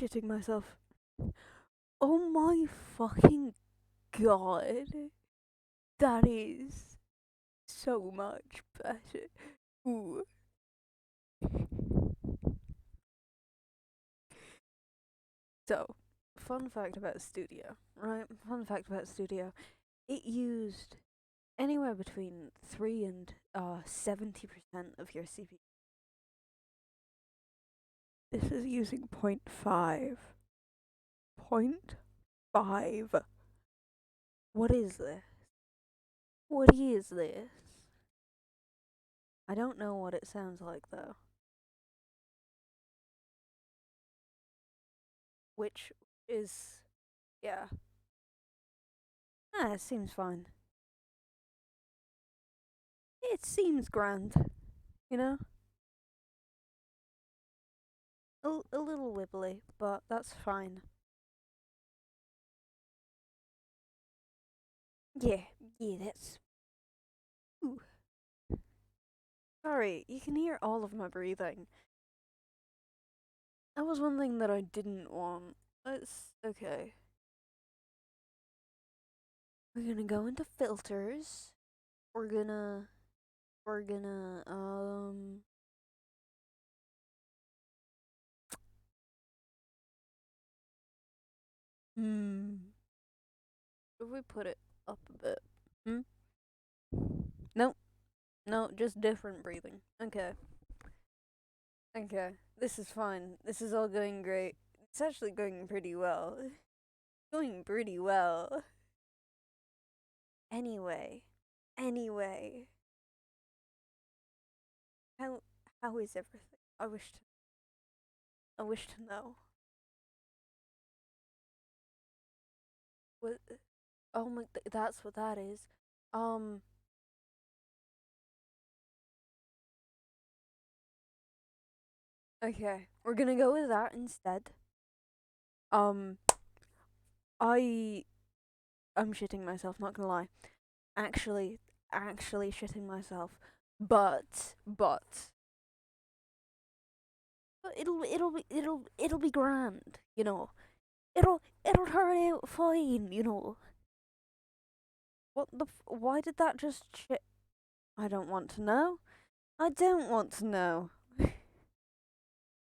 shitting myself. Oh my fucking god. That is so much better. Ooh. So, fun fact about Studio, right? Fun fact about Studio. It used anywhere between 3 and 70% of your CPU. This is using point 0.5. Point 0.5. What is this? What is this? I don't know what it sounds like though. Which is, yeah. Ah, it seems fine. It seems grand, you know? A little wibbly, but that's fine. Yeah, yeah, that's. Ooh. Sorry, you can hear all of my breathing. That was one thing that I didn't want. It's okay. We're gonna go into filters. We're gonna. We're gonna. Hmm. If we put it up a bit. Hmm? Nope. No, just different breathing. Okay. Okay. This is fine. This is all going great. It's actually going pretty well. Going pretty well. Anyway. Anyway. How how is everything? I wish to know. What oh my that's what that is. Um okay. We're gonna go with that instead. Um I I'm shitting myself, not gonna lie. Actually actually shitting myself. But it'll be grand, you know. It'll turn out fine, you know. Why did that just shit? I don't want to know. I don't want to know.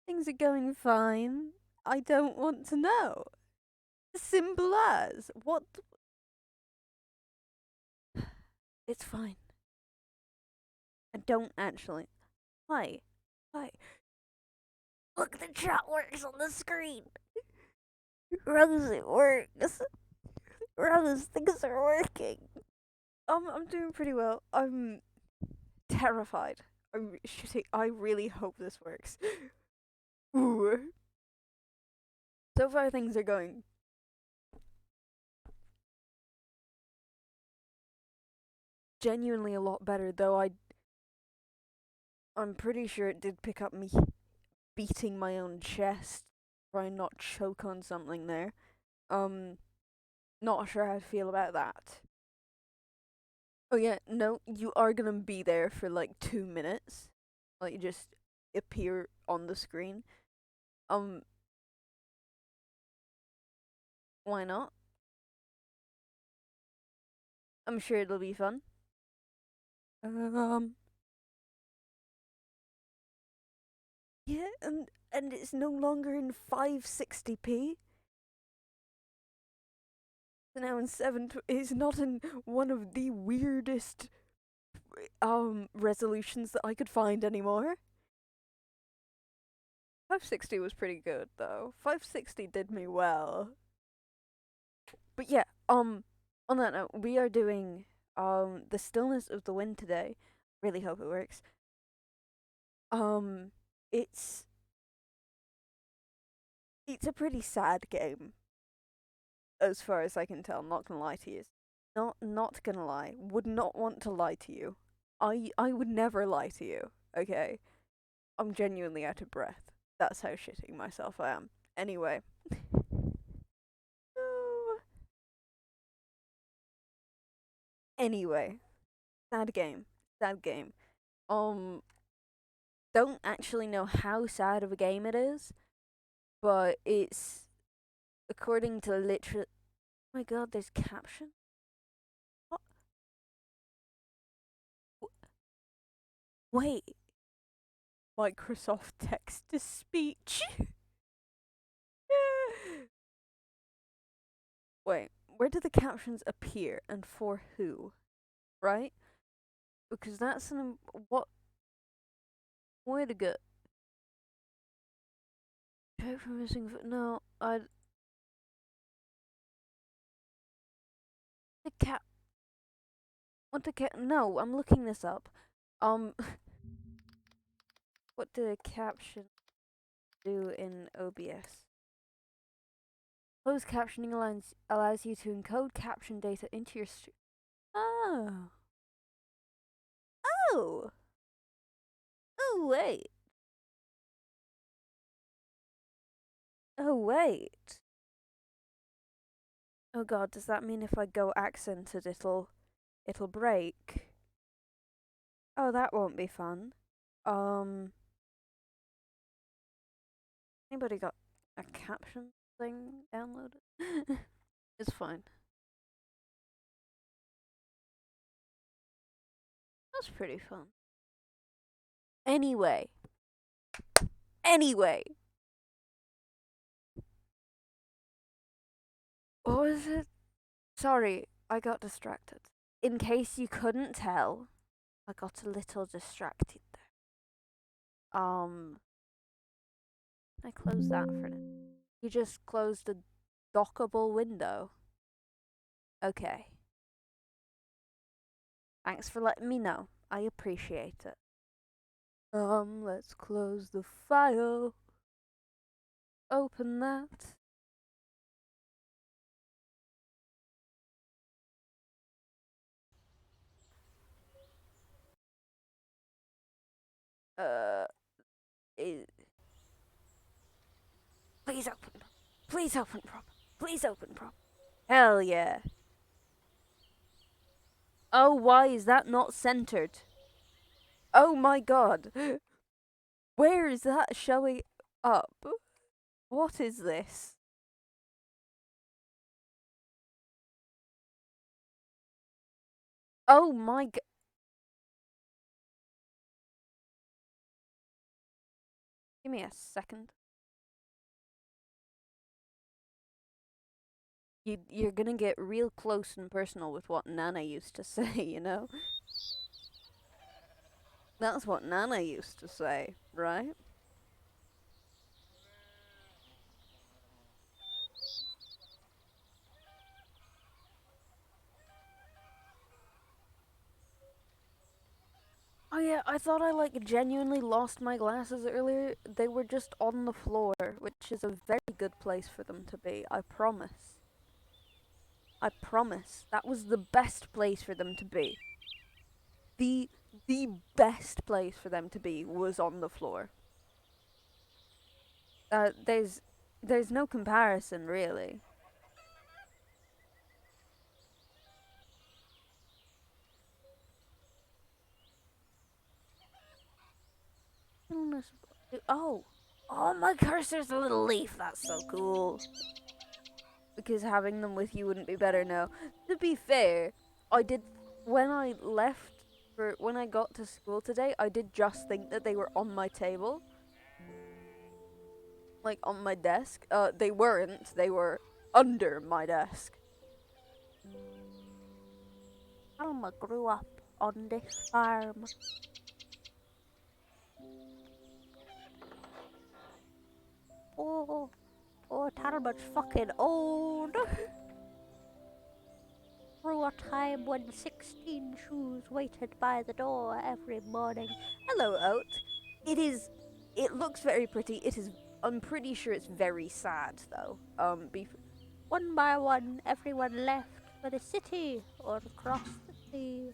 Things are going fine. I don't want to know. Simple as. What? It's fine. I don't actually. Hi. Hi. Look, the chat works on the screen. Rose, it works. Rose, things are working. I'm doing pretty well. I'm terrified. I really hope this works. Ooh. So far, things are going genuinely a lot better, though I'm pretty sure it did pick up me beating my own chest, trying not choke on something there. Um, not sure how to feel about that. Oh yeah, no, you are gonna be there for like 2 minutes, like just appear on the screen. Um, why not? I'm sure it'll be fun. Um, yeah, and it's no longer in 560p. So now in it's not in one of the weirdest resolutions that I could find anymore. 560 was pretty good though. 560 did me well. But yeah, on that note, we are doing the stillness of the wind today. Really hope it works. Um it's it's a pretty sad game as far as I can tell, I'm not gonna lie to you. Not gonna lie. Would not want to lie to you. I would never lie to you, okay? I'm genuinely out of breath. That's how shitting myself I am. Anyway. Anyway. Sad game. Sad game. Um don't actually know how sad of a game it is. but it's according to literate. Oh my god, there's caption. What? Wait, Microsoft text to speech. Wait, where do the captions appear and for who? Right? Because that's what way to go. Check for missing. No, the cap. What the cap? No, I'm looking this up. Um, what do the captions do in OBS? Closed captioning allows you to encode caption data into your stream. Oh. Oh. Oh, wait. Oh, wait. Oh god, does that mean if I go accented it'll break? Oh, that won't be fun. Anybody got a caption thing downloaded? It's fine. That's pretty fun. Anyway. What was it? Sorry, I got distracted. In case you couldn't tell, I got a little distracted there. I close that for now. You just closed a dockable window. Okay. Thanks for letting me know. I appreciate it. Let's close the file. Open that. Uh, please open. Please open prop. Please open prop. Hell yeah. Oh, why is that not centered? Oh my god. Where is that showing up? What is this? Oh my god. Give me a second. You're gonna get real close and personal with what Nana used to say, you know? That's what Nana used to say, right? Oh yeah, I thought I like genuinely lost my glasses earlier. They were just on the floor, which is a very good place for them to be, I promise. I promise. That was the best place for them to be. The the best place for them to be was on the floor. There's no comparison really. Oh, oh, my cursor's a little leaf. That's so cool. Because having them with you wouldn't be better. No, to be fair, I did when I left for when I got to school today. I did just think that they were on my table, like on my desk. They weren't. They were under my desk. Alma grew up on this farm. Oh, oh, Talbot's fucking old. Through a time when 16 shoes waited by the door every morning. Hello, Oat. It is. It looks very pretty. It is. I'm pretty sure it's very sad, though. One by one, everyone left for the city or across the sea.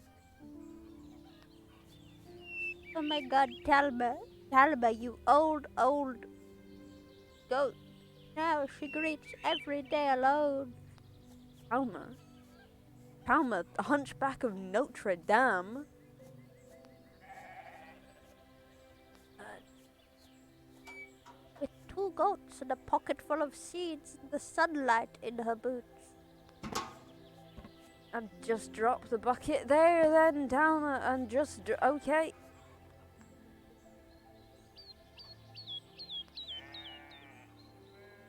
Oh my god, Talma. Talma, you old goat. Now she greets every day alone. Talma? Talma, the Hunchback of Notre Dame? With 2 goats and a pocket full of seeds and the sunlight in her boots. And just drop the bucket there, then down, and just okay.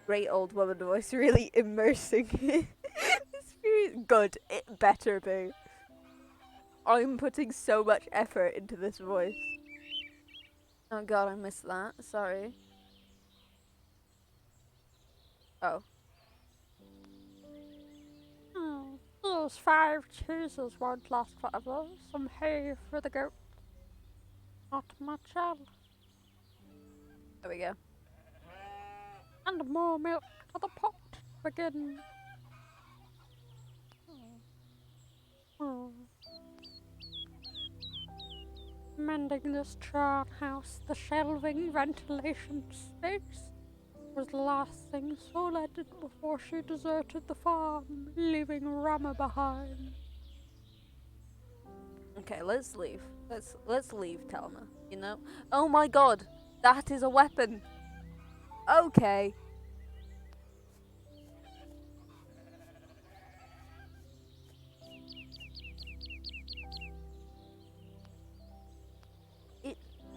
Great old woman voice, really immersing. It's really good. It better be. I'm putting so much effort into this voice. Oh god, I missed that. Sorry. Oh. Those 5 cheeses won't last forever. Some hay for the goat. Not much else. There we go. And more milk to the pot to begin. Mending this churn house, the shelving ventilation space was the last thing Sola did before she deserted the farm, leaving Rama behind. Okay, let's leave. Let's leave, Telma. You know? Oh my god! That is a weapon! Okay.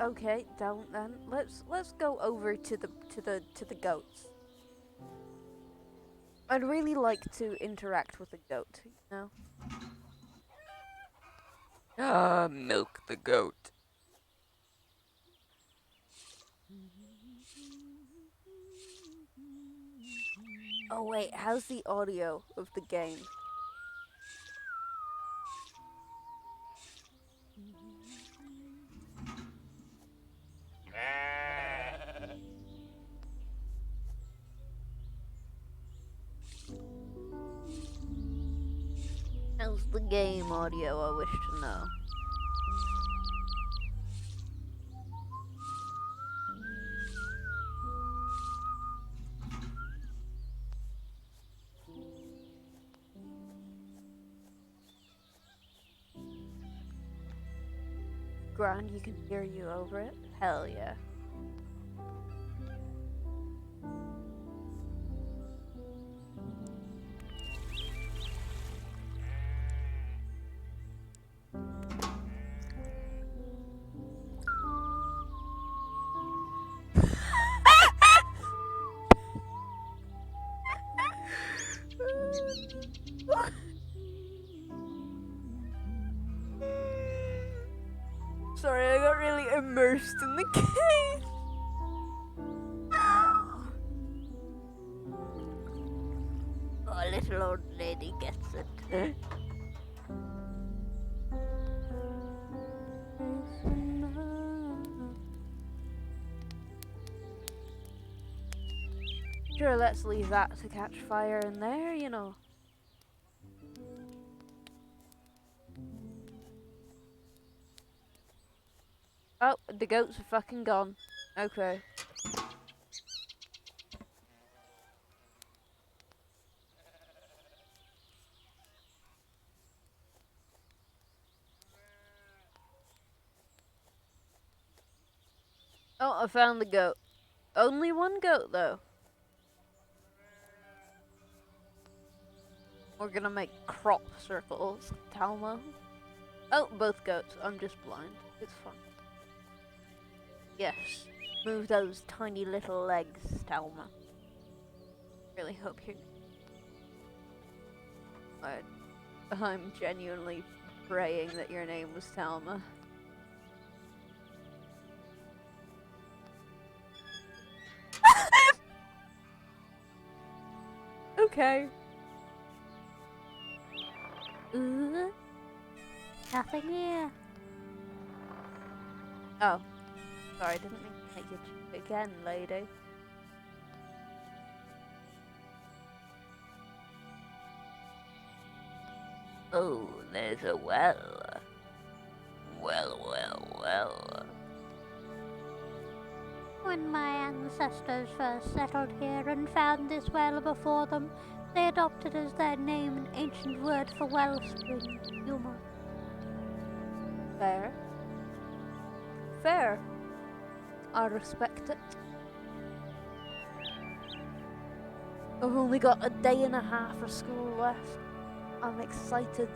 Okay, don't then. Let's go over to the goats. I'd really like to interact with the goat, you know? Milk the goat. Oh wait, how's the audio of the game? How's the game audio, I wish to know. Grand, you can hear you over it? Hell yeah. Sorry, I got really immersed in the game. Oh, little old lady gets it. Sure, let's leave that to catch fire in there, you know. Oh, the goats are fucking gone. Okay. Oh, I found the goat. Only one goat, though. We're gonna make crop circles, Talma. Oh, both goats. I'm just blind. It's fun. Yes. Move those tiny little legs, Talma. Really hope you... I'm genuinely praying that your name was Talma. Okay. Ooh, nothing here. Oh. Sorry, I didn't mean to make you cheap again, lady. Oh, there's a well. Well. When my ancestors first settled here and found this well before them, they adopted as their name an ancient word for wellspring, humor. Fair. Fair. I respect it. I've only got a day and a half of school left. I'm excited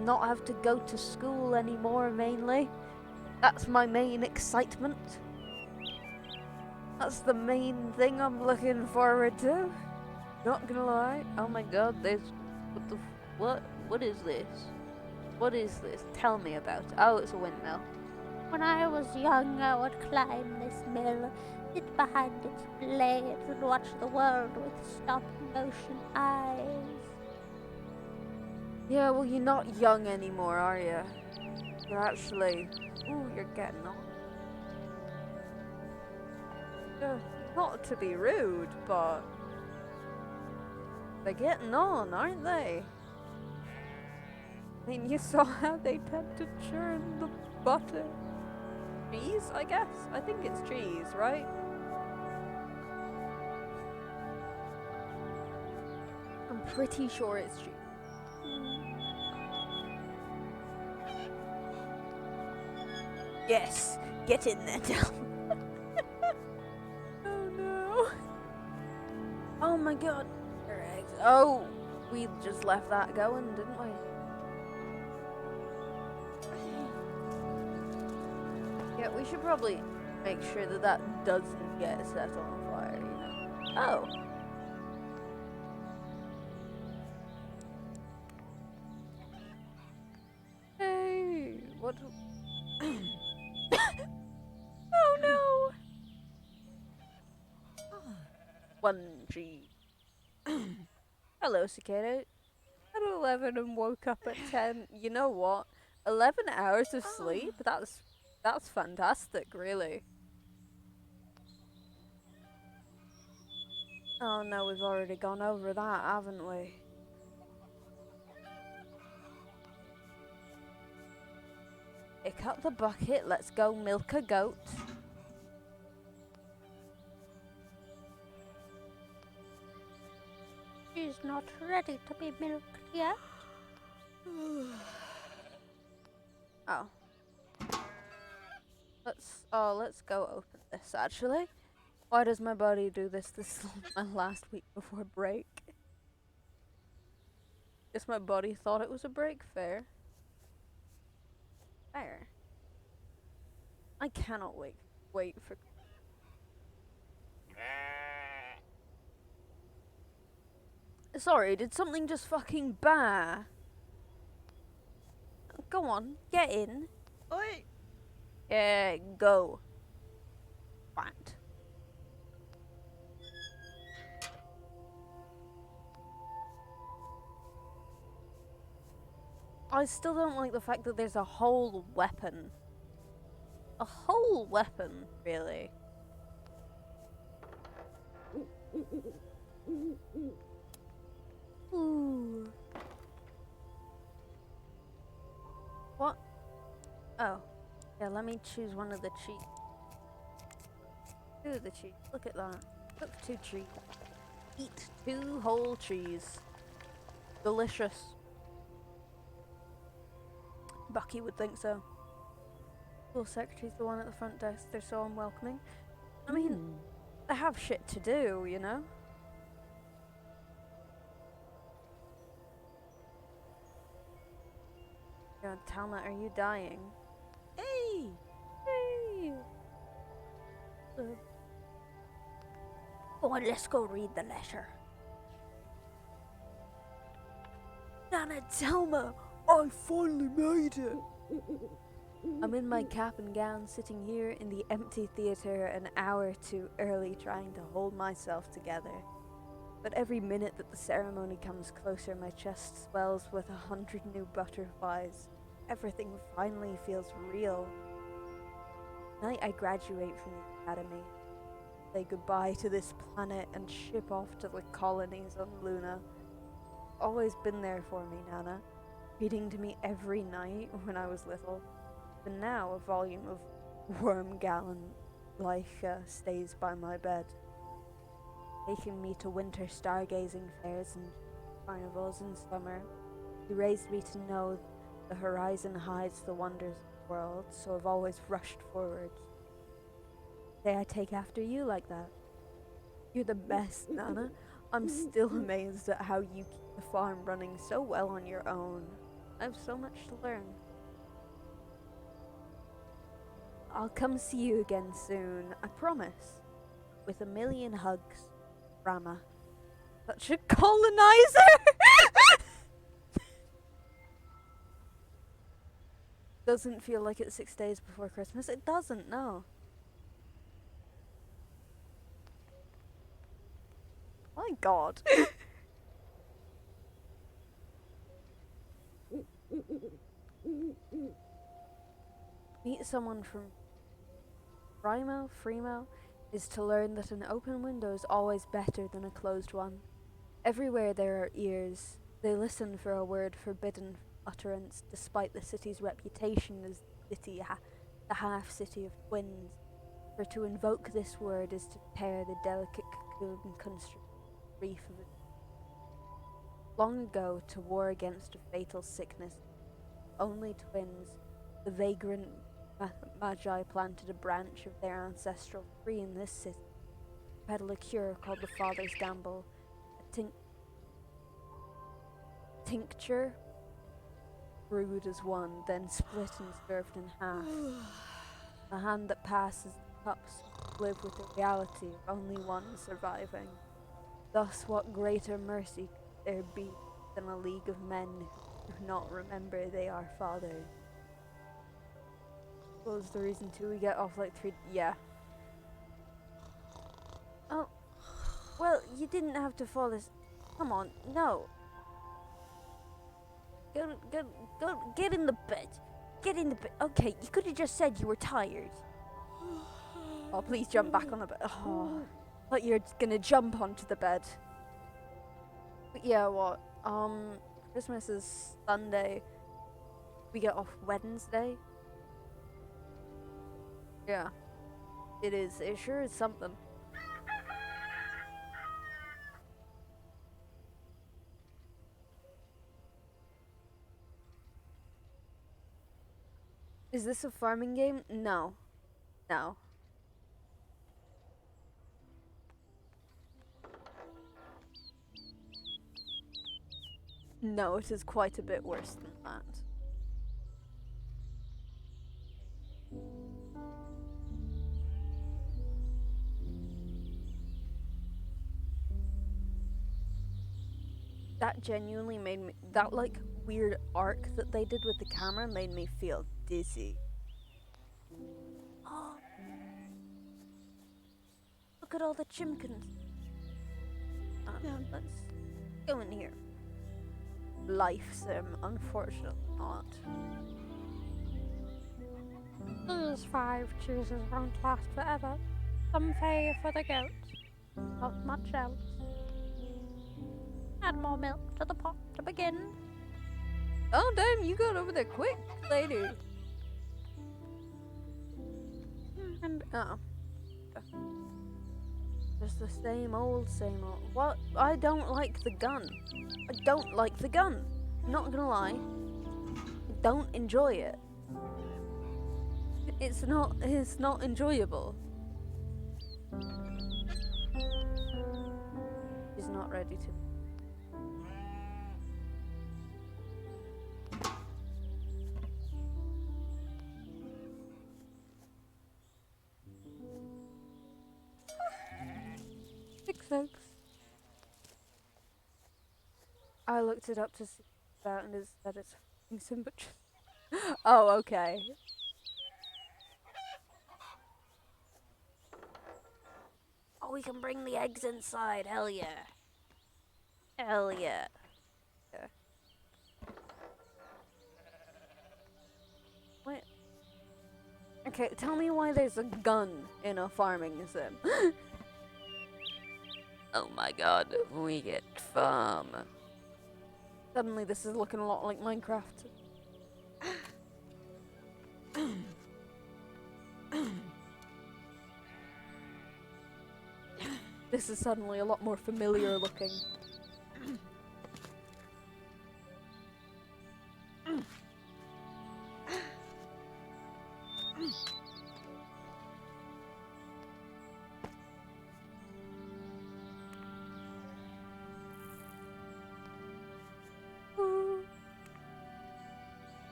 not have to go to school anymore, mainly. That's my main excitement. That's the main thing I'm looking forward to. Not gonna lie. Oh my god, what is this? What is this? Tell me about it. Oh, it's a windmill. When I was young, I would climb this mill, sit behind its blades, and watch the world with stop-motion eyes. Yeah, well, you're not young anymore, are you? You're actually... Ooh, you're getting on. Yeah, not to be rude, but... They're getting on, aren't they? I mean, you saw how they tend to churn the butter. Cheese, I guess? I think it's cheese, right? I'm pretty sure it's cheese. Yes, get in there, Del. Oh no. Oh my god. Your eggs. Oh, we just left that going, didn't we? Yeah, we should probably make sure that that doesn't get set on fire, you know. Oh. Hey, what? Oh no! 1G. Hello, cicada. At 11 and woke up at 10. You know what? 11 hours of sleep? That's fantastic, really. Oh no, we've already gone over that, haven't we? Pick up the bucket, let's go milk a goat. She's not ready to be milked yet. Oh. Let's go open this actually. Why does my body do this? This is my last week before break. Guess my body thought it was a break. Fair. Fair. I cannot wait for... Sorry, did something just fucking bah? Go on, get in. Oi! Yeah, go. Right. I still don't like the fact that there's a whole weapon. A whole weapon, really. Ooh. What? Oh. Yeah, let me choose one of the cheese. Two of the cheese. Look at that. Cook 2 trees. Eat 2 whole trees. Delicious. Bucky would think so. School secretary's the one at the front desk. They're so unwelcoming. I mean, they have shit to do, you know? God, Talma, are you dying? Hey! Hey! Go on, let's go read the letter. Nana, Talma, I finally made it! I'm in my cap and gown, sitting here in the empty theatre an hour too early, trying to hold myself together. But every minute that the ceremony comes closer, my chest swells with 100 new butterflies. Everything finally feels real. Tonight I graduate from the academy, say goodbye to this planet and ship off to the colonies on Luna. Always been there for me, Nana, reading to me every night when I was little. And now a volume of Worm Gallon stays by my bed, taking me to winter stargazing fairs and carnivals in summer. He raised me to know the horizon hides the wonders of the world, so I've always rushed forward. Say I take after you like that. You're the best, Nana. I'm still amazed at how you keep the farm running so well on your own. I have so much to learn. I'll come see you again soon, I promise. With a million hugs, Rama. Such a colonizer! Doesn't feel like it's 6 days before Christmas. It doesn't, no. My god. Meet someone from Fremo is to learn that an open window is always better than a closed one. Everywhere there are ears. They listen for a word forbidden utterance, despite the city's reputation as the half city of twins. For to invoke this word is to tear the delicate cocoon construct reef of it. Long ago, to war against a fatal sickness, only twins, the vagrant magi planted a branch of their ancestral tree in this city, peddle a cure called the Father's Gamble, a tincture brewed as one, then split and served in half. A hand that passes the cups live with the reality of only one surviving. Thus, what greater mercy could there be than a league of men who do not remember they are fathered? What was the reason too? We get off like 3. Yeah. Oh, well, you didn't have to fall this. Come on, no. Get in the bed. Get in the bed. Okay, you could have just said you were tired. Oh, please jump back on the bed. Oh, thought you were gonna jump onto the bed. But yeah, what? Christmas is Sunday. We get off Wednesday. Yeah, it is. It sure is something. Is this a farming game? No. No. No, it is quite a bit worse than that. That genuinely made me. That, like, weird arc that they did with the camera made me feel dizzy. Oh, look at all the chimkins. Let's go in here. Life sim, unfortunately not. These 5 cheeses won't last forever. Some fay for the goat, not much else. Add more milk to the pot to begin. Oh damn, you got over there quick, lady. And Oh. Just the same old, same old. What? I don't like the gun. I don't like the gun. Not gonna lie. Don't enjoy it. It's not enjoyable. She's not ready to. eggs. I looked it up to see about and it said it's sandwich. Oh, okay. Oh, we can bring the eggs inside. Hell yeah. Hell yeah. Yeah. What? Okay, tell me why there's a gun in a farming sim. Oh my god, we get farm. Suddenly this is looking a lot like Minecraft. This is suddenly a lot more familiar looking.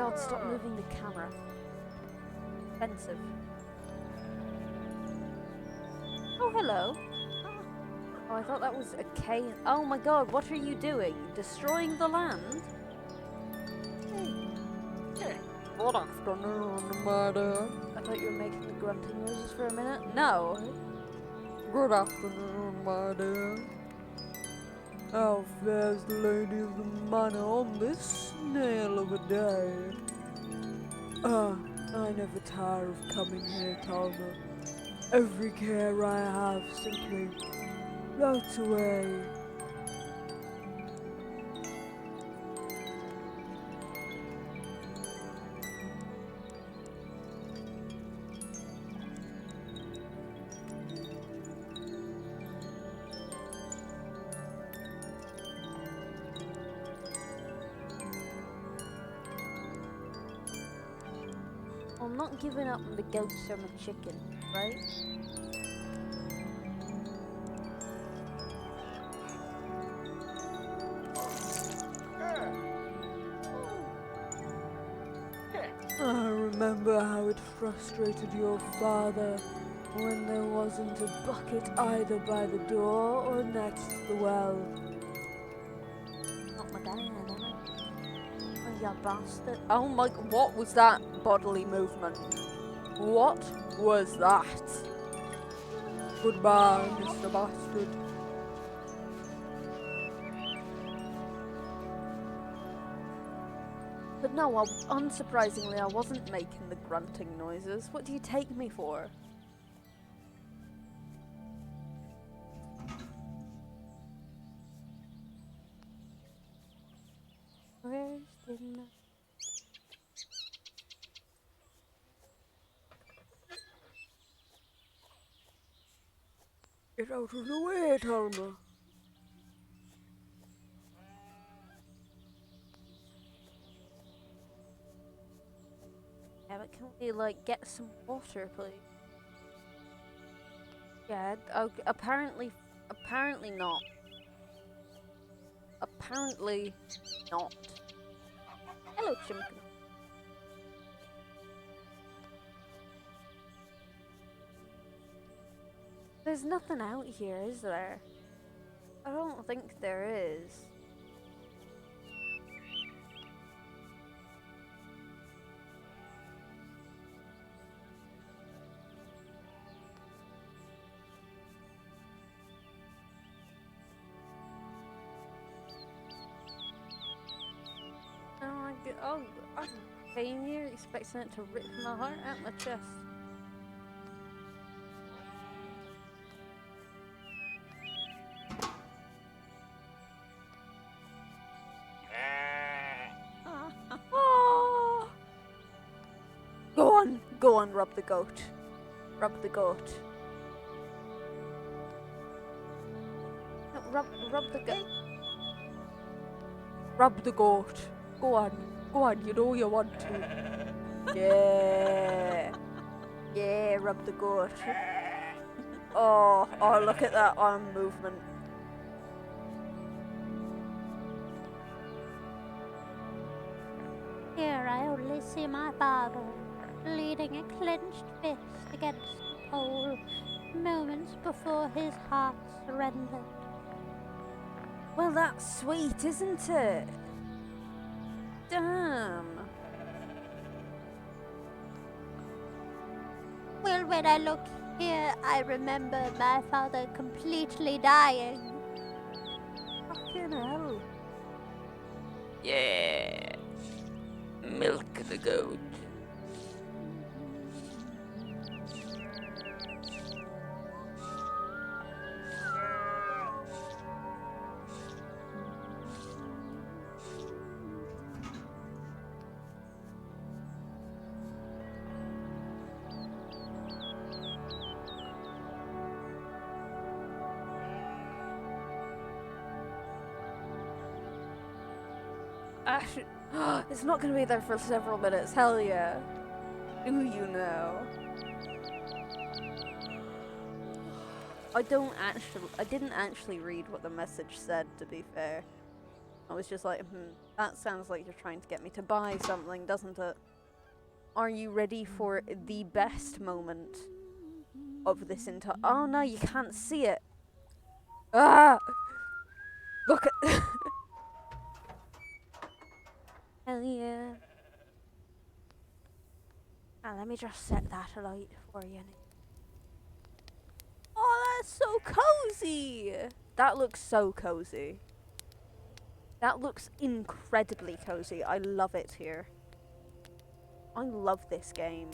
god, stop moving the camera. Offensive. Oh, hello. Oh, I thought that was a cane. Oh my god, what are you doing? Destroying the land? Good afternoon, madam. I thought you were making the grunting noises for a minute. No. Good afternoon, madam. How fares the lady of the manor on this snail of a day? I never tire of coming here, Talma. Every care I have simply floats away. I'm not giving up on the goats or my chicken, right? I remember how it frustrated your father when there wasn't a bucket either by the door or next to the well. Not my dad, am I? Oh, you bastard. Oh my, what was that bodily movement? What was that? Goodbye, Mr. Bastard. But no, unsurprisingly, I wasn't making the grunting noises. What do you take me for? Where's the night? Get out of the way, Talma. Yeah, but can we, like, get some water, please? Yeah, okay, apparently not. Apparently not. Hello, Chimkin. There's nothing out here, is there? I don't think there is. I came here expecting it to rip my heart out my chest. Oh. Go on, rub the goat. Rub the goat. No, rub the goat. Rub the goat. Go on, you know you want to. Yeah. Yeah, rub the goat. Oh, look at that arm movement. Here I only see my father, leaning a clenched fist against the pole, moments before his heart surrendered. Well, that's sweet, isn't it? Damn. Well, when I look here, I remember my father completely dying. Fucking hell. Yeah. Milk the goat. Actually, it's not gonna be there for several minutes. Hell yeah. Do you know? I didn't actually read what the message said, to be fair. I was just like, that sounds like you're trying to get me to buy something, doesn't it? Are you ready for the best moment of this entire? Oh no, you can't see it. Ah! Look at. Hell yeah. Ah, let me just set that alight for you. Oh, that's so cozy! That looks so cozy. That looks incredibly cozy. I love it here. I love this game.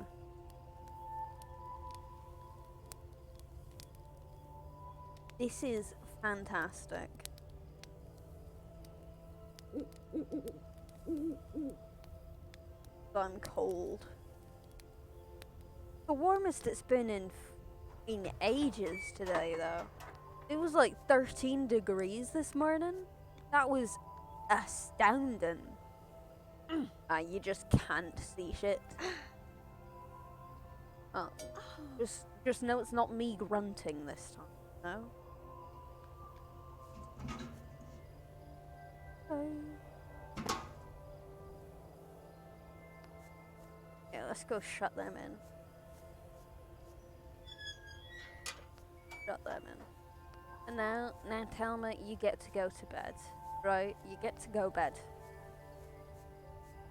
This is fantastic. I'm cold. The warmest it's been in ages today, though. It was like 13 degrees this morning. That was astounding. You just can't see shit. Oh, just know it's not me grunting this time, no? Yeah, let's go shut them in. Shut them in. And now Telma, you get to go to bed, right? You get to go bed.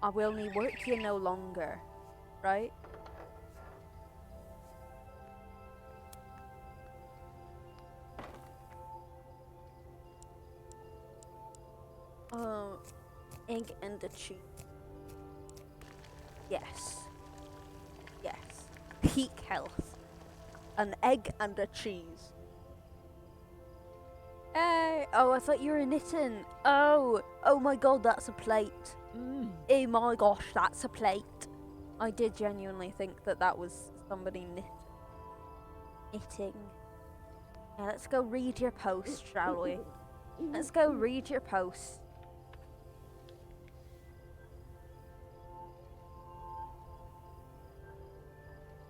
I will need work you no longer, right? Oh, egg and a cheese. Yes. Yes. Peak health. An egg and a cheese. Hey! Oh, I thought you were knitting. Oh! Oh my god, that's a plate. Oh my gosh, that's a plate. I did genuinely think that that was somebody knitting. Yeah, let's go read your post, shall we? Let's go read your post.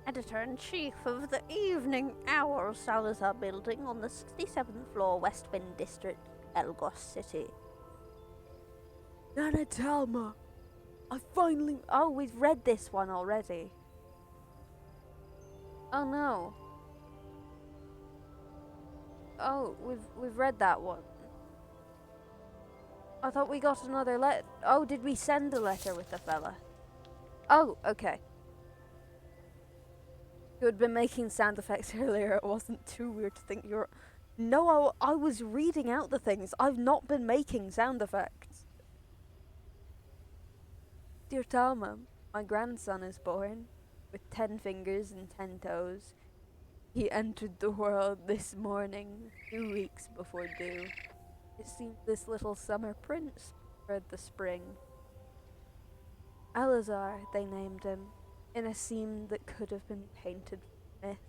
Editor-in-Chief of the Evening Hour Salazar Building on the 67th floor, West Wind District, Elgos City. Nana Talma, I finally... Oh, we've read this one already. Oh no. Oh, we've read that one. I thought we got another letter. Oh, did we send a letter with the fella? Oh, okay. You had been making sound effects earlier. It wasn't too weird to think you're... No, I was reading out the things. I've not been making sound effects. Dear Talma, my grandson is born with 10 fingers and 10 toes. He entered the world this morning, 2 weeks before due. It seemed this little summer prince preferred the spring. Alazar, they named him, in a scene that could have been painted from myth.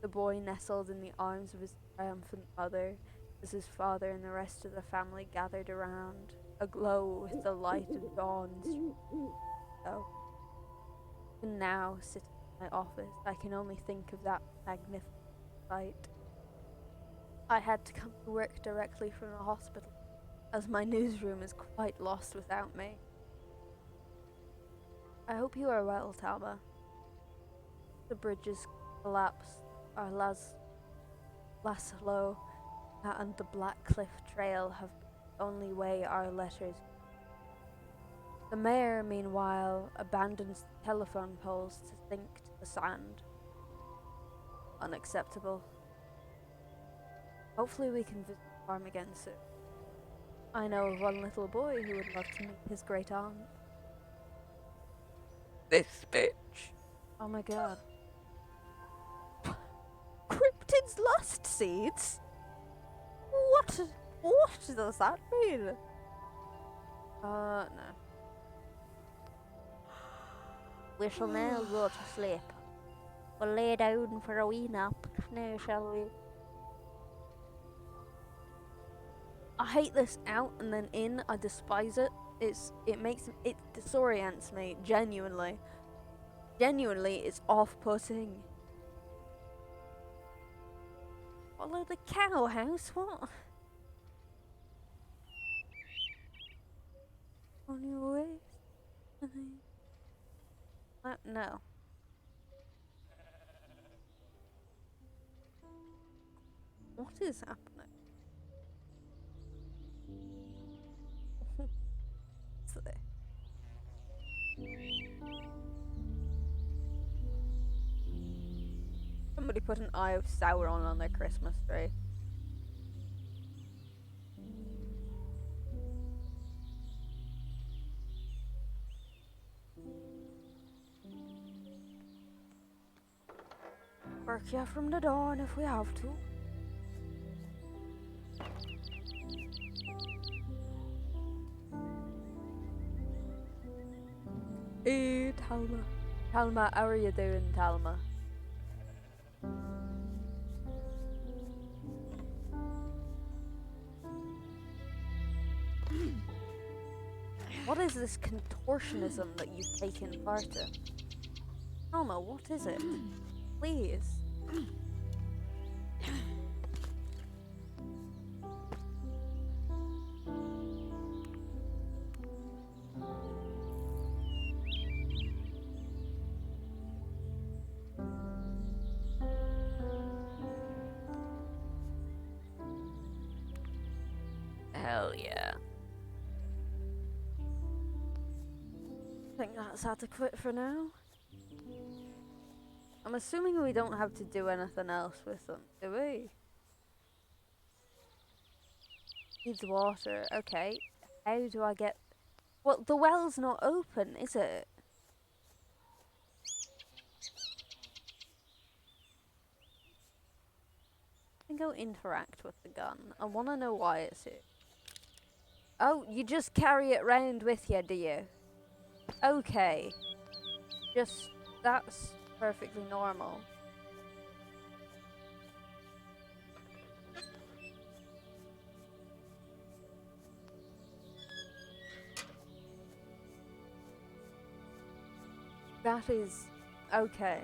The boy nestled in the arms of his triumphant mother as his father and the rest of the family gathered around, aglow with the light of dawn. Oh. And now, sitting in my office, I can only think of that magnificent sight. I had to come to work directly from the hospital, as my newsroom is quite lost without me. I hope you are well, Talma. The bridges collapsed, our Laszlo and the Black Cliff Trail have been the only way our letters. The mayor, meanwhile, abandons the telephone poles to sink to the sand. Unacceptable. Hopefully we can visit the farm again soon. I know of one little boy who would love to meet his great aunt. This bitch. Oh my god. Cryptid's lust seeds? What does that mean? No. We shall now go to sleep. We'll lay down for a wee nap now, shall we? I hate this out and then in. I despise it. It disorients me, genuinely. Genuinely, it's off-putting. Follow the cow house? What? on your way. No. What is happening? What's this? Somebody put an Eye of Sauron on their Christmas tree. Work ya from the dawn if we have to. Hey, Talma. Talma, how are you doing, Talma? What is this contortionism that you've taken part in? Talma, what is it? Please. Hell yeah. I think that's adequate for now. I'm assuming we don't have to do anything else with them, do we? Needs water. Okay. How do I get... Well, the well's not open, is it? I can go interact with the gun. I want to know why it's here. Oh, you just carry it round with you, do you? Okay. Just... That's perfectly normal. That is okay.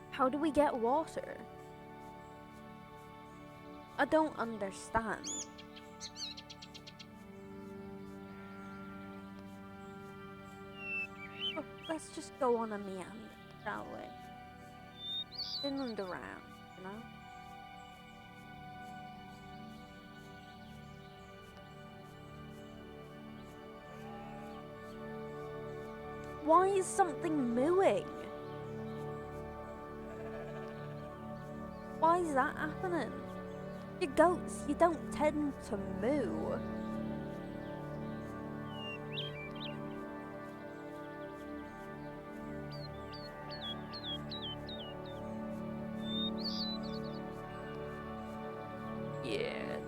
How do we get water? I don't understand. Oh, let's just go on a meander, shall we? Inland around, you know? Why is something mooing? Why is that happening? Your goats, you don't tend to moo. Yes.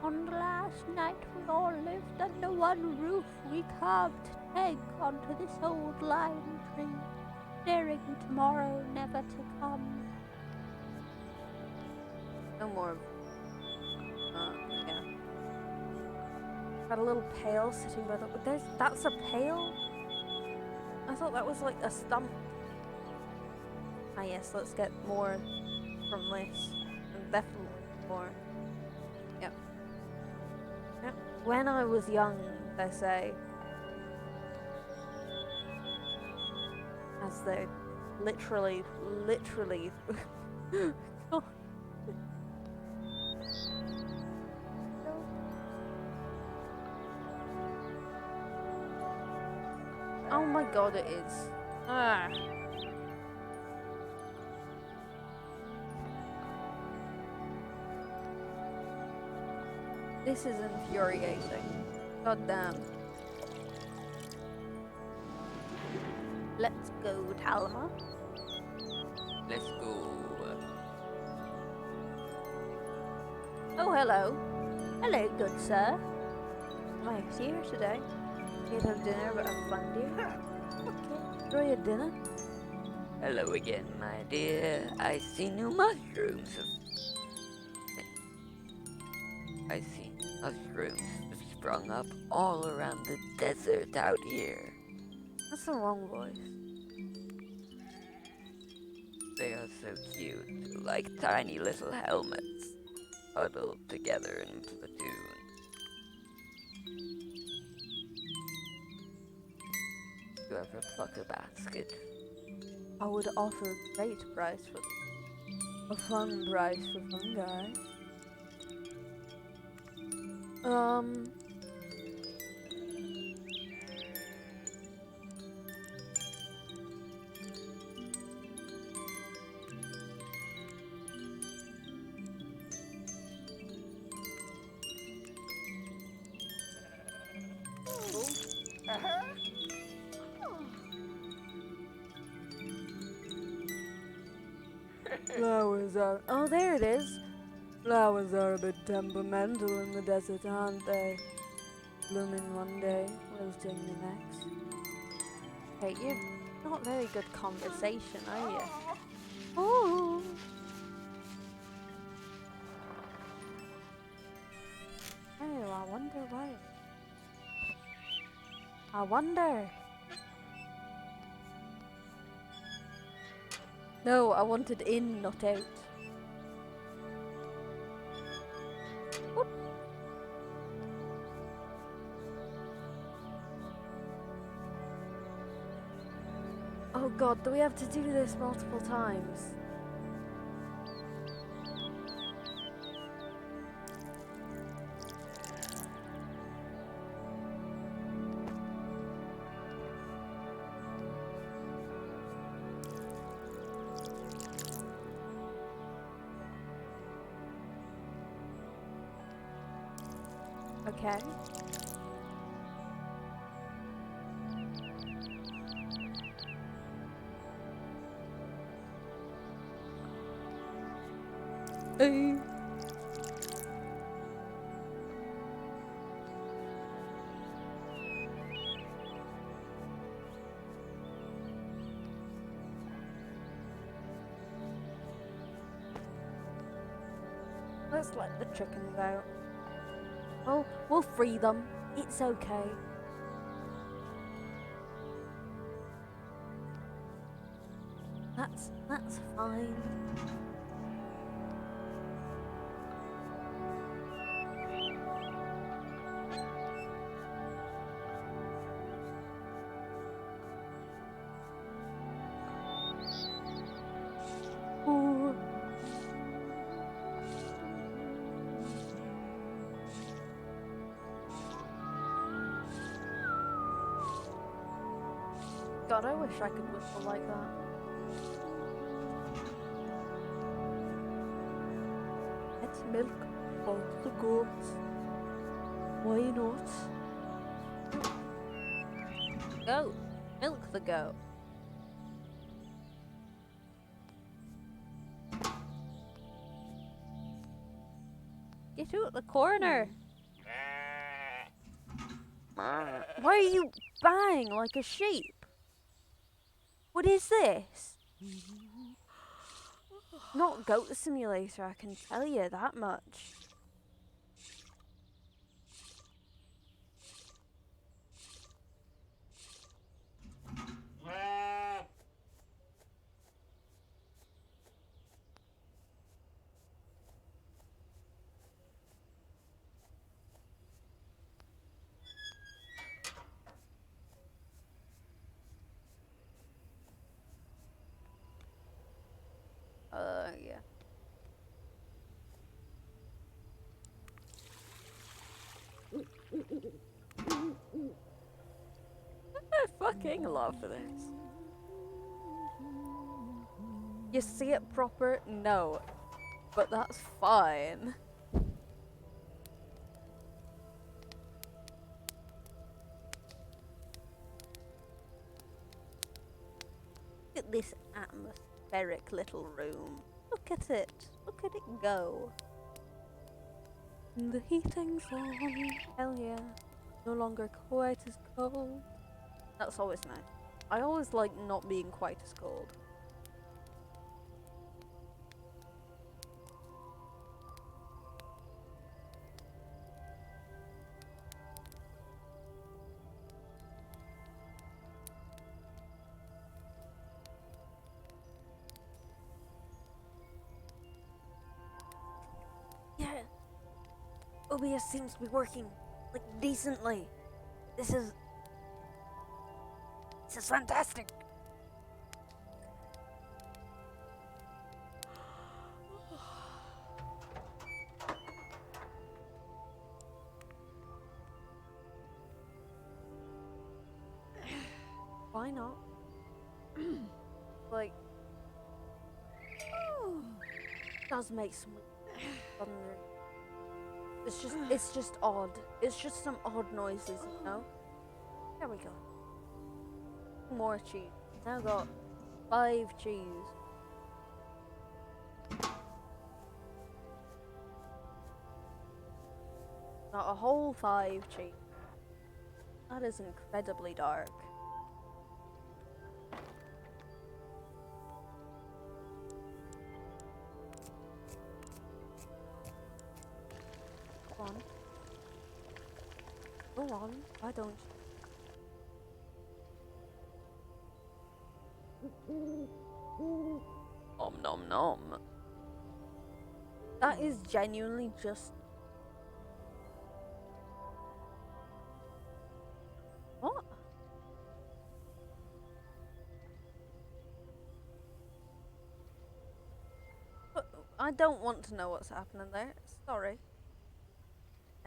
On the last night we all lived under one roof, we carved egg onto this old lime tree, daring tomorrow never to come. No more. Yeah. Got a little pail sitting by the. That's a pail? I thought that was like a stump. Ah, yes, let's get more from this. And definitely more. Yep. Yep. When I was young, they say. As they literally. Oh my god, it is. Ah. This is infuriating. God damn. Let's go, Talma. Let's go. Oh, hello. Hello, good sir. Mike's here today. Can't have dinner, but have fun, dear. Okay. Enjoy your dinner. Hello again, my dear. I see new mushrooms. I see mushrooms have sprung up all around the desert out here. That's the wrong voice. They are so cute, like tiny little helmets, huddled together in platoon. You ever pluck a basket? I would offer a great price for a fun price for fungi. Um, flowers are. Oh, there it is. Flowers are a bit temperamental in the desert, aren't they? Blooming one day, wilting the next. Hey, you're not very good conversation, are you? Oh. Oh, I wonder why. I wonder. No, I wanted in, not out. Whoop. Oh god, do we have to do this multiple times? Okay. Hey. Let's let the chickens out. Well, we'll free them. It's okay. That's fine. Ooh. God, I wish I could whistle like that. Let's milk both the goats. Why not? Goat. Milk the goat. Get out the corner. Why are you bang like a sheep? What is this? Not Goat Simulator, I can tell you that much. Yeah. I fucking love this. You see it proper? No. But that's fine. Look at this atmospheric little room. Look at it. Look at it go. The heating's on. Hell yeah. No longer quite as cold. That's always nice. I always like not being quite as cold. OBS seems to be working, like, decently. This is fantastic. Why not? Like, does make some thunder. It's just odd. It's just some odd noises, you know? There we go. More cheese. Now got 5 cheese. Not a whole 5 cheese. That is incredibly dark. Go on. Go on. Why don't you? Om nom nom. That is genuinely just. What? I don't want to know what's happening there. Sorry.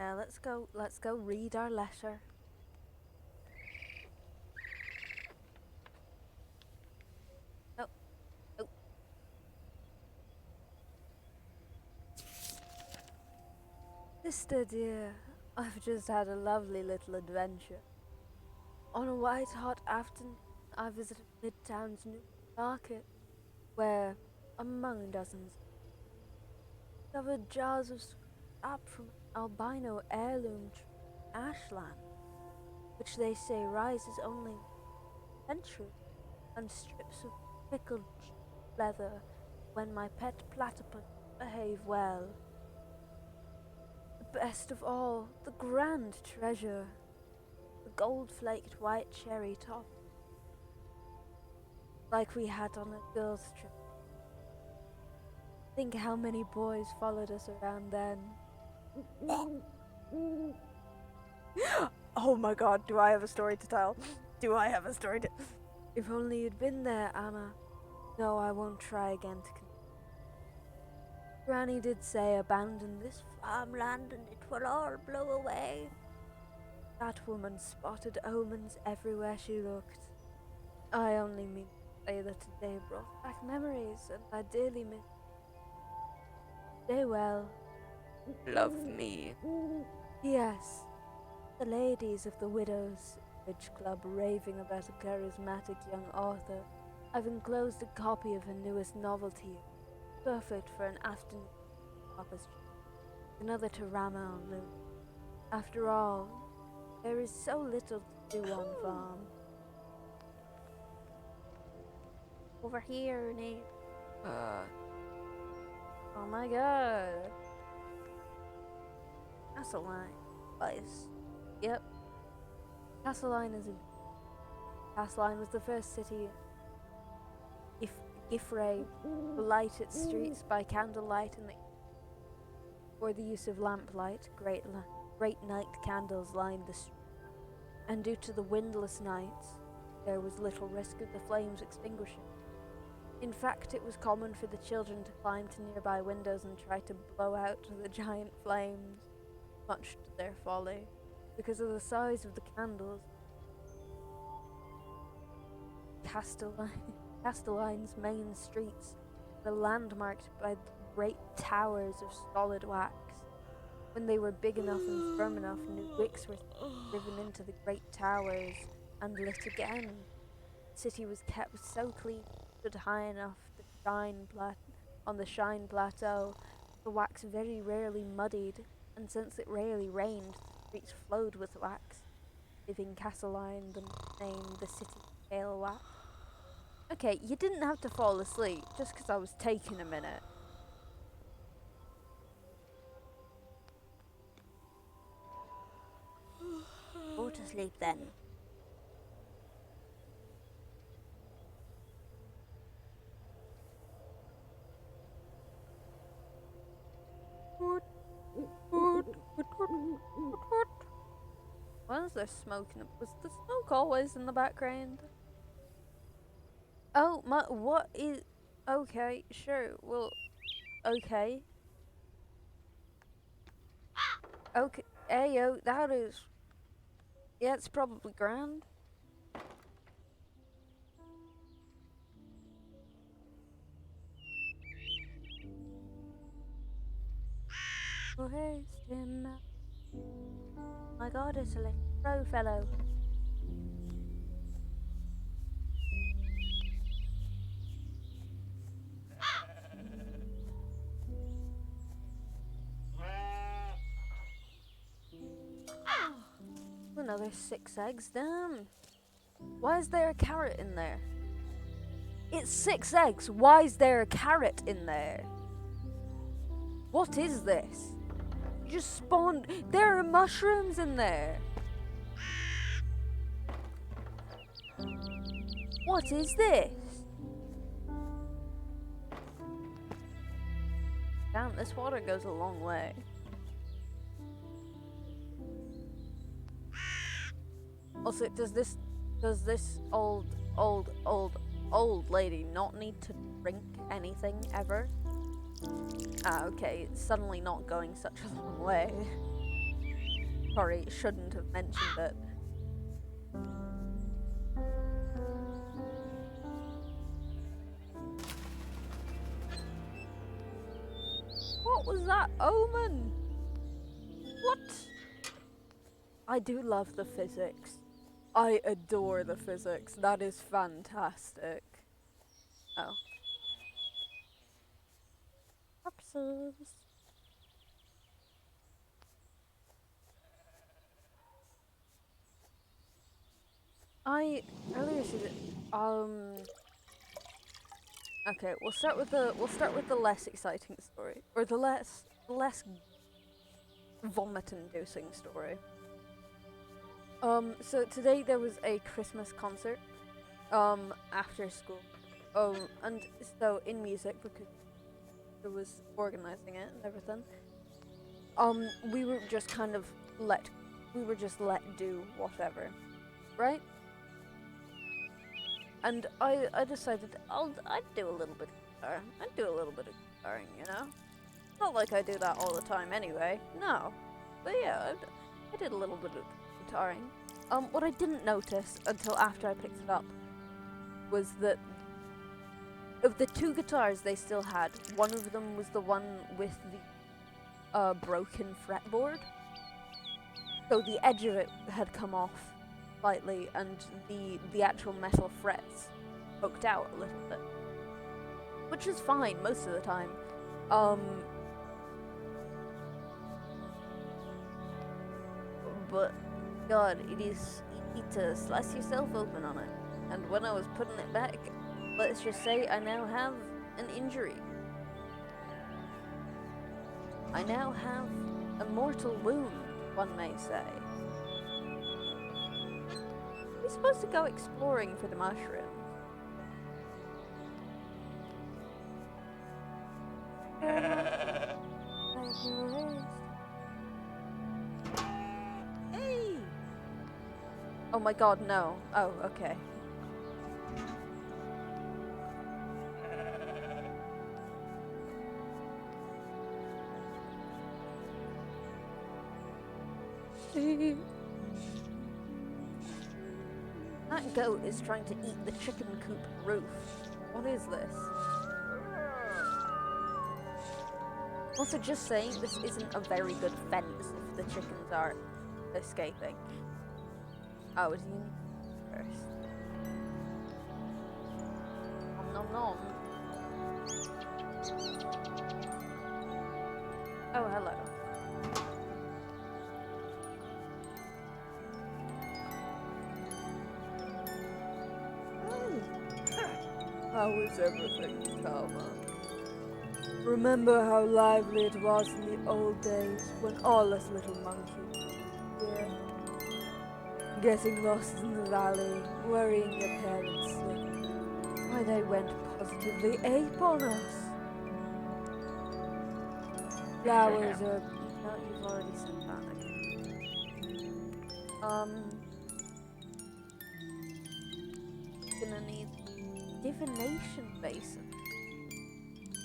Yeah, let's go read our letter. Oh. Oh. Sister dear, I've just had a lovely little adventure. On a white hot afternoon, I visited Midtown's new market, where, among dozens, discovered jars of sap from an albino heirloom tree in Ashland, which they say rises only centuries, and strips of pickled leather when my pet platypus behave well. The best of all, the grand treasure, the gold-flaked white cherry top, like we had on a girls' trip. Think how many boys followed us around then. Oh my god, do I have a story to tell? Do I have a story to... If only you'd been there, Anna. No, I won't try again to... Granny did say abandon this farmland and it will all blow away. That woman spotted omens everywhere she looked. I only mean to say that today brought back memories and I dearly miss... Stay well. Love me. Yes, the ladies of the Widows' Bridge Club raving about a charismatic young author. I've enclosed a copy of her newest novelty, perfect for an afternoon opus. Another to Rama on Lou. After all, there is so little to do on farm. Over here, Nate. Oh my god. Castleline. Place. Yep. Castleline is in. Castleline was the first city Gifray to light its streets by candlelight and for the use of lamplight, great night candles lined the street. And due to the windless nights, there was little risk of the flames extinguishing. In fact, it was common for the children to climb to nearby windows and try to blow out the giant flames, much to their folly, because of the size of the candles. Casteline's main streets were landmarked by great towers of solid wax. When they were big enough and firm enough, new wicks were driven into the great towers and lit again. The city was kept so clean, stood high enough to shine on the Shine Plateau, the wax very rarely muddied, and since it rarely rained, the streets flowed with wax, giving Castleline the name the City of Pale Wax. Okay, you didn't have to fall asleep just because I was taking a minute. Go to sleep then. Why is there smoke in the... Was the smoke always in the background? Oh, my... What is... Okay, sure, well... Okay. Okay, ayo, that is... Yeah, it's probably grand. Wasting. My god, it's a little crow fellow. Another 6 eggs, damn. Why is there a carrot in there? It's 6 eggs, why is there a carrot in there? What is this? You just spawned... There are mushrooms in there. What is this? Damn, this water goes a long way. Also, does this old lady not need to drink anything ever? Ah, okay, it's suddenly not going such a long way. Sorry, shouldn't have mentioned it. What was that omen? What? I do love the physics. I adore the physics. That is fantastic. Oh. Upses. I earlier said okay, we'll start with the less exciting story. Or the less vomit inducing story. So today there was a Christmas concert after school. And so in music, because it was organizing it and everything. We were just kind of let do whatever, right? And I decided I'd do a little bit of guitar. I'd do a little bit of guitaring, you know? Not like I do that all the time anyway, no. But yeah, I did a little bit of guitaring. What I didn't notice until after I picked it up was that of the 2 guitars they still had, one of them was the one with the broken fretboard. So the edge of it had come off slightly, and the actual metal frets poked out a little bit, which is fine most of the time. But God, you need to slice yourself open on it. And when I was putting it back, let's just say I now have an injury. I now have a mortal wound, one may say. We're supposed to go exploring for the mushrooms. Hey! Oh my god, no. Oh, okay. That goat is trying to eat the chicken coop roof. What is this? Also, just saying, this isn't a very good fence if the chickens are escaping. Oh, is he first? Nom nom nom. Oh, hello. How is everything, Karma? Remember how lively it was in the old days when all us little monkeys here, getting lost in the valley, worrying your parents sick. Why, they went positively ape on us. Flowers are... No, you've already said that. Um, gonna need divination basin.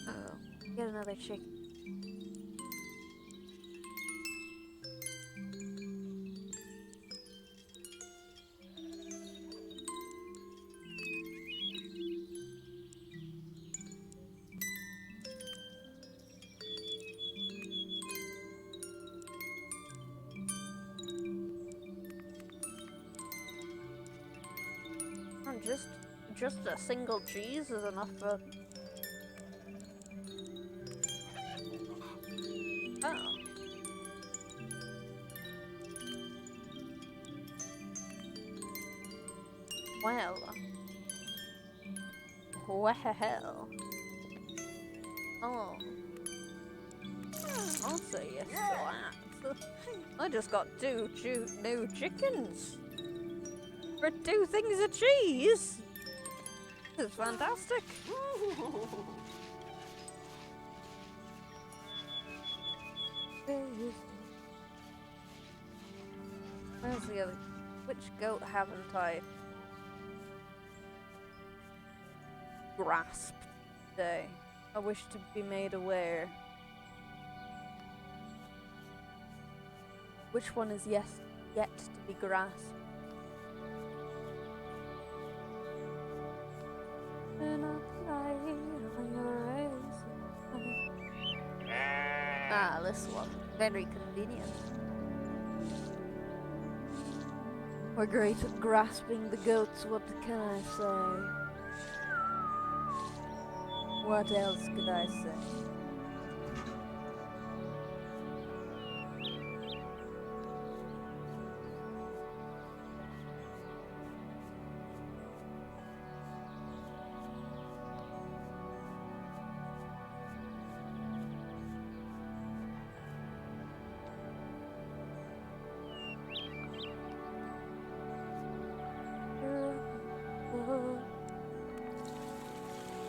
Oh, get another chicken. And just a single cheese is enough for. Oh, well. Well. Oh, I'll say yes to that. I just got two new chickens for 2 things of cheese. This is fantastic. Where's the other? Which goat haven't I grasped today? I wish to be made aware. Which one is yet to be grasped? Ah, this one. Very convenient. We're great at grasping the goats, what can I say? What else could I say?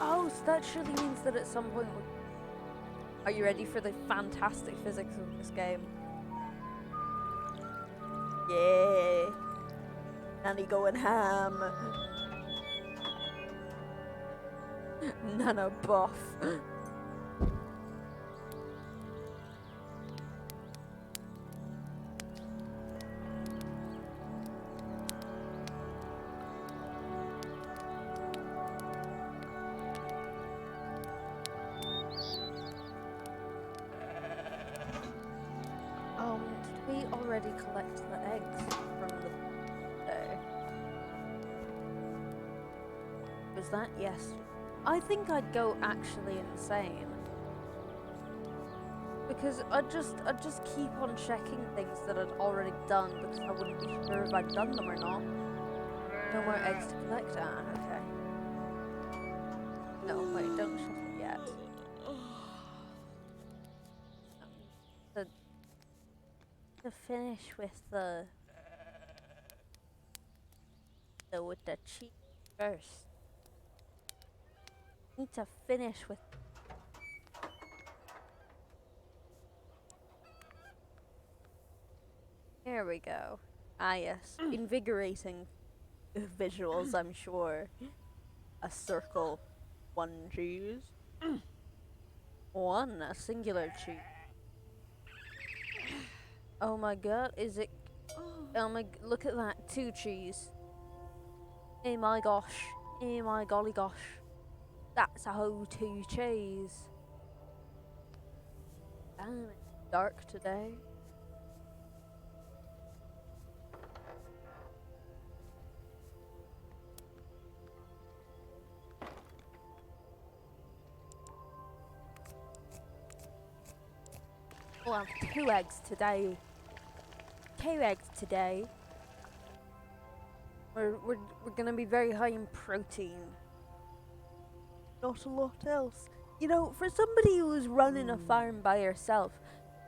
Oh, so that surely means that at some point are you ready for the fantastic physics of this game? Yeah. Nanny going ham. Nana buff. Did we already collect the eggs from the day? Was that yesterday? I think I'd go actually insane. Because I'd just keep on checking things that I'd already done because I wouldn't be sure if I'd done them or not. No more eggs to collect. Ah, okay. No, wait, don't shut it yet. To finish with the cheese first. Need to finish with. Here we go. Ah yes, invigorating visuals. I'm sure. A circle, one cheese, a singular cheese. Oh my god, is it? Oh my, look at that, 2 cheese. Oh my gosh, oh my golly gosh. That's a whole 2 cheese. Damn, it's dark today. We'll have 2 eggs today. 2 eggs today. We're gonna be very high in protein. Not a lot else. You know, for somebody who's running a farm by herself,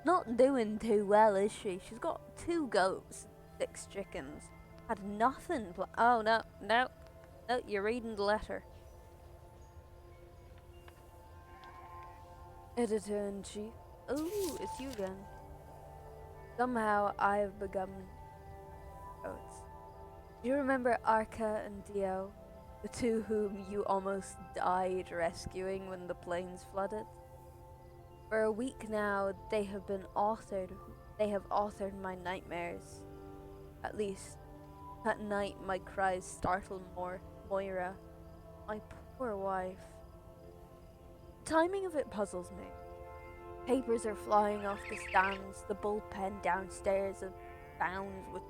not doing too well, is she? She's got 2 goats, 6 chickens. Had nothing. Oh no, you're reading the letter. Editor in chief. Oh, it's you again. Somehow I have become goats. Do you remember Arca and Dio, the two whom you almost died rescuing when the plains flooded? For a week now, they have authored my nightmares. At least, at night my cries startle Moira, my poor wife. The timing of it puzzles me. Papers are flying off the stands, the bullpen downstairs abounds with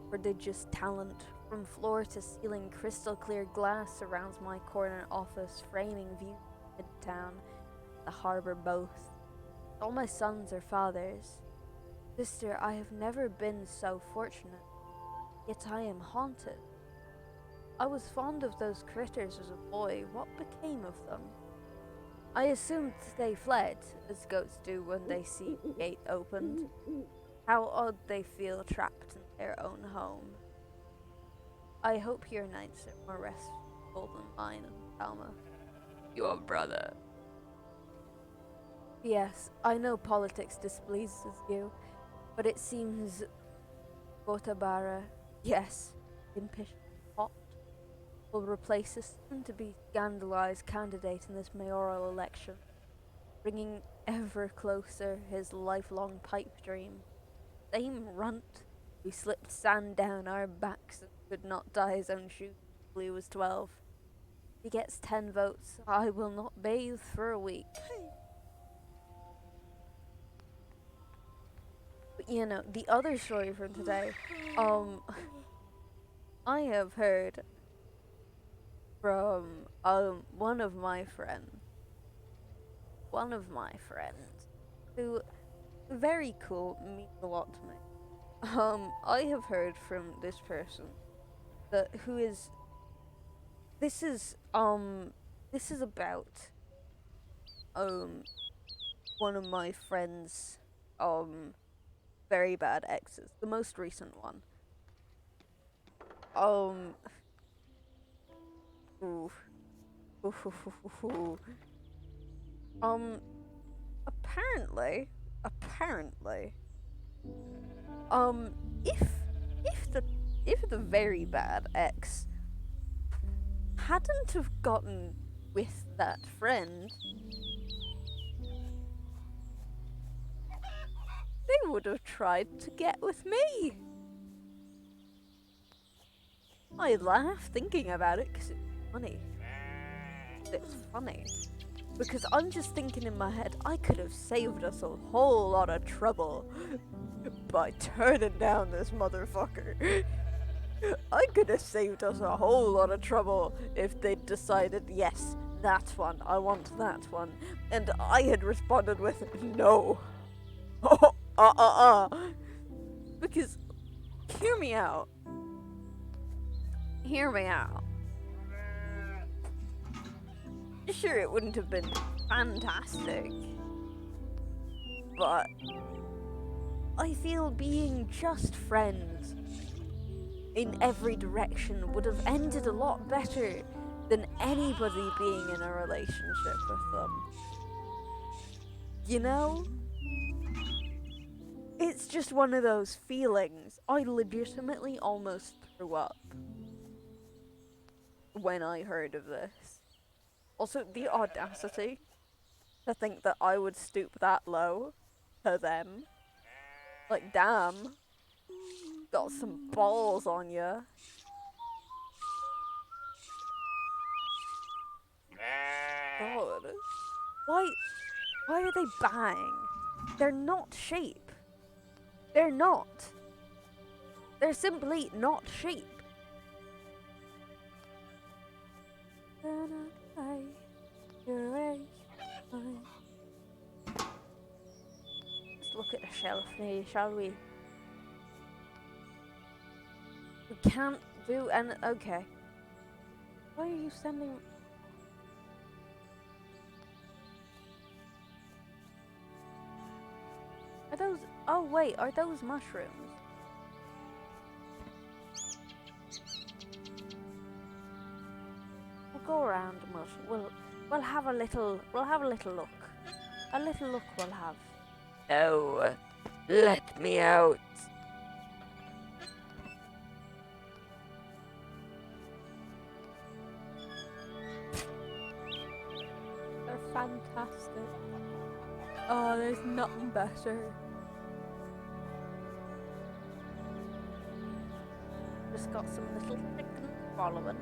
prodigious talent. From floor to ceiling, crystal clear glass surrounds my corner office, framing views of Midtown, the harbour both. All my sons are fathers. Sister, I have never been so fortunate, yet I am haunted. I was fond of those critters as a boy. What became of them? I assumed they fled, as goats do when they see the gate opened. How odd they feel trapped in their own home. I hope your nights are more restful than mine and Alma. Your brother. Yes, I know politics displeases you, but it seems Gotabara, yes, impish hot, will replace a soon-to-be scandalized candidate in this mayoral election, bringing ever closer his lifelong pipe dream. Same runt who slipped sand down our backs and could not tie his own shoes until he was 12. If he gets 10 votes, I will not bathe for a week. But you know, the other story from today, I have heard from one of my friends, who very cool, means a lot to me. I have heard from this person that this is about one of my friends very bad exes, the most recent one. Um ooh, um apparently apparently um if if the if the very bad ex hadn't have gotten with that friend, they would have tried to get with me. I laugh thinking about it because it's funny. It's funny. Because I'm just thinking in my head, I could have saved us a whole lot of trouble by turning down this motherfucker. I could have saved us a whole lot of trouble if they'd decided, yes, that one, I want that one. And I had responded with, no. Because, hear me out. Hear me out. Sure, it wouldn't have been fantastic, but I feel being just friends in every direction would have ended a lot better than anybody being in a relationship with them. You know? It's just one of those feelings. I legitimately almost threw up when I heard of this. Also, the audacity to think that I would stoop that low to them. Like, damn. Got some balls on ya. God. Why are they bang? They're not sheep. They're not. They're simply not sheep. Let's look at the shelf now, shall we? We can't do any. Okay. Why are you sending? Are those? Oh wait, are those mushrooms? We'll go around the mushroom. We'll have a little. We'll have a little look. A little look we'll have. No. Let me out. fantastic. Oh, there's nothing better. Just got some little chickens following.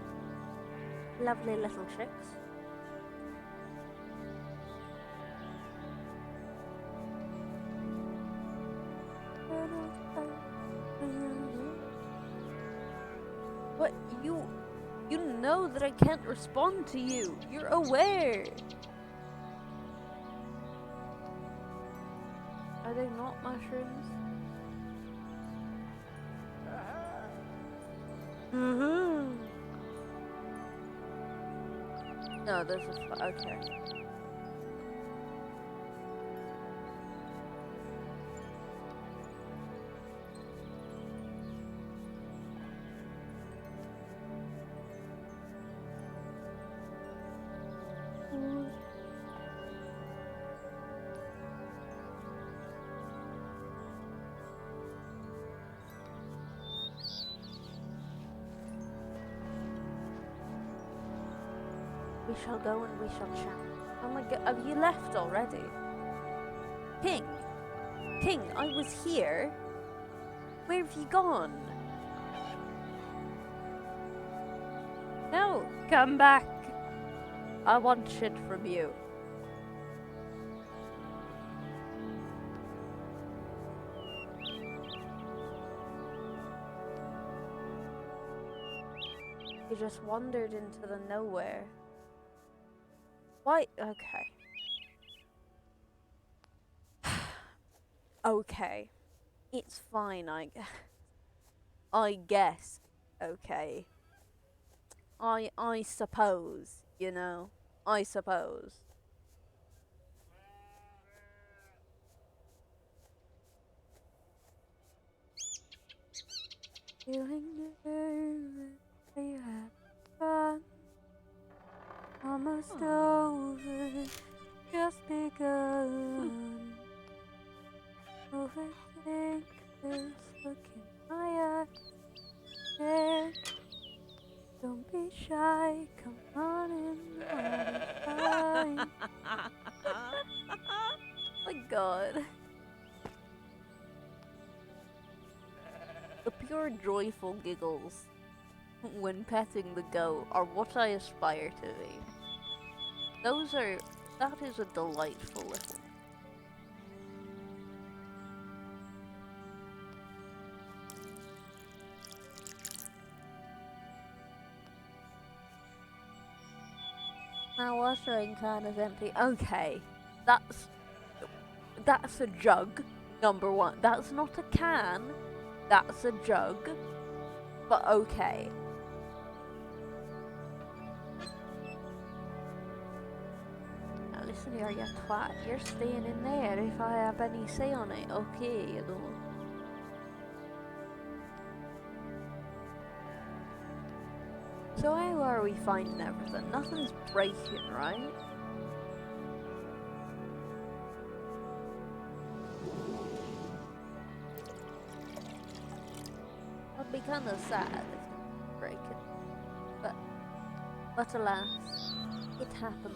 Lovely little chicks. What? You know that I can't respond to you. You're aware. Are they not mushrooms? No, there's a okay. We shall go and we shall chat. Oh my god, have you left already? King! King, I was here. Where have you gone? No, come back. I want shit from you. You just wandered into the nowhere. Why? Okay. Okay. It's fine, I guess. Okay. I suppose, you know. I suppose. Feeling nervous, we have fun. Almost over, just begun. Overthink this, look in my eyes. Yeah. Don't be shy, come on in, fine. My god. The pure joyful giggles when petting the goat are what I aspire to be. That is a delightful little. My watering can is empty. Okay, that's a jug. Number one, that's not a can. That's a jug. But okay. Now listen here, you twat. You're staying in there if I have any say on it. Okay, you know. So how are we finding everything? Nothing's breaking, right? I'd be kind of sad if it's breaking. But alas, it happened.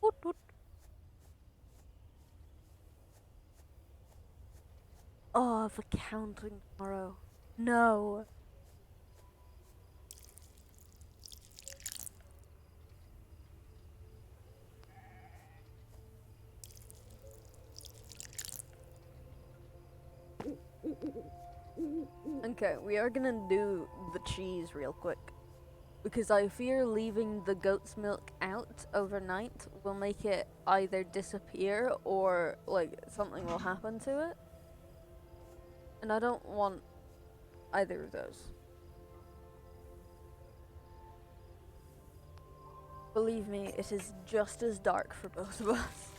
Woot woot. Oh, the counting tomorrow. No. Okay, we are gonna do the cheese real quick. Because I fear leaving the goat's milk out overnight will make it either disappear or, like, something will happen to it. And I don't want either of those. Believe me, it is just as dark for both of us.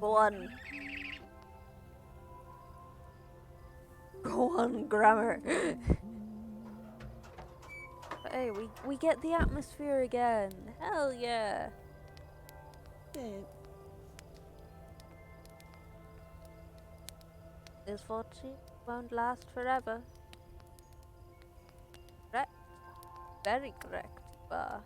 Go on. Go on, Grammar. Hey, we get the atmosphere again. Hell yeah. Yeah. This fortune won't last forever. Correct? Very correct, Bar.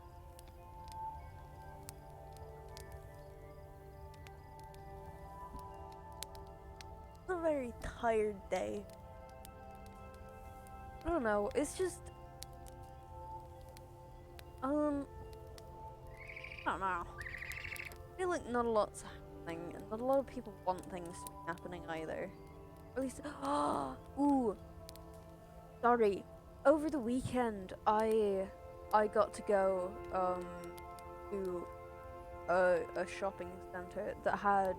It's a very tired day. I don't know. It's just I don't know. I feel like not a lot's happening, and not a lot of people want things to be happening either. At least, ooh, sorry. Over the weekend, I got to go to a shopping center that had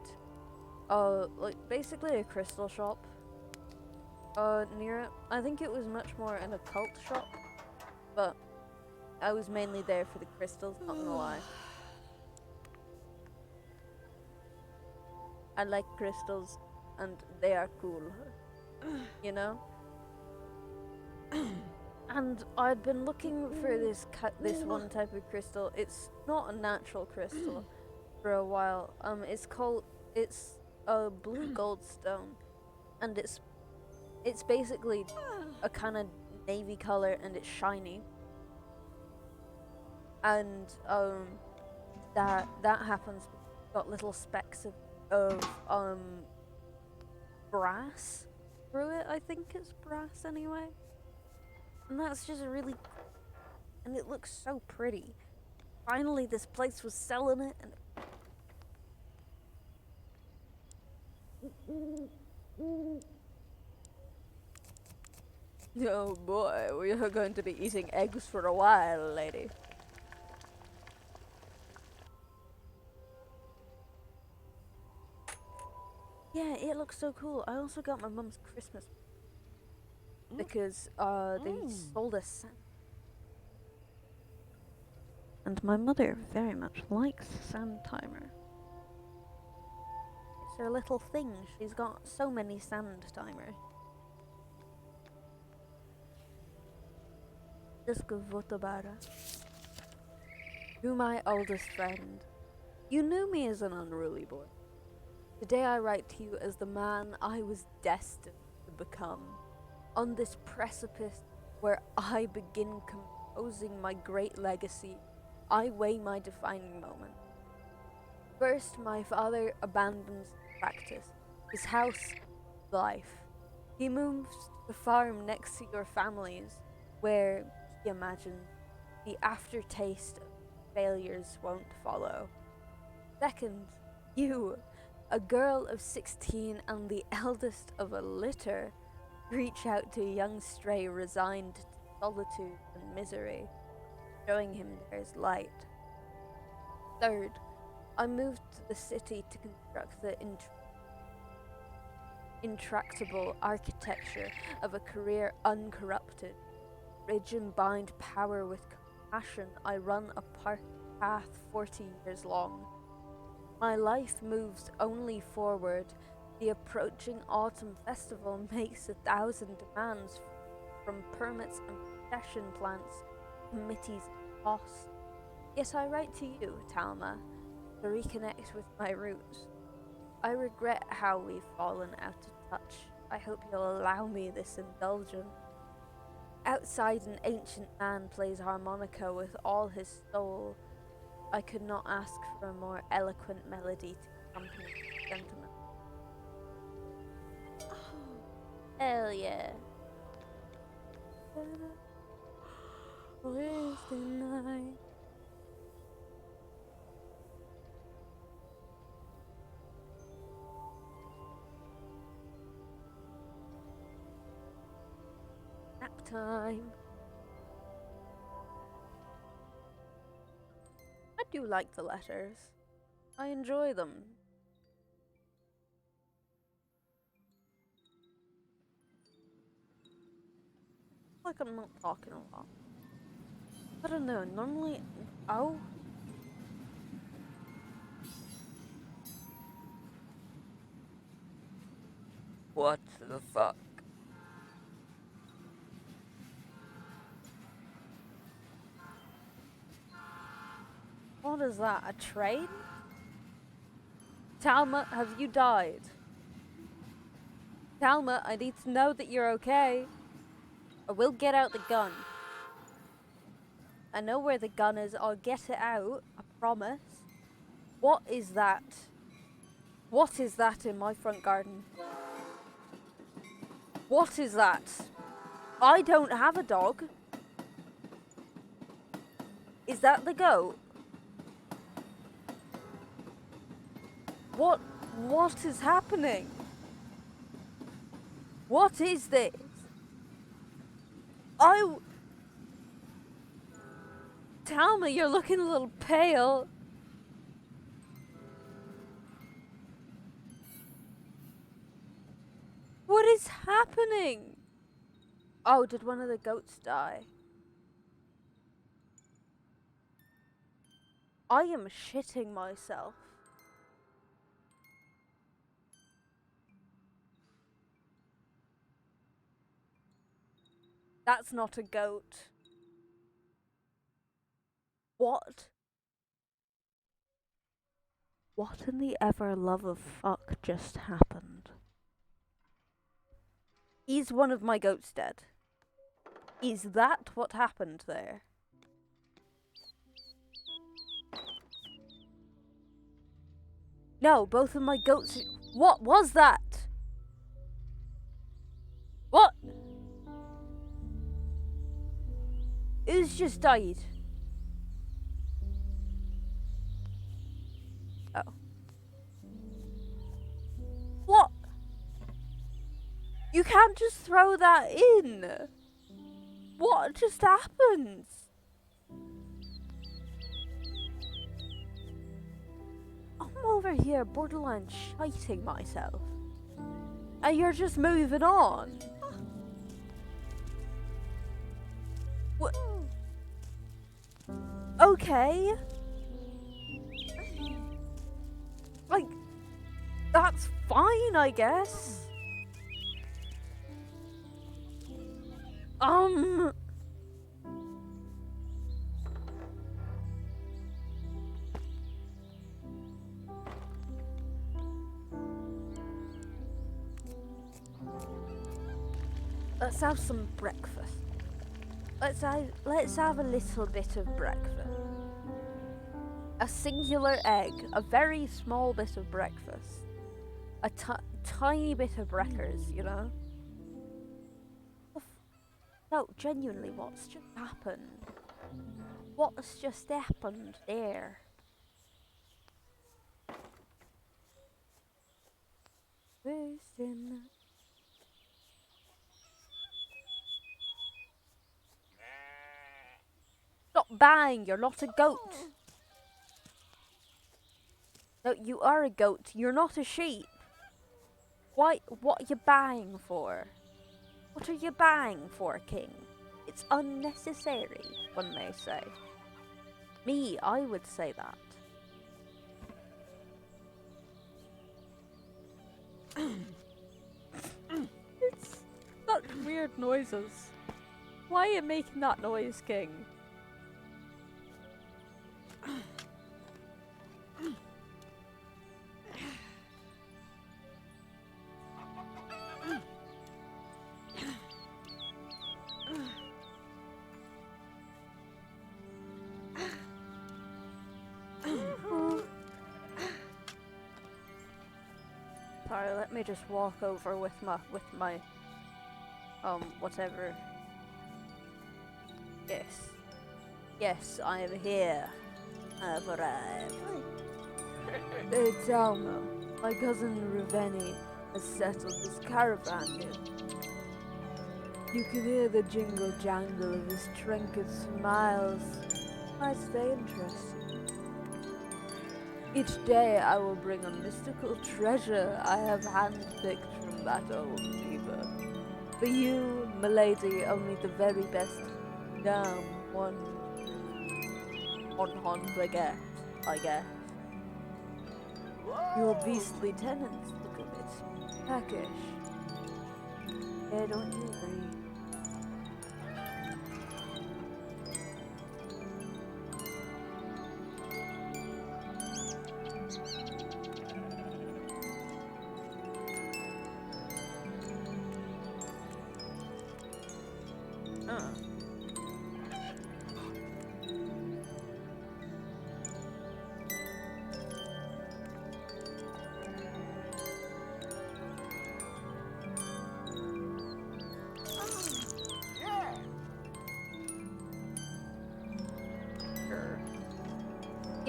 like basically a crystal shop near it. I think it was much more an occult shop, but I was mainly there for the crystals. Not gonna lie. I like crystals, and they are cool, you know. And I'd been looking for this one type of crystal. It's not a natural crystal for a while. It's a blue gold stone, and it's basically a kind of navy color, and it's shiny. And that happens. Got little specks of brass through it. I think it's brass anyway. And that's just really, and it looks so pretty. Finally, this place was selling it, and oh boy, we are going to be eating eggs for a while, lady. Yeah, it looks so cool. I also got my mum's Christmas because they sold us sand. And my mother very much likes sand timer. It's her little thing. She's got so many sand timers. Just go Votabara. To my oldest friend, you knew me as an unruly boy. Today I write to you as the man I was destined to become. On this precipice where I begin composing my great legacy, I weigh my defining moment. First, my father abandons practice, his house, life. He moves to the farm next to your family's, where, he imagines, the aftertaste of failures won't follow. Second, you, a girl of 16 and the eldest of a litter, reach out to a young stray resigned to solitude and misery, showing him there's light. Third, I moved to the city to construct the intractable architecture of a career uncorrupted. Bridge and bind power with compassion, I run a path 40 years long. My life moves only forward. The approaching autumn festival makes 1,000 demands from permits and procession plans, committees, and costs. Yet I write to you, Talma, to reconnect with my roots. I regret how we've fallen out of touch. I hope you'll allow me this indulgence. Outside, an ancient man plays harmonica with all his soul. I could not ask for a more eloquent melody to accompany the sentiment. Hell yeah. Where's the night? Nap time. I do like the letters. I enjoy them. Like I'm not talking a lot. I don't know, normally. Oh? What the fuck? What is that? A train? Talma, have you died? Talma, I need to know that you're okay. I will get out the gun. I know where the gun is. I'll get it out. I promise. What is that? What is that in my front garden? What is that? I don't have a dog. Is that the goat? What is happening? What is this? Tell me, you're looking a little pale. What is happening? Oh, did one of the goats die? I am shitting myself. That's not a goat. What? What in the ever love of fuck just happened? Is one of my goats dead? Is that what happened there? No, both of my goats. What was that? What? Who's just died? Oh. What? You can't just throw that in. What just happened? I'm over here borderline shiting myself. And you're just moving on. What? Okay. Like, that's fine, I guess. Let's have some breakfast. Let's have a little bit of breakfast. A singular egg, a very small bit of breakfast. A tiny bit of breakers, you know? No, genuinely, what's just happened? What's just happened there? Wasting. Stop bang! You're not a goat. No, you are a goat. You're not a sheep. Why? What are you buying for? What are you buying for, King? It's unnecessary, one may say. Me, I would say that. It's such weird noises. Why are you making that noise, King? Sorry, let me just walk over with my whatever. Yes. Yes, I am here. I have arrived. It's Alma. My cousin Raveni has settled this caravan here. You can hear the jingle jangle of his trinket smiles. Might stay interested. Each day I will bring a mystical treasure I have handpicked from that old beaver. For you, milady, only the very best. Damn, one baguette, I guess. Your beastly tenants look a bit peckish. Yeah, don't you agree?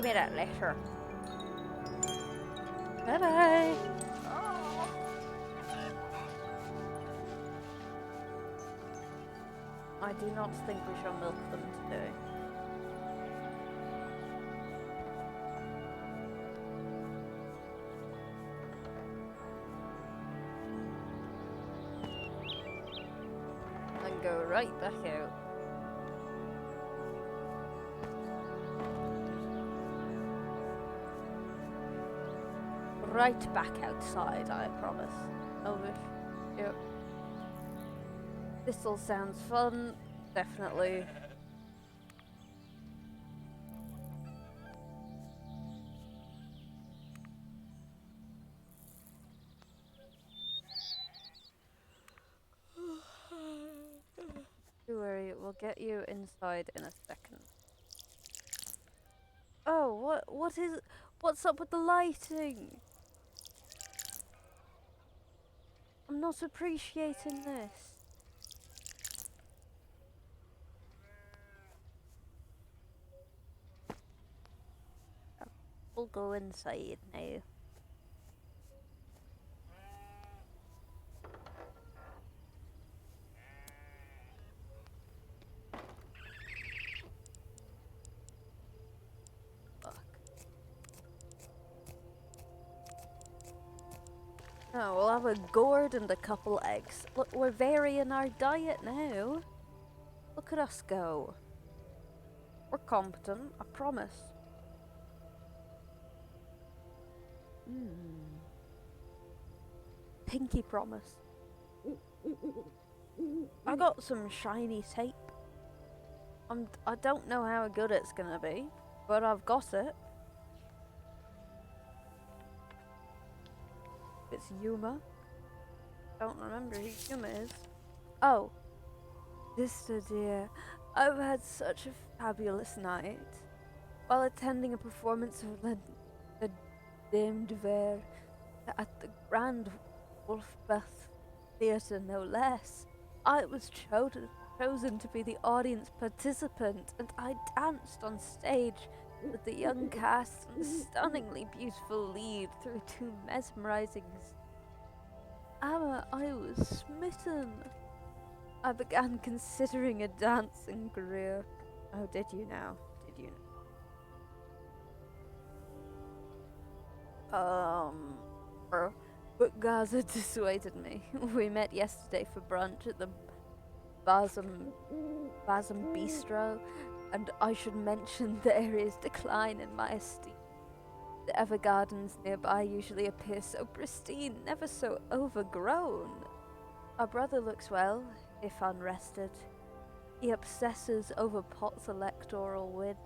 Give me that letter. Bye bye. I do not think we shall milk them today. And go right back out. Right back outside, I promise. Elvish. Yep. This all sounds fun. Definitely. Don't worry, we'll get you inside in a second. Oh, what's up with the lighting? I'm not appreciating this. We'll go inside now. Fuck. Oh, we'll have a gourd and a couple eggs. Look, we're varying our diet now. Look at us go. We're competent, I promise. Pinky promise. I got some shiny tape. I don't know how good it's gonna be, but I've got it. It's Yuma. Don't remember who Yuma is. Oh, sister dear, I've had such a fabulous night. While attending a performance of the Dame de Verre at the Grand Wolfbeth Theatre, no less, I was chosen to be the audience participant, and I danced on stage with the young cast and the stunningly beautiful lead through two mesmerizing. Amma, I was smitten. I began considering a dancing career. Oh, did you now? Did you? But Gaza dissuaded me. We met yesterday for brunch at the Basum Bistro, and I should mention the area's decline in my esteem. The ever gardens nearby usually appear so pristine, never so overgrown. Our brother looks well, if unrested. He obsesses over Pot's electoral win.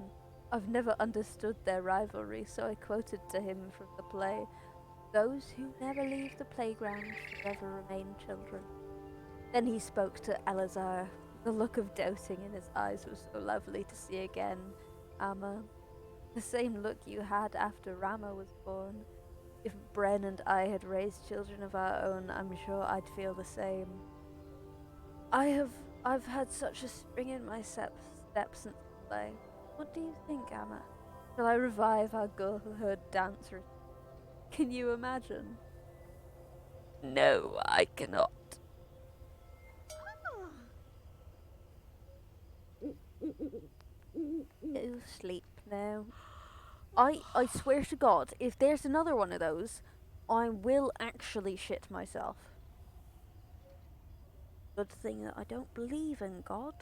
I've never understood their rivalry, so I quoted to him from the play, "Those who never leave the playground forever remain children." Then he spoke to Elazar. The look of doubting in his eyes was so lovely to see again. Amma, the same look you had after Rama was born. If Bren and I had raised children of our own, I'm sure I'd feel the same. I've had such a spring in my step since the play. What do you think, Amma? Shall I revive our girlhood dancer? Can you imagine? No, I cannot. You sleep now. I swear to God, if there's another one of those, I will actually shit myself. Good thing that I don't believe in God.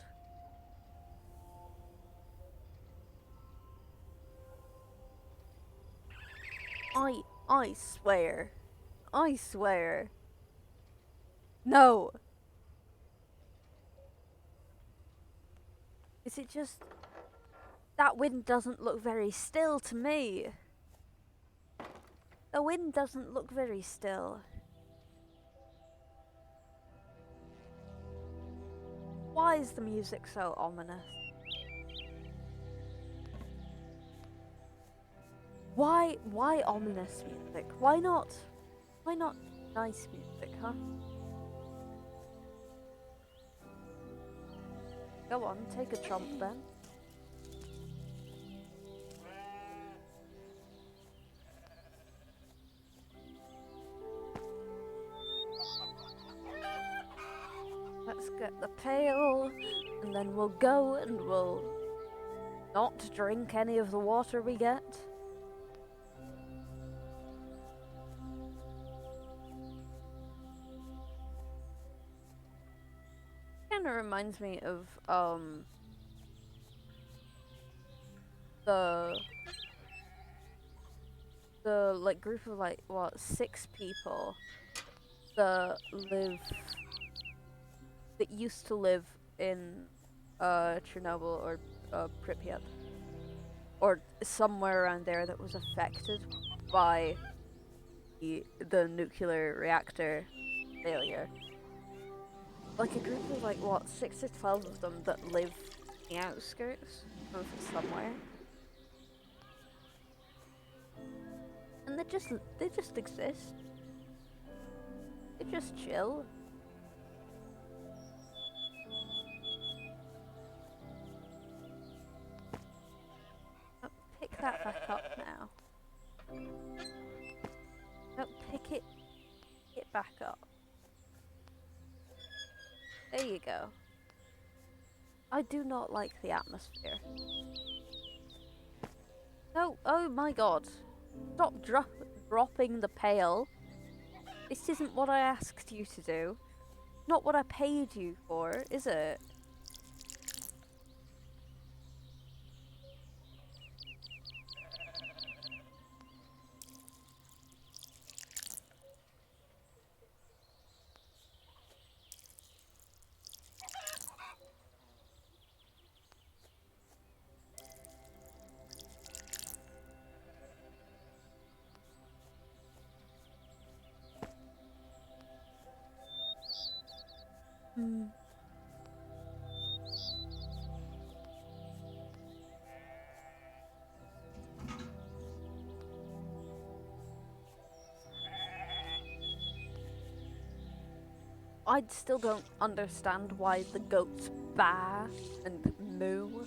I swear. I swear. No. Is it just that wind doesn't look very still to me? The wind doesn't look very still. Why is the music so ominous? Why ominous music? Why not nice music, huh? Go on, take a chomp then. get the pail, and then we'll go and we'll not drink any of the water we get. Kind of reminds me of the like group of like what 6 people that used to live in Chernobyl or Pripyat or somewhere around there that was affected by the nuclear reactor failure. Like a group of like what 6 or 12 of them that live in the outskirts of somewhere. And they just exist. They just chill. Oh, pick that back up now. No, pick it back up. There you go. I do not like the atmosphere. No, oh my god. Stop dropping the pail. This isn't what I asked you to do. Not what I paid you for, is it? Hmm. I still don't understand why the goats baa and moo.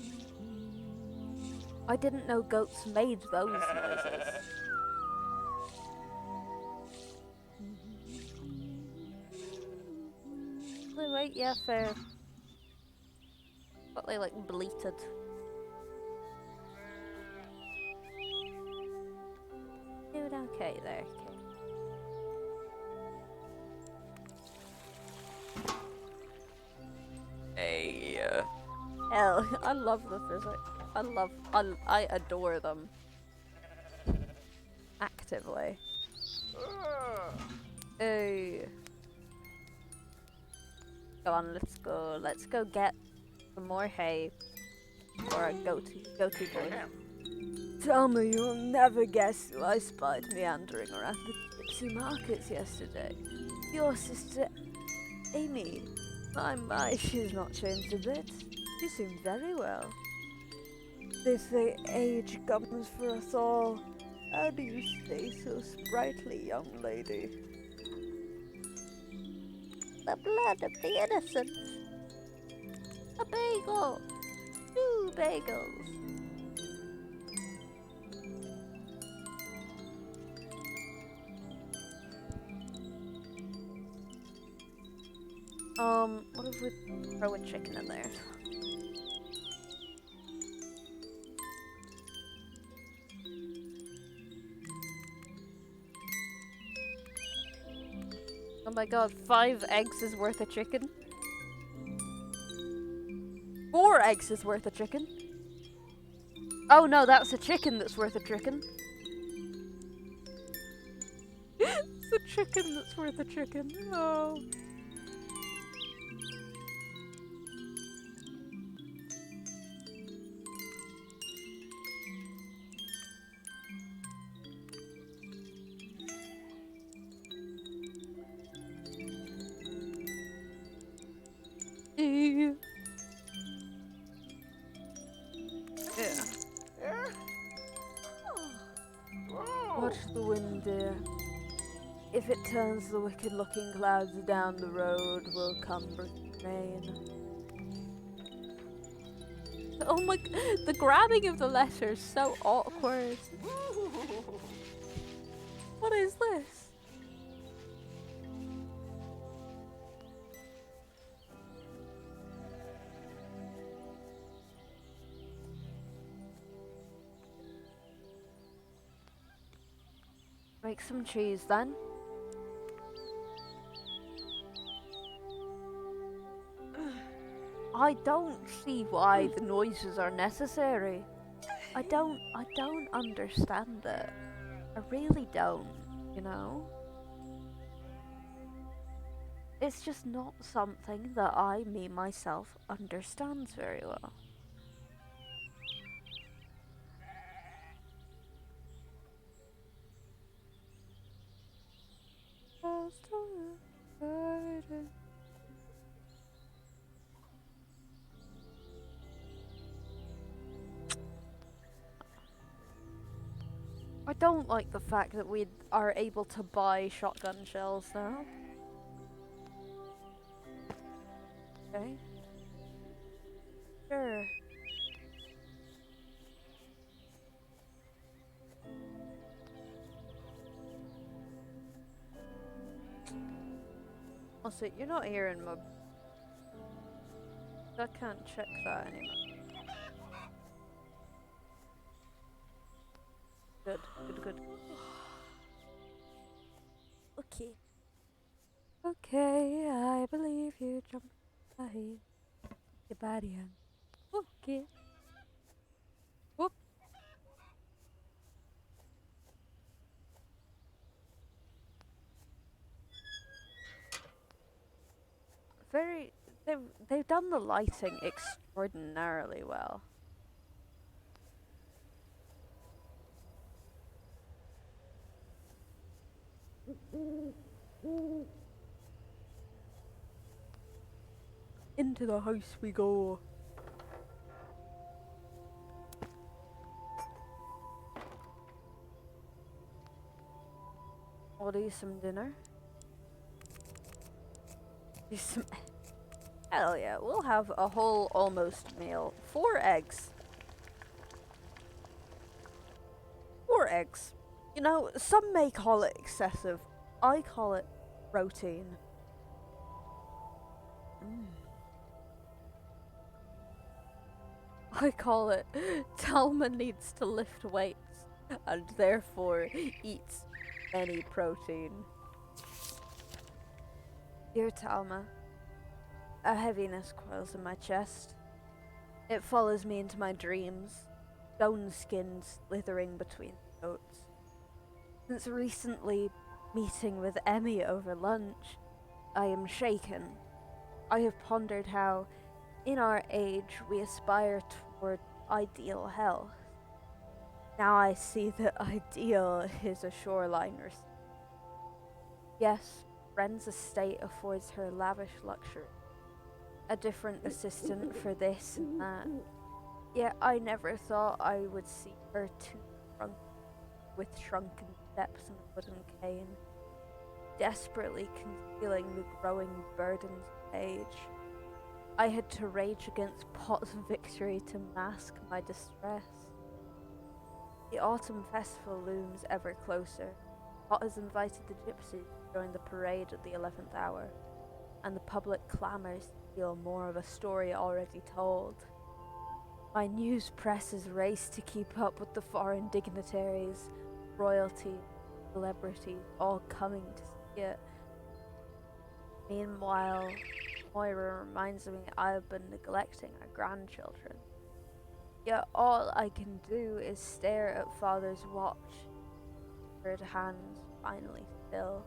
I didn't know goats made those noises. Wait, yeah, fair. But they like bleated. Doing okay there, kid. Hey, Hell, I love the physics. I adore them. Actively. Hey. Go on, let's go get some more hay for our go-to boy. Tell me you'll never guess who I spied meandering around the gypsy markets yesterday. Your sister, Amy. My, she's not changed a bit. She seemed very well. They say age comes for us all. How do you stay so sprightly, young lady? The blood of the innocent. A bagel. 2 bagels. What if we throw a chicken in there? Oh my god, 5 eggs is worth a chicken? 4 eggs is worth a chicken? Oh no, that's a chicken that's worth a chicken. It's a chicken that's worth a chicken. Oh. Yeah. Watch the wind, dear. If it turns the wicked-looking clouds down the road, will come rain. Oh my! The grabbing of the letter is so awkward. What is this? Make some cheese then. I don't see why the noises are necessary. I don't understand it. I really don't, you know? It's just not something that me myself, understands very well. I don't like the fact that we are able to buy shotgun shells now. Okay. Sure. Also, you're not hearing my... I can't check that anymore. Good, good, good. Okay. Okay, I believe you jumped ahead. Your body on. Okay. Whoop. Very... They've done the lighting extraordinarily well. Into the house we go. I'll do some dinner. Do some... Hell yeah, we'll have a whole almost meal. 4 eggs. 4 eggs. You know, some may call it excessive. I call it protein. I call it Talma needs to lift weights and therefore eats any protein. Dear Talma, a heaviness coils in my chest. It follows me into my dreams, stone skin slithering between the goats. Since recently meeting with Emmy over lunch, I am shaken. I have pondered how, in our age, we aspire toward ideal health. Now I see that ideal is a shoreline. Yes, Wren's estate affords her lavish luxury. A different assistant for this and that. Yet I never thought I would see her too shrunk, with shrunken steps and a wooden cane, desperately concealing the growing burdens of age. I had to rage against Pot's victory to mask my distress. The autumn festival looms ever closer. Pot has invited the gypsies to join the parade at the 11th hour, and the public clamours to feel more of a story already told. My news presses race to keep up with the foreign dignitaries, royalty, celebrities, all coming to see it. Meanwhile, Moira reminds me I have been neglecting our grandchildren. Yet all I can do is stare at father's watch, her hands finally still.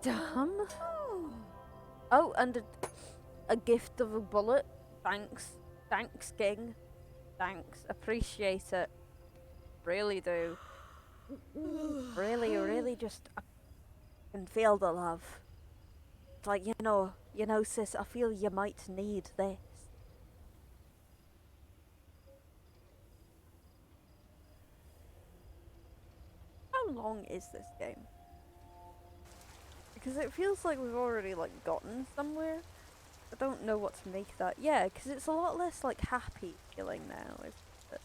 Dumb? Oh, and a gift of a bullet. Thanks. Thanks, King. Thanks. Appreciate it. Really do. Really, really just I can feel the love. It's like, you know, sis, I feel you might need this. How long is this game? Because it feels like we've already, like, gotten somewhere. I don't know what to make that. Yeah, because it's a lot less, like, happy feeling now, isn't it?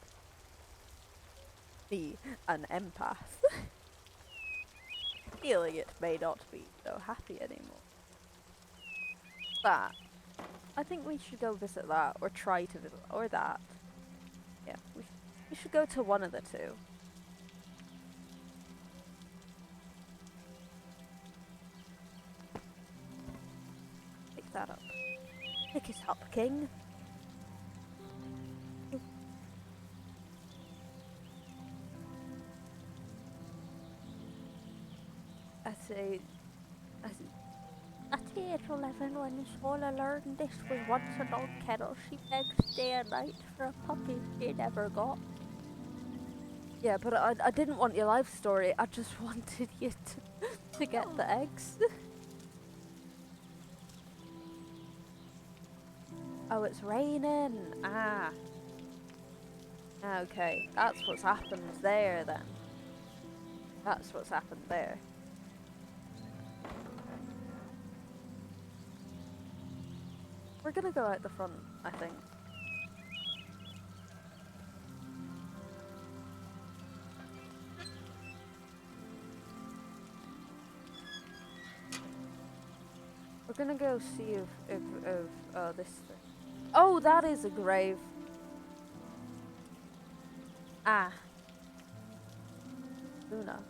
Me, an empath. Feeling it may not be so happy anymore. That. I think we should go visit that, or try to visit, or that. Yeah, we should go to one of the two. that up. Pick it up, King. At the age of 11, when Sola learned this was once an old kettle, she begged day and night for a puppy she never got. Yeah, but I didn't want your life story. I just wanted you to get the eggs. Oh, it's raining. Ah. Okay, that's what's happened there then. That's what's happened there. We're gonna go out the front, I think. We're gonna go see if this thing. Oh, that is a grave. Ah. Luna.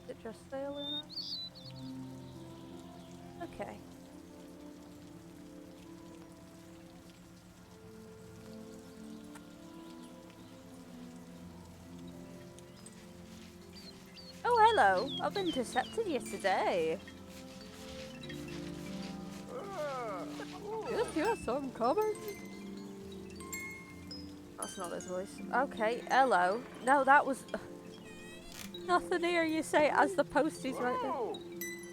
Did it just say Luna? Okay. Oh, hello. I've intercepted you today. Yes, I'm coming. That's not his voice. Okay, hello. No, that was... Nothing here, you say, as the posties right there.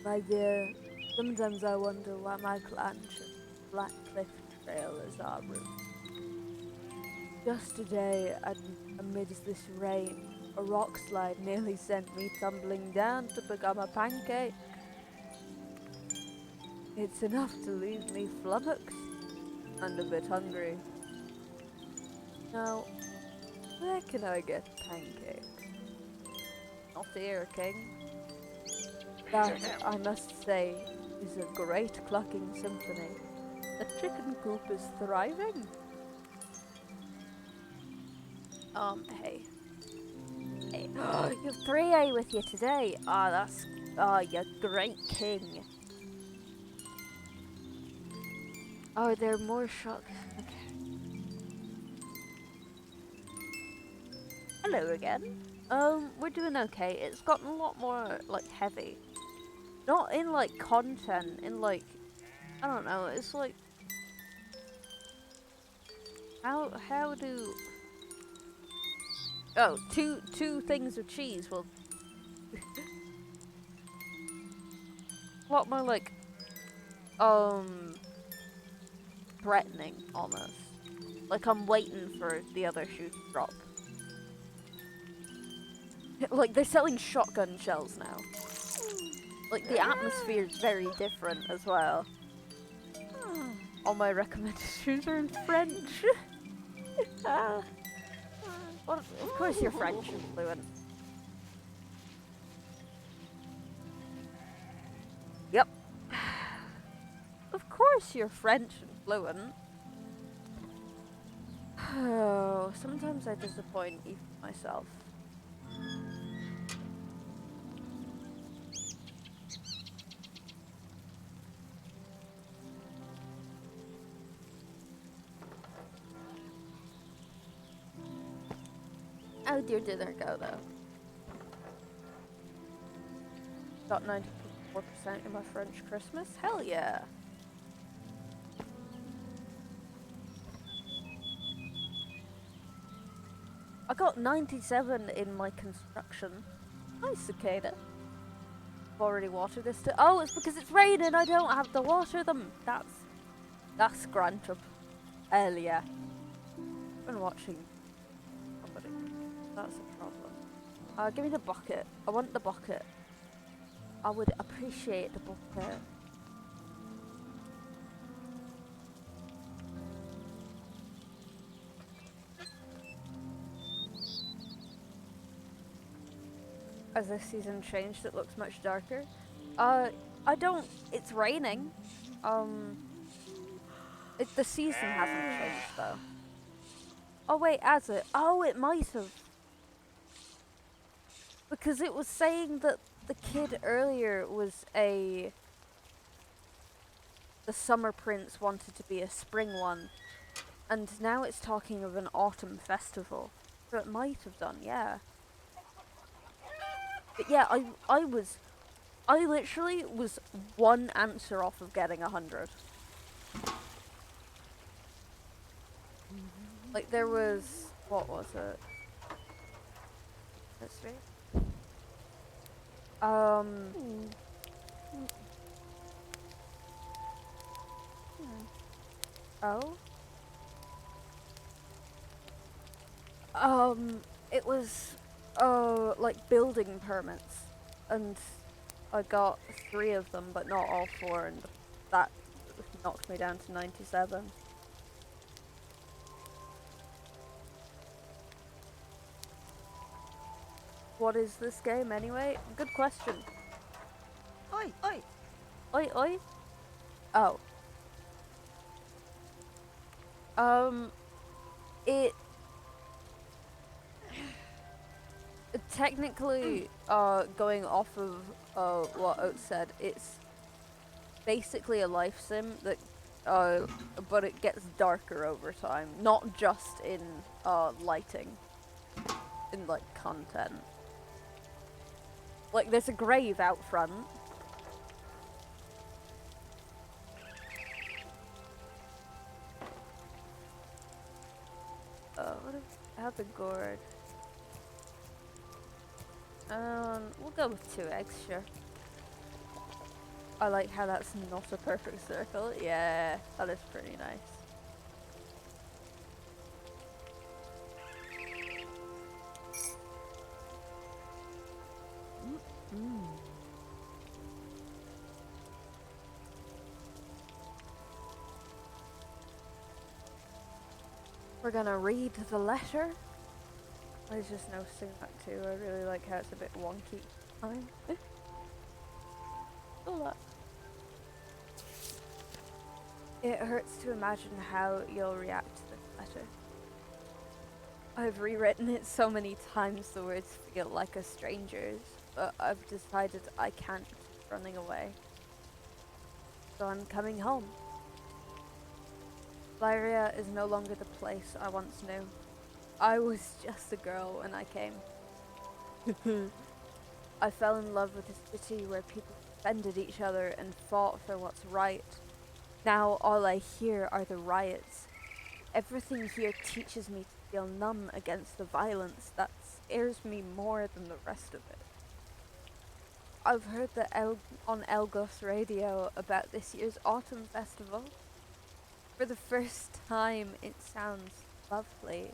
My dear, sometimes I wonder why my clan chose Black Cliff Trail as our route. Just today, amidst this rain, a rock slide nearly sent me tumbling down to become a pancake. It's enough to leave me flummoxed and a bit hungry. Now, where can I get pancakes? Not here, King. That, I must say, is a great clucking symphony. The chicken coop is thriving. Hey. Hey. You have 3A with you today. You're great, King. Oh, there are more shots. Okay. Hello again. We're doing okay. It's gotten a lot more, like, heavy. Not in, like, content, in, like, I don't know, it's like... How do... Oh, two things of cheese, well... a lot more, like, threatening, almost. Like, I'm waiting for the other shoe to drop. Like, they're selling shotgun shells now. Like, the atmosphere is very different as well. All my recommended shoes are in French. Well, of course you're French and fluent. Yep. Of course you're French and fluent. Oh, sometimes I disappoint even myself. How'd your dinner go, though? Got 94% in my French Christmas? Hell yeah! I got 97 in my construction. Nice, Cicada. I've already watered this too. Oh, it's because it's raining, I don't have to water them. That's Grantrup. Hell yeah. I've been watching somebody. That's a problem. Give me the bucket. I want the bucket. I would appreciate the bucket. As this season changed, it looks much darker. I don't. It's raining. Um, the season hasn't changed though. Oh wait, has it? Oh, it might have. Because it was saying that the kid earlier was a. The summer prince wanted to be a spring one, and now it's talking of an autumn festival. So it might have done, yeah. But yeah, I literally was one answer off of getting 100. Like there was, what was it? Let's see. Um. Oh. It was, like building permits, and I got 3 of them, but not all 4, and that knocked me down to 97. What is this game anyway? Good question. Oi, oi. Oi, oi. Oh. Um, it technically, going off of what Oat said, it's basically a life sim that, but it gets darker over time. Not just in lighting, in like content. Like there's a grave out front. What if I have a gourd? We'll go with 2 eggs, sure. I like how that's not a perfect circle. Yeah, that is pretty nice. We're gonna read the letter. I was just noticing that too. I really like how it's a bit wonky. Oh, look. It hurts to imagine how you'll react to this letter. I've rewritten it so many times the words feel like a stranger's, but I've decided I can't keep running away. So I'm coming home. Lyria is no longer the place I once knew. I was just a girl when I came. I fell in love with a city where people defended each other and fought for what's right. Now all I hear are the riots. Everything here teaches me to feel numb against the violence that scares me more than the rest of it. I've heard on Elgos radio about this year's autumn festival. For the first time, it sounds lovely.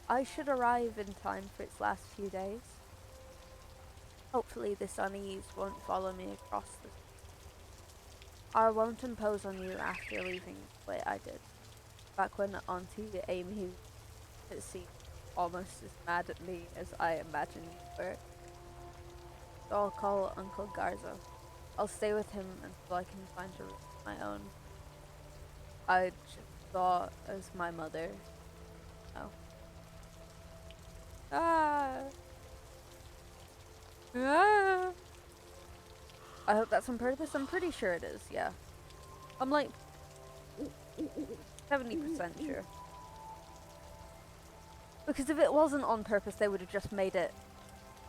I should arrive in time for its last few days. Hopefully this unease won't follow me across the... I won't impose on you after leaving the way I did. Back when Auntie Amy seemed almost as mad at me as I imagined you were. So I'll call Uncle Garza. I'll stay with him until I can find a room of my own. I just thought as my mother. Oh. Ah. Ah. I hope that's on purpose. I'm pretty sure it is, yeah. I'm like 70% sure. Because if it wasn't on purpose, they would have just made it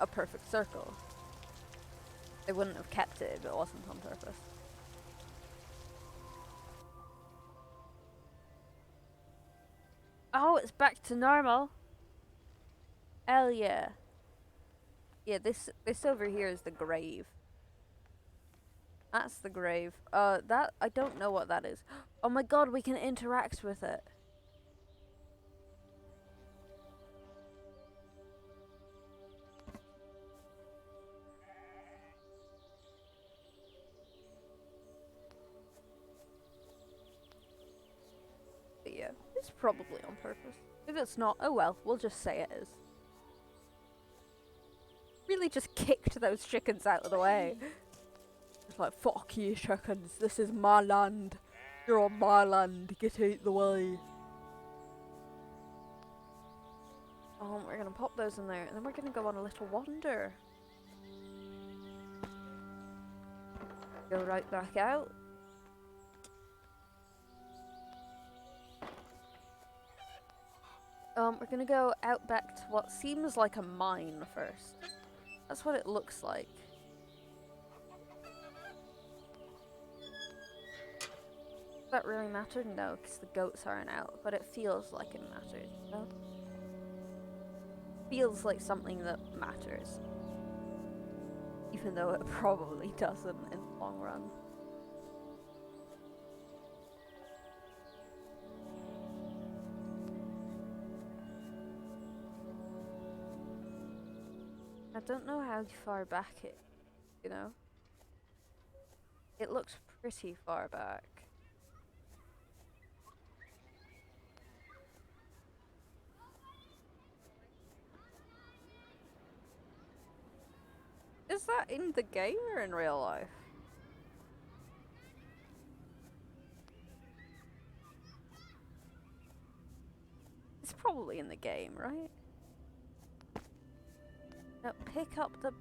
a perfect circle. They wouldn't have kept it if it wasn't on purpose. Oh, it's back to normal. Hell yeah. Yeah, this over here is the grave. That's the grave. That I don't know what that is. Oh my god, we can interact with it. But yeah, it's probably on purpose. If it's not, oh well, we'll just say it is. Really just kicked those chickens out of the way. like, fuck you, chickens. This is my land. You're on my land. Get out the way. We're gonna pop those in there, and then we're gonna go on a little wander. Go right back out. We're gonna go out back to what seems like a mine first. That's what it looks like. Does that really matter? No, because the goats aren't out, but it feels like it matters, you know? Feels like something that matters. Even though it probably doesn't in the long run. I don't know how far back it, you know? It looks pretty far back. Is that in the game or in real life? It's probably in the game, right? Now pick up the...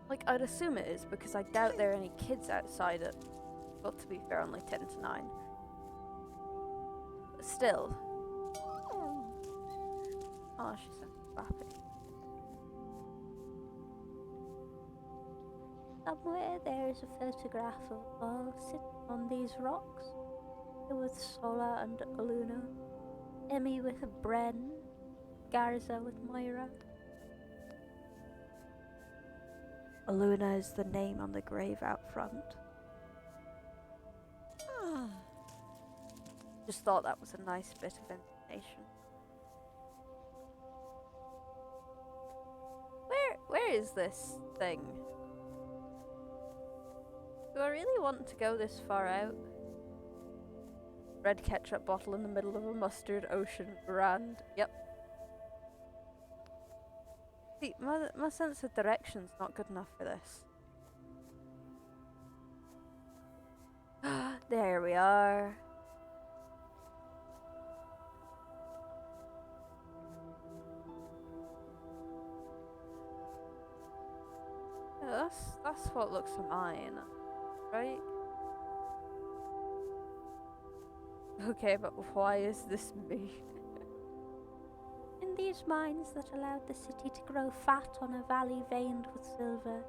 Like, I'd assume it is, because I doubt there are any kids outside at... Well, to be fair, only 10 to 9. But still. Oh, she's so happy. Somewhere there is a photograph of all sitting on these rocks. With Sola and Aluna. Emmy with Bren. Garza with Moira. Aluna is the name on the grave out front. Just thought that was a nice bit of information. Where is this thing? Do I really want to go this far out? Red ketchup bottle in the middle of a mustard ocean grand. Yep. See, my sense of direction's not good enough for this. There we are. Yeah, that's what looks mine, right? Okay, but why is this me? In these mines that allowed the city to grow fat on a valley veined with silver,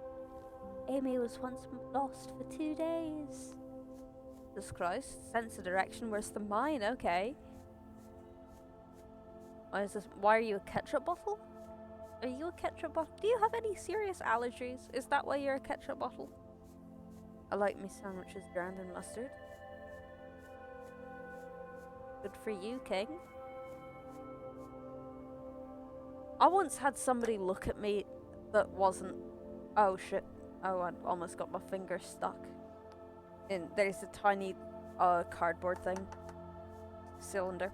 Amy was once lost for 2 days. Jesus Christ, sense of direction, where's the mine? Okay. Why is this? Why are you a ketchup bottle? Are you a ketchup bottle? Do you have any serious allergies? Is that why you're a ketchup bottle? I like me sandwiches drowned in mustard. Good for you, King. I once had somebody look at me that wasn't... Oh shit. Oh, I almost got my finger stuck. There's a tiny cardboard thing. Cylinder.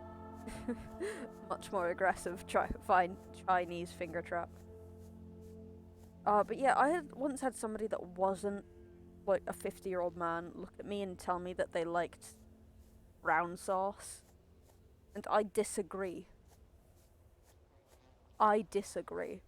Much more aggressive fine Chinese finger trap. But yeah, I had once had somebody that wasn't like a 50-year-old man look at me and tell me that they liked brown sauce. And I disagree. I disagree.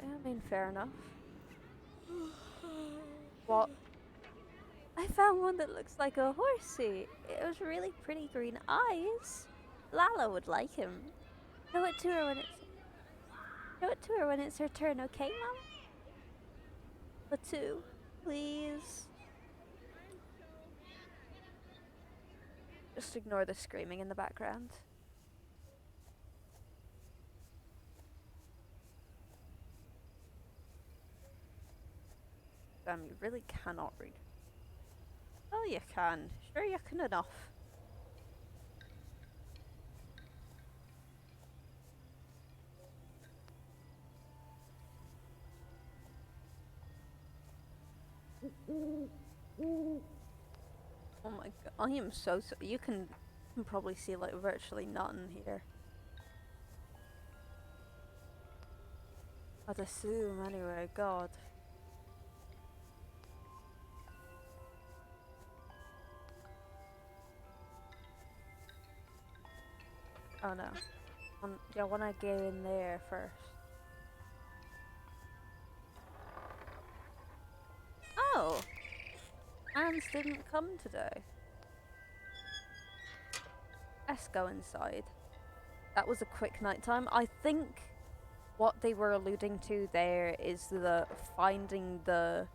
I mean, fair enough. What? I found one that looks like a horsey. It was really pretty green eyes. Lala would like him. Show it to her when it's her turn, okay, Mom? The 2, please. Just ignore the screaming in the background. Damn, you really cannot read. Oh, you can. Sure, you can enough. Oh my god, I am so. You can probably see like virtually nothing here. I'd assume anyway, god. Oh no. Yeah, I wanna go in there first. Oh! Ants didn't come today. Let's go inside. That was a quick nighttime. I think what they were alluding to there is the finding the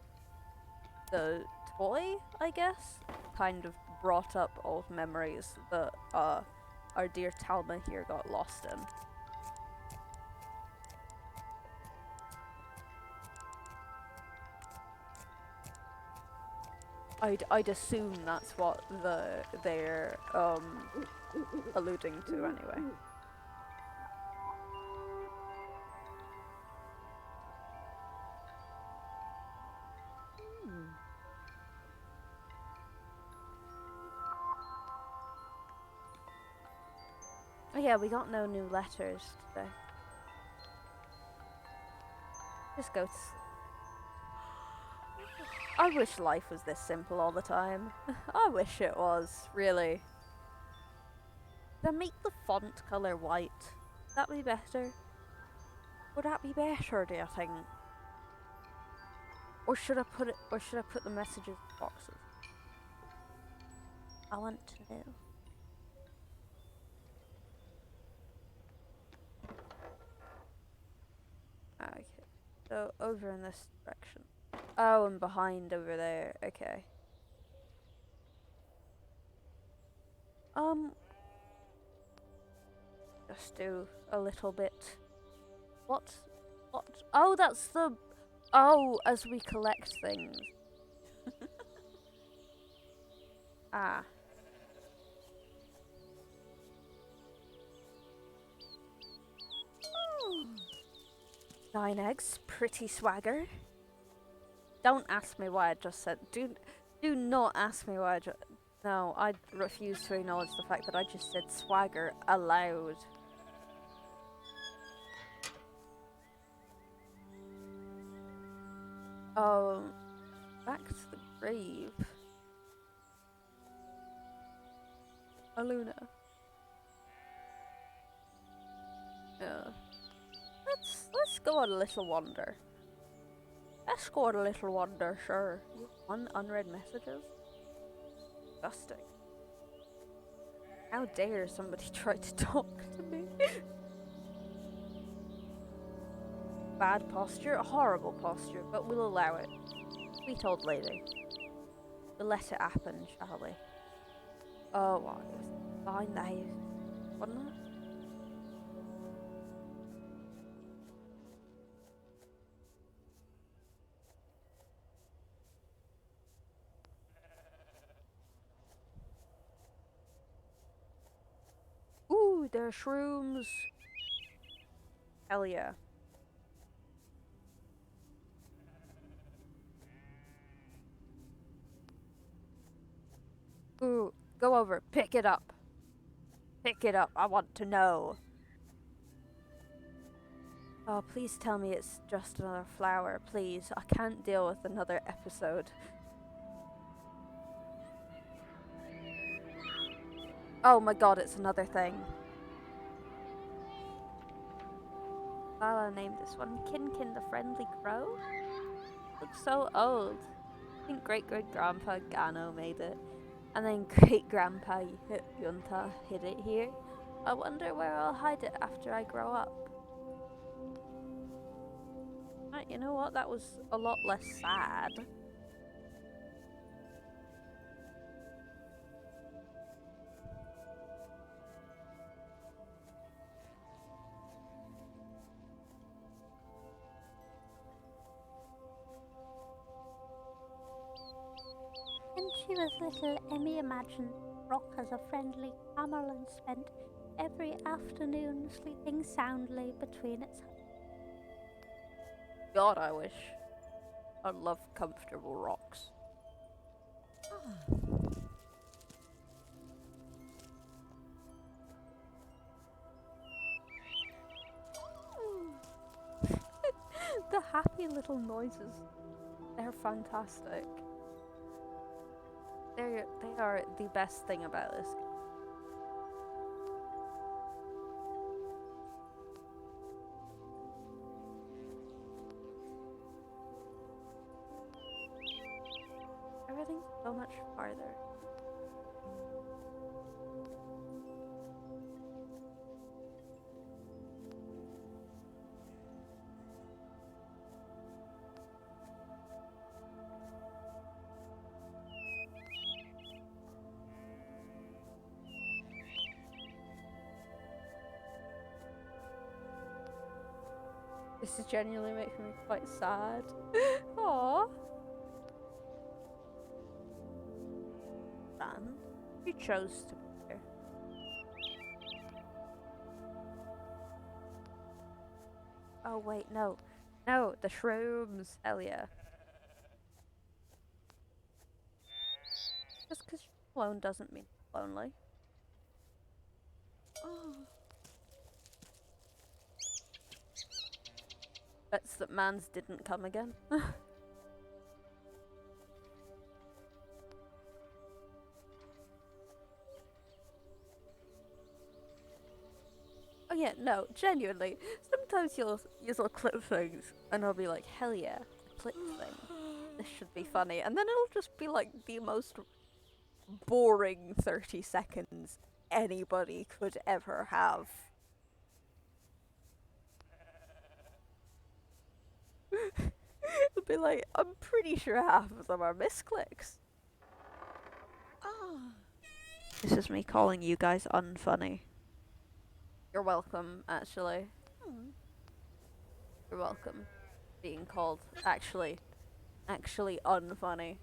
toy, I guess, kind of brought up old memories that our dear Talma here got lost in. I'd assume that's what they're alluding to anyway. Oh yeah, we got no new letters today. Just go. I wish life was this simple all the time. I wish it was, really. Then make the font color white. Would that be better? Would that be better, do you think? Or should I put the messages in boxes? I want to know. Okay. So over in this direction. Oh, and behind over there. Okay. Just do a little bit. What? What? Oh, that's the. Oh, as we collect things. Ah. 9 eggs, pretty swagger. Don't ask me why I just said. Do not ask me why I just. No, I refuse to acknowledge the fact that I just said swagger aloud. Back to the grave. Aluna. Yeah. Let's go on a little wander. Let's go on a little wander, sure. Unread messages? Disgusting. How dare somebody try to talk to me? Bad posture, horrible posture, but we'll allow it. Sweet old lady. We'll let it happen, shall we? Oh, what? It was behind the house, wasn't it? Ooh, there are shrooms. Hell yeah. Ooh, go over, pick it up. Pick it up, I want to know. Oh, please tell me it's just another flower, please. I can't deal with another episode. Oh my god, it's another thing. I'll name this one Kinkin the Friendly Crow. Looks so old. I think great-great-grandpa Gano made it. And then great-grandpa Yunta hid it here. I wonder where I'll hide it after I grow up. Right, you know what? That was a lot less sad. When she was little, Emmy imagined Rock as a friendly camel and spent every afternoon sleeping soundly between its. God, I wish. I love comfortable rocks. The happy little noises, they're fantastic. They are the best thing about this. Everything's so much farther. This is genuinely making me quite sad. Aww. And you chose to be here. Oh wait, no. No, the shrooms. Hell yeah. Just because you're alone doesn't mean lonely. Oh. Bets that man's didn't come again. Oh yeah, no, genuinely. Sometimes you'll clip things and I'll be like, hell yeah, I clipped thing. This should be funny. And then it'll just be like the most boring 30 seconds anybody could ever have. It'll be like, I'm pretty sure half of them are misclicks. Oh. This is me calling you guys unfunny. You're welcome, actually. Hmm. You're welcome. Being called actually unfunny.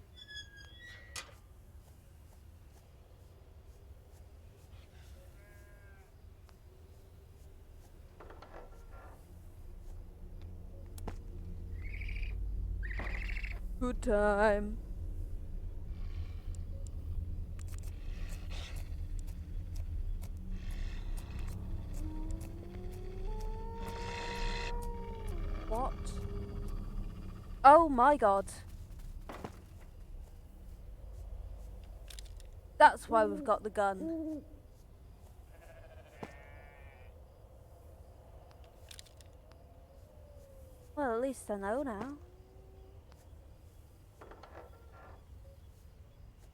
Good time. What? Oh my god. That's why we've got the gun. Well, at least I know now.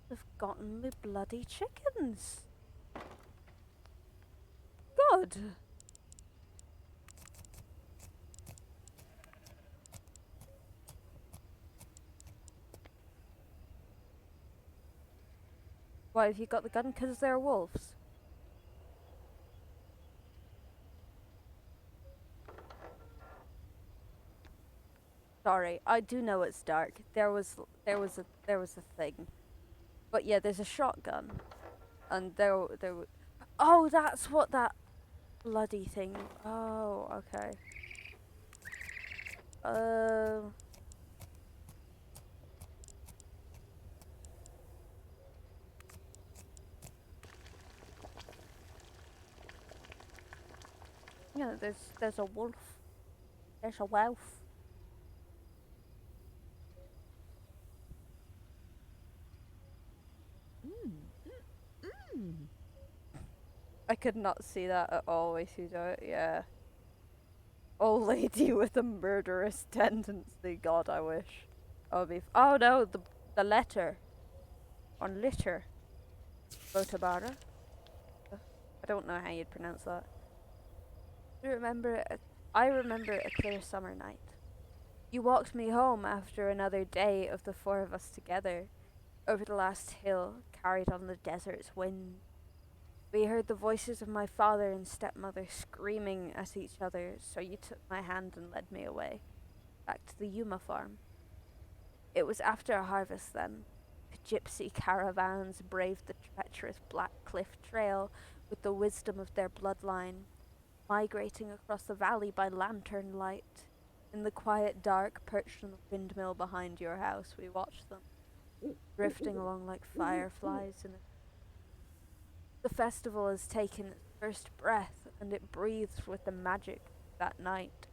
They've gotten me bloody chickens. God. Why have you got the gun? Because they're wolves. Sorry, I do know it's dark. There was a thing, but yeah, there's a shotgun, and there. Oh, that's what that bloody thing. Oh, okay. Yeah, there's a wolf. There's a wolf. I could not see that at all. Way too dark. Yeah. Old lady with a murderous tendency. God, I wish. Oh, oh no, the letter on litter. Botabara. I don't know how you'd pronounce that. I remember a clear summer night. You walked me home after another day of the four of us together, over the last hill, carried on the desert's wind. We heard the voices of my father and stepmother screaming at each other, so you took my hand and led me away, back to the Yuma farm. It was after a harvest then. Gypsy caravans braved the treacherous Black Cliff Trail with the wisdom of their bloodline, migrating across the valley by lantern light. In the quiet dark, perched on the windmill behind your house, we watched them. drifting along like fireflies. And the festival has taken its first breath, and it breathes with the magic that night.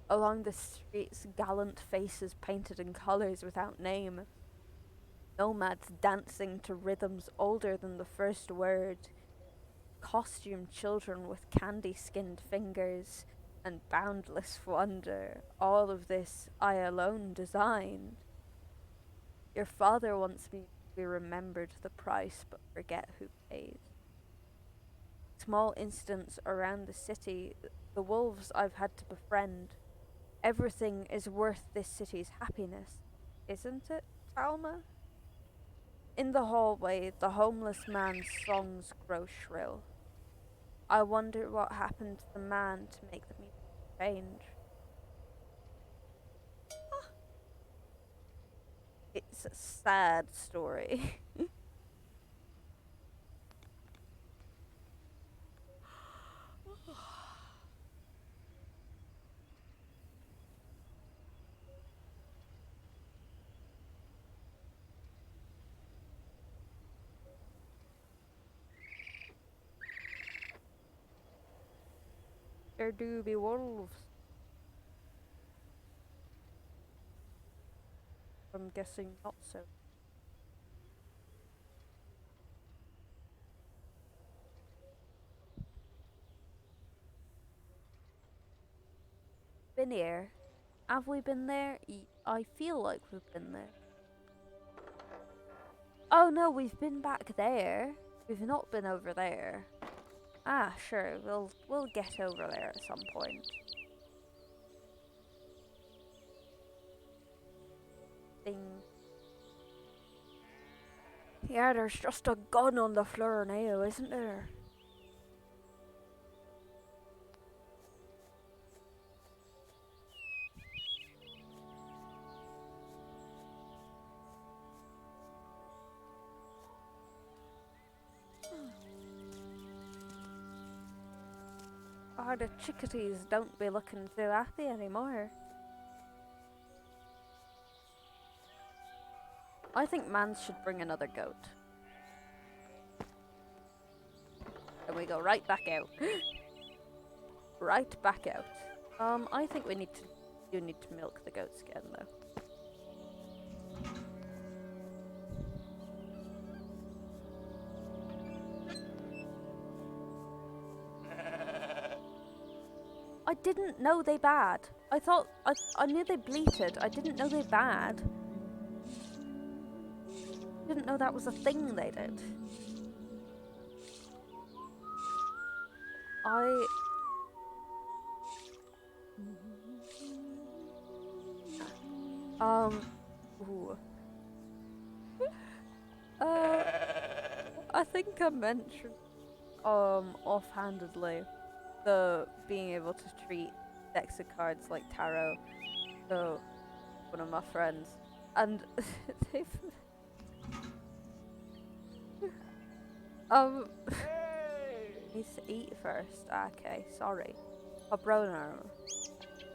Along the streets, gallant faces painted in colours without name. Nomads dancing to rhythms older than the first word. Costumed children with candy-skinned fingers and boundless wonder. All of this I alone designed. Your father wants me to be remembered the price, but forget who paid. Small incidents around the city, the wolves I've had to befriend. Everything is worth this city's happiness, isn't it, Talma? In the hallway, the homeless man's songs grow shrill. I wonder what happened to the man to make the music change. It's a sad story. There do be wolves. I'm guessing not so. Been here. Have we been there? I feel like we've been there. Oh no, we've been back there. We've not been over there. Ah, sure, we'll get over there at some point. Thing. Yeah, there's just a gun on the floor now, isn't there? Oh, the chickadees don't be looking too happy anymore. I think Mans should bring another goat. And we go right back out. Right back out. I think we need to milk the goats again though. I didn't know they bad. I knew they bleated. I didn't know they bad. Didn't know that was a thing they did. Ooh. I think I mentioned, offhandedly, the being able to treat decks of cards like tarot. So, one of my friends, and they've, needs to eat first. Okay, sorry. Cabroner.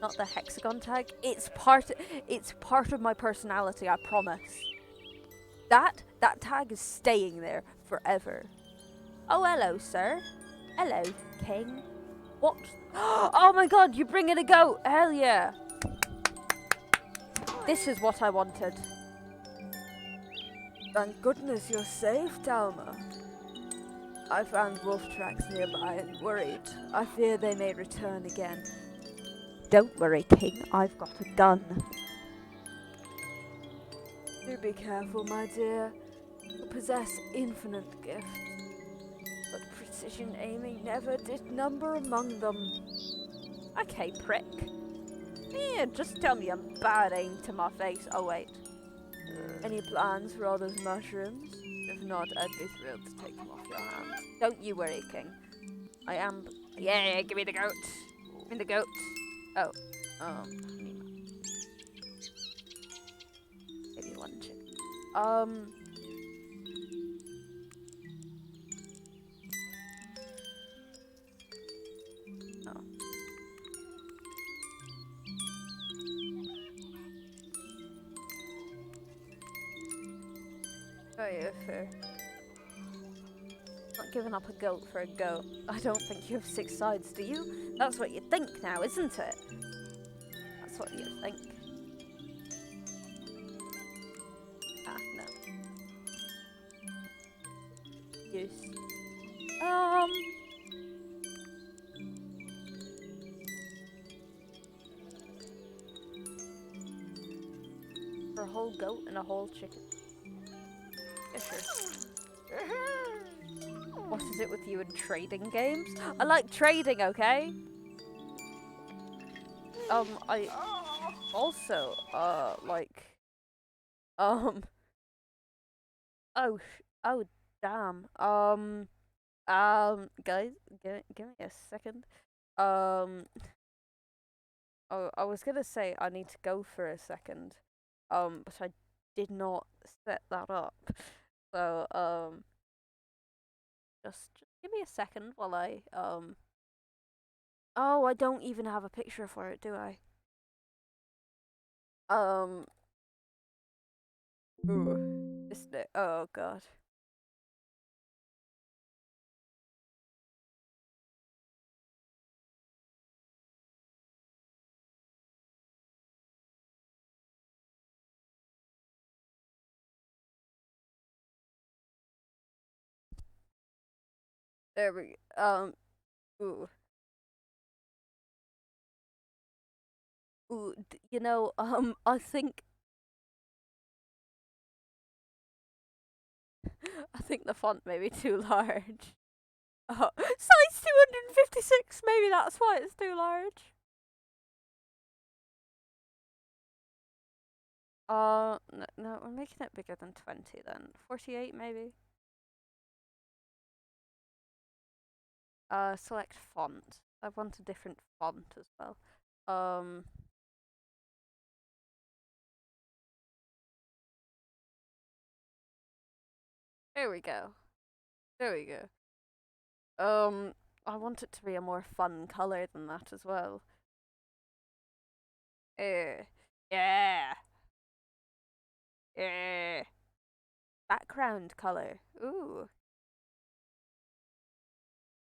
Not the hexagon tag. It's part of my personality, I promise. That tag is staying there forever. Oh, hello, sir. Hello, king. What? Oh my god, you're bringing a goat. Hell yeah. This is what I wanted. Thank goodness you're safe, Talma. I found wolf tracks nearby and worried. I fear they may return again. Don't worry, King. I've got a gun. Do be careful, my dear. You possess infinite gifts, but precision aiming never did number among them. Okay, prick. Yeah, just tell me a bad aim to my face. Oh, wait. Any plans for all those mushrooms? If not, I'd be thrilled to take them off your hands. Don't you worry, King. I am... Yeah, give me the goat. Give me the goat. Oh, maybe one chicken. Oh. yeah, fair. Not giving up a goat for a goat. I don't think you have 6 sides, do you? That's what you think now, isn't it? That's what you think. Ah, no. Use. For a whole goat and a whole chicken. Yeah, sure. What is it with you and trading games? I like trading, okay? I also, like, oh, oh, damn. Guys, give me a second. Oh, I was gonna say I need to go for a second. But I did not set that up. So, just give me a second while oh, I don't even have a picture for it, do I? Ooh, oh god. There we ooh. Ooh, you know, I think I think the font may be too large. Oh, size 256. Maybe that's why it's too large. No, we're making it bigger than 20 then. 48 maybe. Select font. I want a different font as well. There we go. There we go. I want it to be a more fun color than that as well. Yeah. Yeah. Background color. Ooh.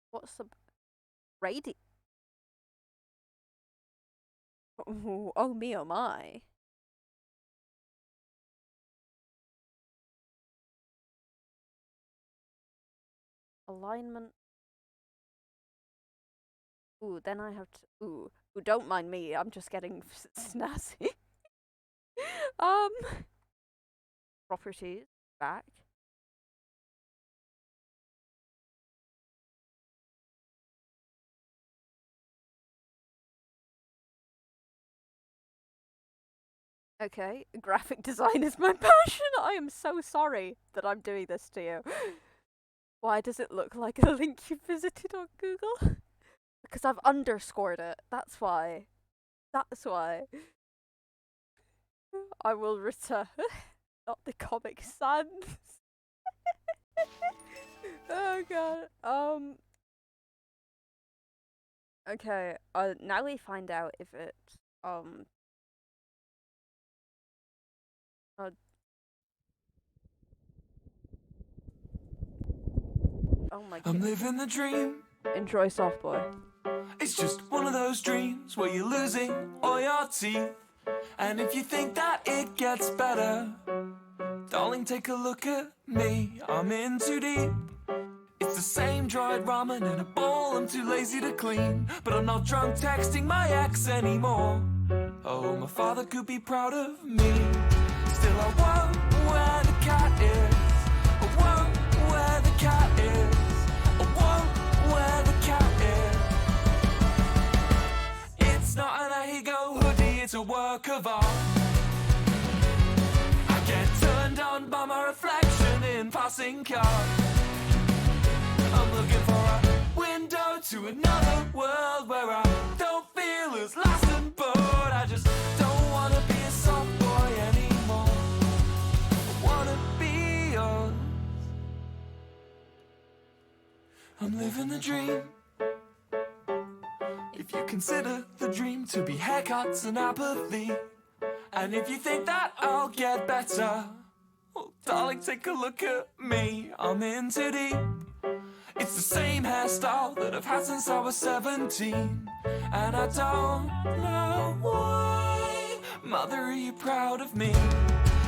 What's the radi? Ooh, oh me, oh my. Alignment. Ooh, then I have to. Ooh, don't mind me. I'm just getting snazzy. um, properties back. Okay, graphic design is my passion. I am so sorry that I'm doing this to you. Why does it look like a link you visited on Google? Because I've underscored it. That's why. That's why. I will return. Not the Comic Sans. Oh god. Okay. Now we find out if it um. Oh my god. I'm living the dream. Enjoy Soft Boy. It's just one of those dreams where you're losing all your teeth. And if you think that it gets better, darling, take a look at me. I'm in too deep. It's the same dried ramen in a bowl I'm too lazy to clean. But I'm not drunk texting my ex anymore. Oh, my father could be proud of me. Still I won't where the cat is. I won't where the cat is. I won't where the cat is. It's not an Ahego hoodie, it's a work of art. I get turned on by my reflection in passing cars. I'm looking for a window to another world where I don't feel as lost and bored. I just don't want to be a soft boy anymore. I want to be yours. I'm living the dream. If you consider the dream to be haircuts and apathy, and if you think that I'll get better, well, Darling, take a look at me, I'm in too deep. It's the same hairstyle that I've had since I was 17. And I don't know why. Mother, are you proud of me?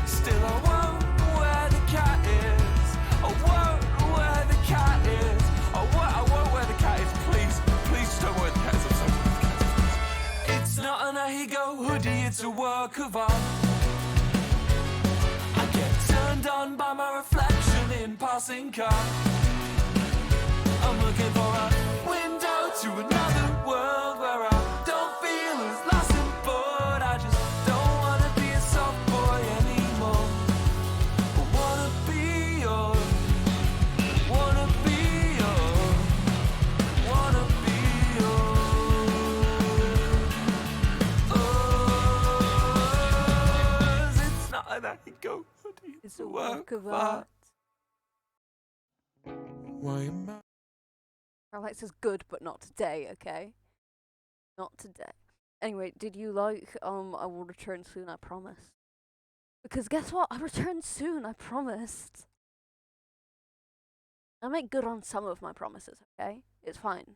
Still I won't where the cat is. I won't where the cat is. I won't where the cat is. Please, please don't wear the cat is. I'm sorry. It's not an Ahigo hoodie, it's a work of art. I get turned on by my reflection in passing cars. I'm looking for a window to another world where I don't feel as lost and bored. I just don't wanna be a soft boy anymore. I wanna be yours. Wanna be yours. Wanna be yours. It's not that I go. It's a work of art. Why am I? Alex is good, but not today, okay? Not today. Anyway, did you like, I will return soon, I promise. Because guess what? I returned soon, I promised. I make good on some of my promises, okay? It's fine.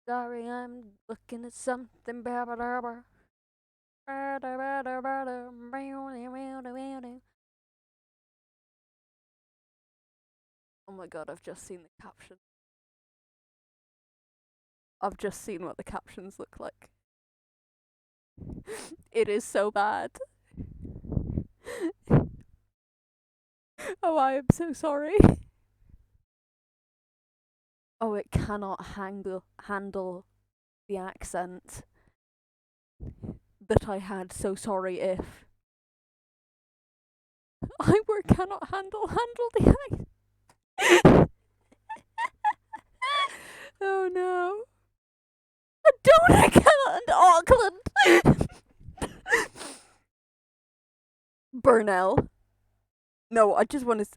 Sorry, I'm looking at something. Oh my god, I've just seen the caption. I've just seen what the captions look like. It is so bad. Oh, I am so sorry. Oh, it cannot handle the accent that I had. So sorry if I cannot handle the accent. Oh no. I cannot Auckland. Burnell. No, I just want to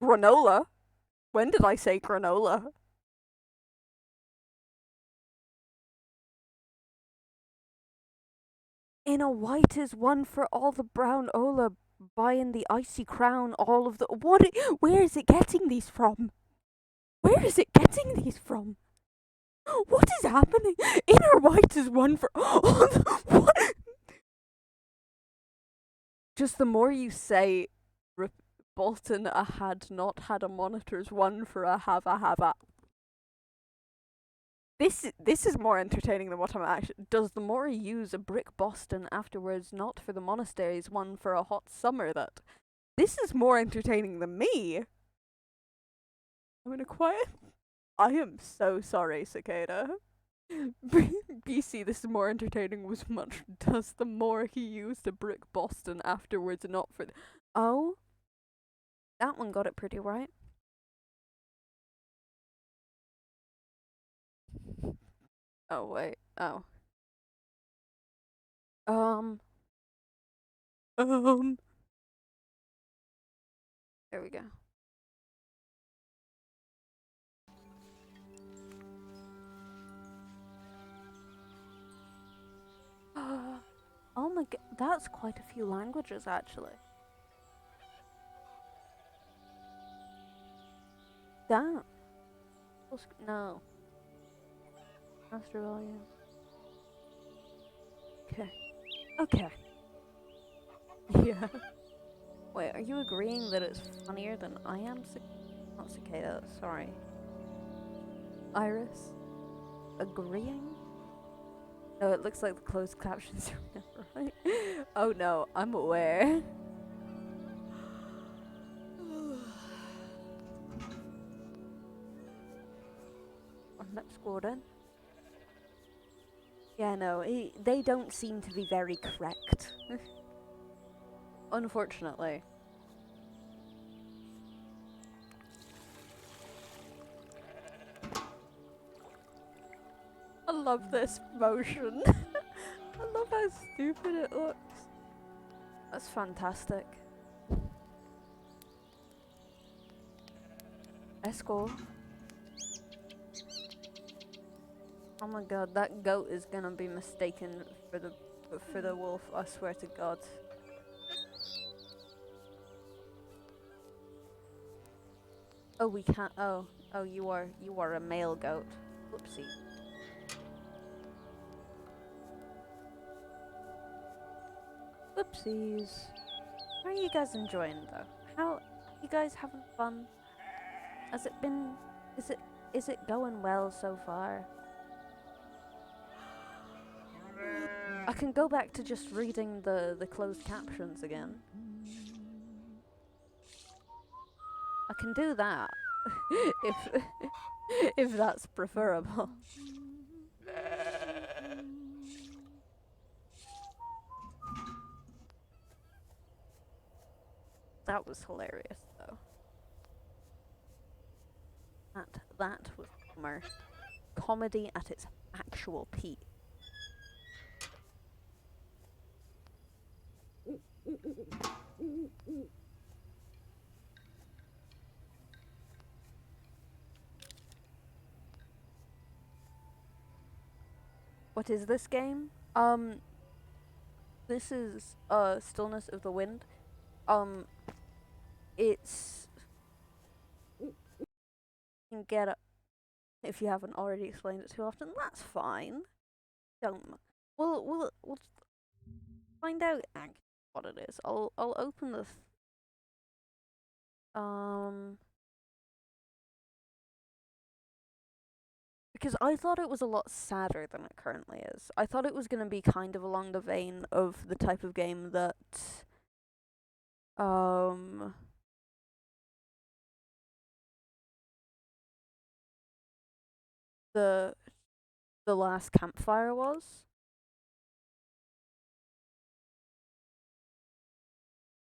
granola. When did I say granola? In a white is one for all the brown Ola, buying the icy crown, all of the where is it getting these from? Where is it getting these from? What is happening? Inner white is one for what? Just the more you say Bolton I had not had a monitor's one for a have a. This is more entertaining than what I'm actually. Does the Mori use a brick Boston afterwards, not for the monasteries, one for a hot summer that? This is more entertaining than me. I'm in a quiet. I am so sorry, Cicada. BC, this is more entertaining was much. Does the more he used a brick Boston afterwards, not for. Oh, that one got it pretty right. Oh, wait. Oh. There we go. Oh my god, that's quite a few languages actually. Damn. No. Australian. Okay. Okay. Yeah. Wait, are you agreeing that it's funnier than I am? Not Cicada, sorry. Iris? Agreeing? No, it looks like the closed captions are never right. Oh no, I'm aware. Let's go then. Yeah, no, they don't seem to be very correct. Unfortunately. I love this motion. I love how stupid it looks. That's fantastic. Let's go. Oh my god, that goat is gonna be mistaken for the wolf, I swear to god. Oh, we can't. Oh, you are a male goat. Whoopsie. Whoopsies. How are you guys enjoying though? How you guys having fun? Has it been? Is it going well so far? I can go back to just reading the closed captions again. I can do that if if that's preferable. That was hilarious though. That was humor. Comedy at its actual peak. What is this game? This is Stillness of the Wind. It's you can get it if you haven't already explained it too often. That's fine. Don't. We'll find out what it is. I'll open this. Because I thought it was a lot sadder than it currently is. I thought it was going to be kind of along the vein of the type of game that the last campfire was.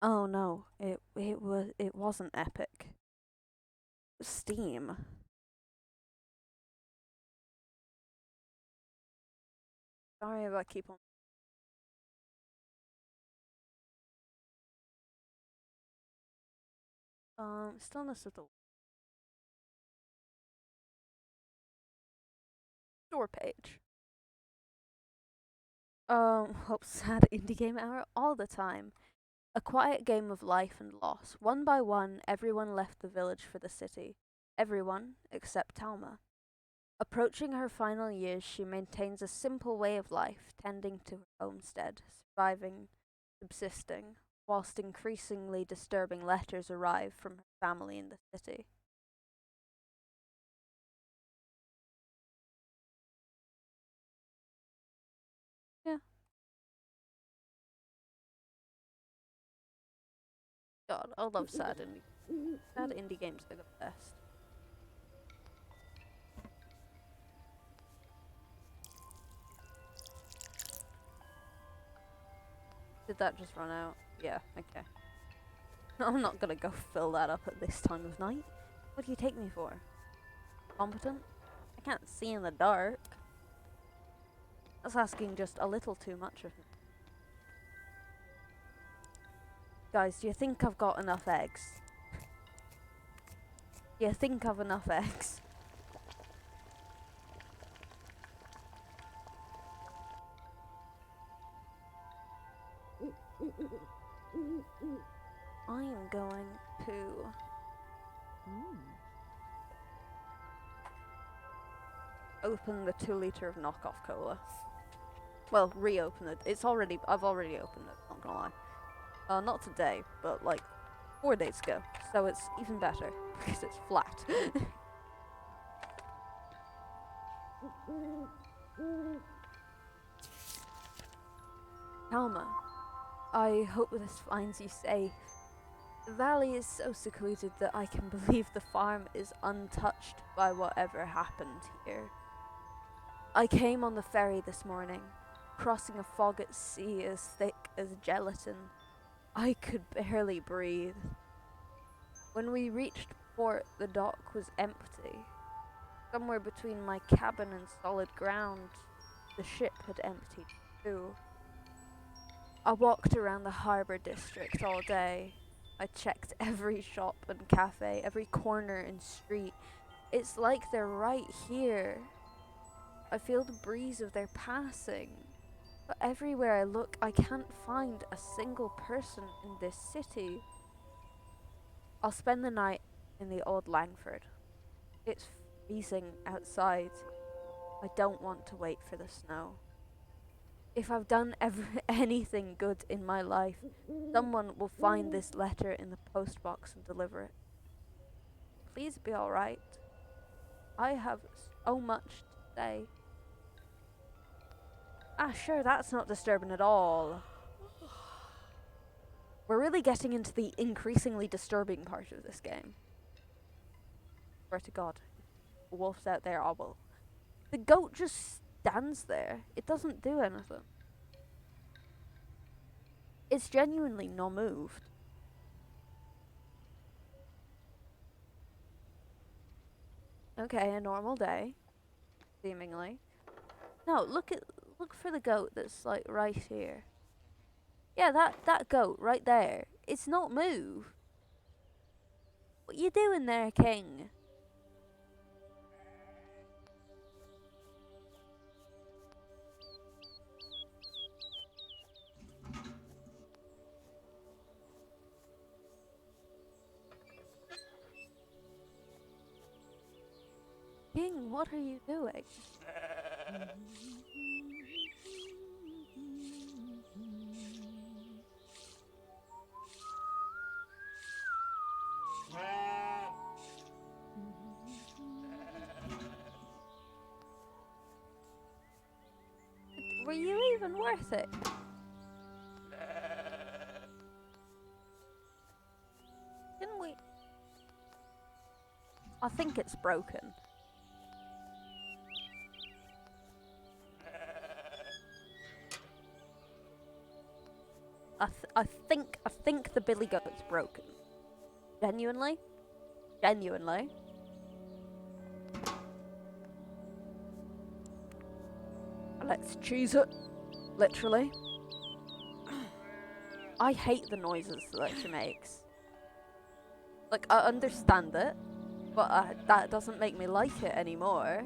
Oh no, it wasn't Epic. Steam. Sorry if I keep on. Stillness of the store page. Well, sad indie game hour all the time. A quiet game of life and loss. One by one, everyone left the village for the city. Everyone except Talma. Approaching her final years, she maintains a simple way of life, tending to her homestead, surviving, subsisting, whilst increasingly disturbing letters arrive from her family in the city. Yeah. God, I love sad indie. Sad indie games are the best. Did that just run out? Yeah, okay. I'm not gonna go fill that up at this time of night. What do you take me for? Competent? I can't see in the dark. That's asking just a little too much of me. Guys, do you think I've got enough eggs? Do you think I've enough eggs? I am going to open the 2 liter of knockoff cola. Well, reopen it. I've already opened it, not gonna lie. Not today, but like 4 days ago. So it's even better because it's flat. Alma, I hope this finds you safe. The valley is so secluded that I can believe the farm is untouched by whatever happened here. I came on the ferry this morning, crossing a fog at sea as thick as gelatin. I could barely breathe. When we reached port, the dock was empty. Somewhere between my cabin and solid ground, the ship had emptied too. I walked around the harbour district all day, I checked every shop and cafe, every corner and street. It's like they're right here. I feel the breeze of their passing. But everywhere I look, I can't find a single person in this city. I'll spend the night in the old Langford. It's freezing outside. I don't want to wait for the snow. If I've done anything good in my life, someone will find this letter in the post box and deliver it. Please be alright. I have so much to say. Ah, sure, that's not disturbing at all. We're really getting into the increasingly disturbing part of this game. Swear to God. Wolf's out there, I will. The goat just stands there. It doesn't do anything. It's genuinely not moved. Okay, a normal day. Seemingly. No, look for the goat that's like right here. Yeah, that goat right there. It's not moved. What you doing there, King? King, what are you doing? Were you even worth it? Didn't we? I think it's broken. I think the billy goat's broken. Genuinely? Genuinely? Let's choose it. Literally. I hate the noises that she makes. Like, I understand it, but that doesn't make me like it anymore.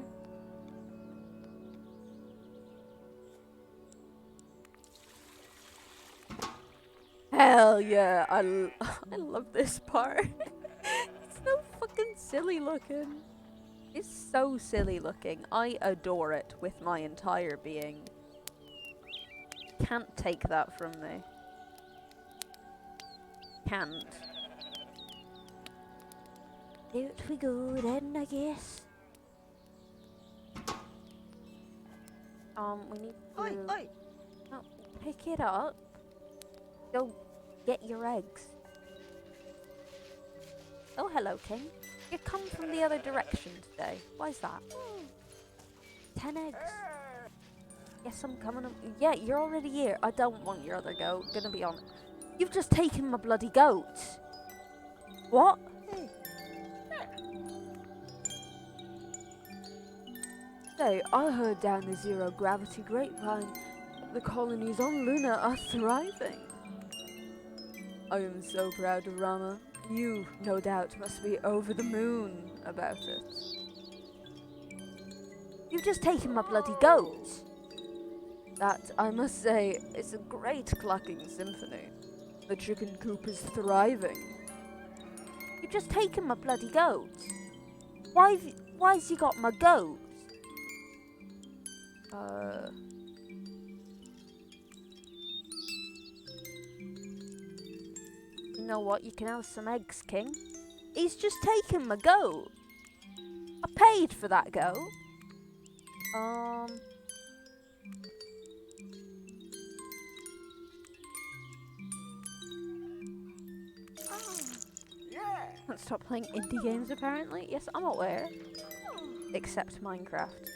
Hell yeah, I love this part. It's so fucking silly looking. It's so silly looking. I adore it with my entire being. Can't take that from me. Can't. Out we go then, I guess. We need to... Oi, oi! Oh, pick it up. Go get your eggs. Oh, hello, King. You come from the other direction today. Why's that? 10 eggs. Yes, I'm coming. Yeah, you're already here. I don't want your other goat. Gonna be honest. You've just taken my bloody goat. What? Say, I heard down the zero gravity grapevine that the colonies on Luna are thriving. I am so proud of Rama. You, no doubt, must be over the moon about it. You've just taken my bloody goat. That, I must say, is a great clucking symphony. The chicken coop is thriving. You've just taken my bloody goat. Why's he got my goat? You know what? You can have some eggs, King. He's just taken my goat. I paid for that goat. Can't stop playing indie games apparently. Yes, I'm aware. Except Minecraft.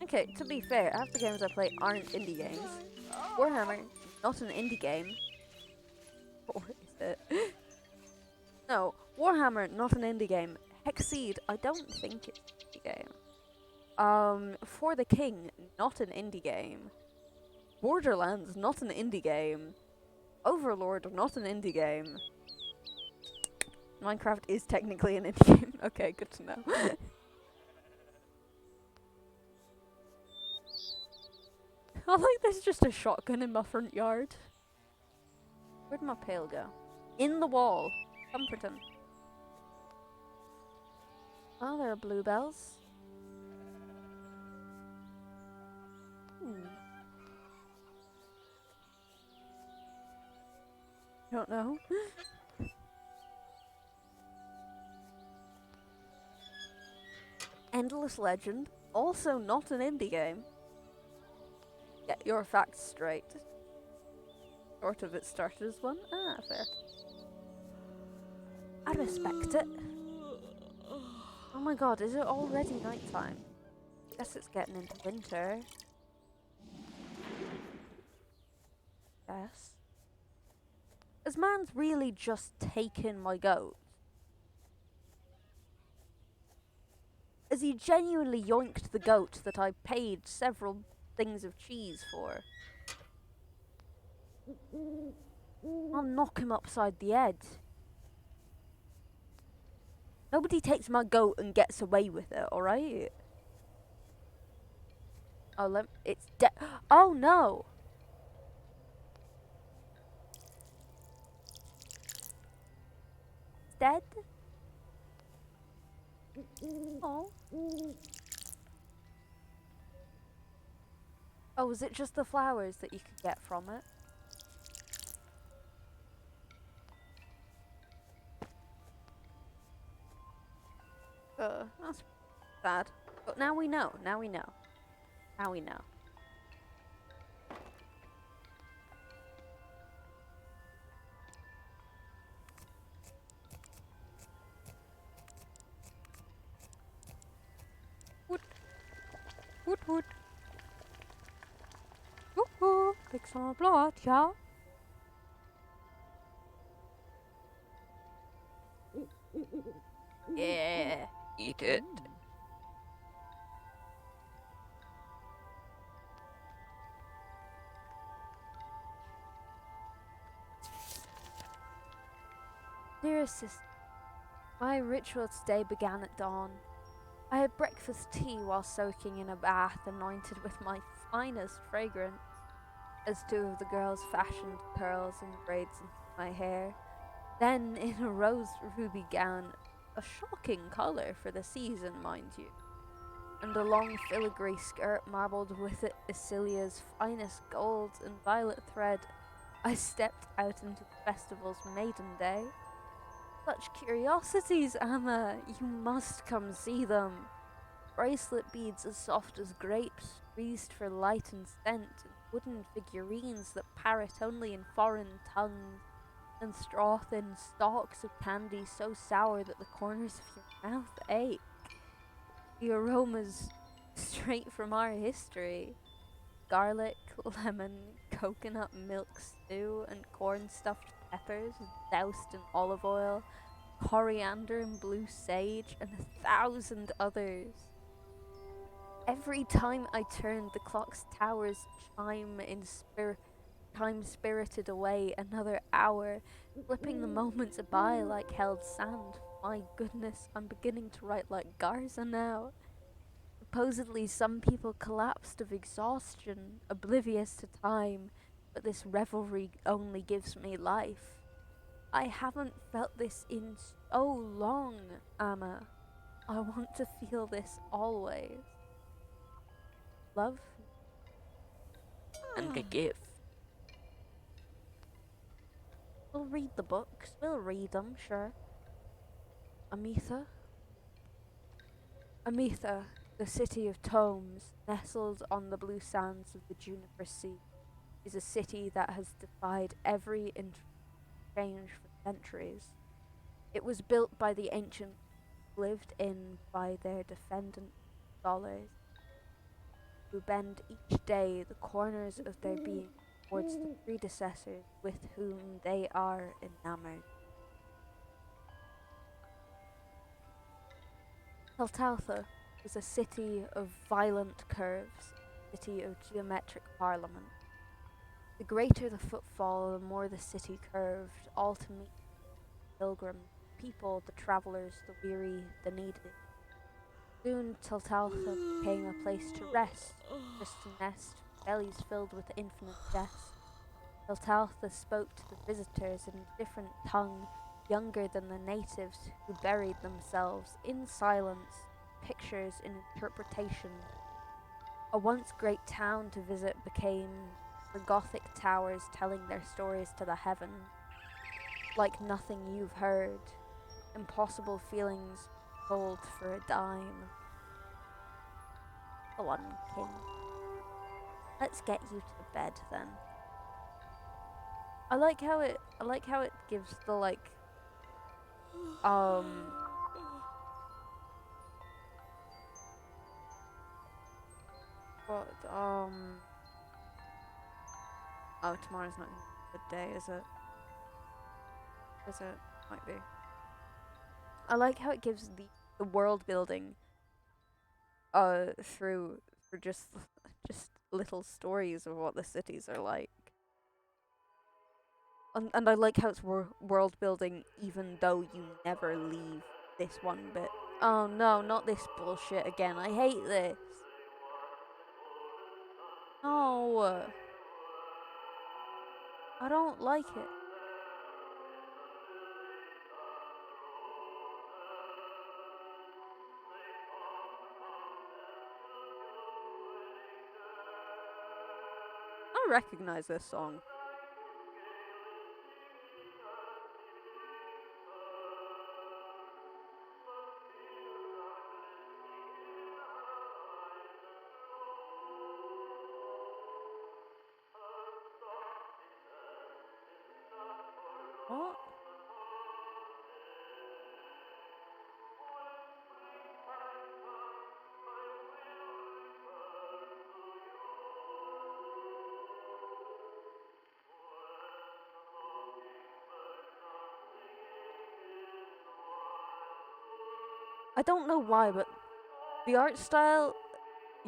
Okay, to be fair, half the games I play aren't indie games. Warhammer, not an indie game. Or is it? No, Warhammer, not an indie game. Hexseed, I don't think it's an indie game. For the King, not an indie game. Borderlands, not an indie game. Overlord, not an indie game. Minecraft is technically an indie game. Okay, good to know. I like there's just a shotgun in my front yard. Where'd my pail go? In the wall. Comforting. Oh, there are bluebells. Don't know. Endless Legend. Also not an indie game. Get your facts straight. Sort of it started as one. Ah, fair. I respect it. Oh my god, is it already nighttime? Guess it's getting into winter. Yes. Has man's really just taken my goat? Has he genuinely yoinked the goat that I paid several things of cheese for? I'll knock him upside the head. Nobody takes my goat and gets away with it, alright? Oh, it's dead. Oh no! It's dead? Oh. Oh, was it just the flowers that you could get from it? That's sad. But now we know. Now we know. Now we know. Wood. Wood, wood. Woohoo! Big summer blowout, yeah? Yeah. Eat it. Dearest sister, my ritual today began at dawn. I had breakfast tea while soaking in a bath anointed with my finest fragrance, as two of the girls fashioned curls and braids into my hair. Then, in a rose ruby gown, a shocking colour for the season, mind you, and a long filigree skirt marbled with Isilia's finest gold and violet thread, I stepped out into the festival's maiden day. Such curiosities, Amma! You must come see them. Bracelet beads as soft as grapes, greased for light and scent, and wooden figurines that parrot only in foreign tongues, and straw-thin stalks of candy so sour that the corners of your mouth ache. The aromas straight from our history. Garlic, lemon, coconut milk stew, and corn-stuffed peppers doused in olive oil, coriander and blue sage, and 1,000 others. Every time I turned, the clock's towers chime in time spirited away another hour, flipping the moments by like held sand. My goodness, I'm beginning to write like Garza now. Supposedly, some people collapsed of exhaustion, oblivious to time, but this revelry only gives me life. I haven't felt this in so long, Amma. I want to feel this always. Love? And a gift. We'll read the books. We'll read them, sure. Amitha? Amitha, the city of tomes, nestled on the blue sands of the Juniper Sea, is a city that has defied every exchange for centuries. It was built by the ancients, lived in by their defendant scholars, who bend each day the corners of their being towards the predecessors with whom they are enamored. Heltaltha was a city of violent curves, a city of geometric parliament. The greater the footfall, the more the city curved, all to meet pilgrims, people, the travellers, the weary, the needy. Soon Tiltaltha became a place to rest, just a nest, bellies filled with infinite jest. Tiltaltha spoke to the visitors in a different tongue, younger than the natives who buried themselves in silence, pictures in interpretation. A once great town to visit became the Gothic towers telling their stories to the heavens, like nothing you've heard, impossible feelings sold for a dime. Go on, King. Let's get you to bed then. I like how it gives the like what oh, tomorrow's not a good day, is it? Is it? Might be. I like how it gives the world building through just little stories of what the cities are like. And I like how it's world building even though you never leave this one bit. Oh no, not this bullshit again. I hate this. No. I don't like it. I recognize this song. What? I don't know why, but the art style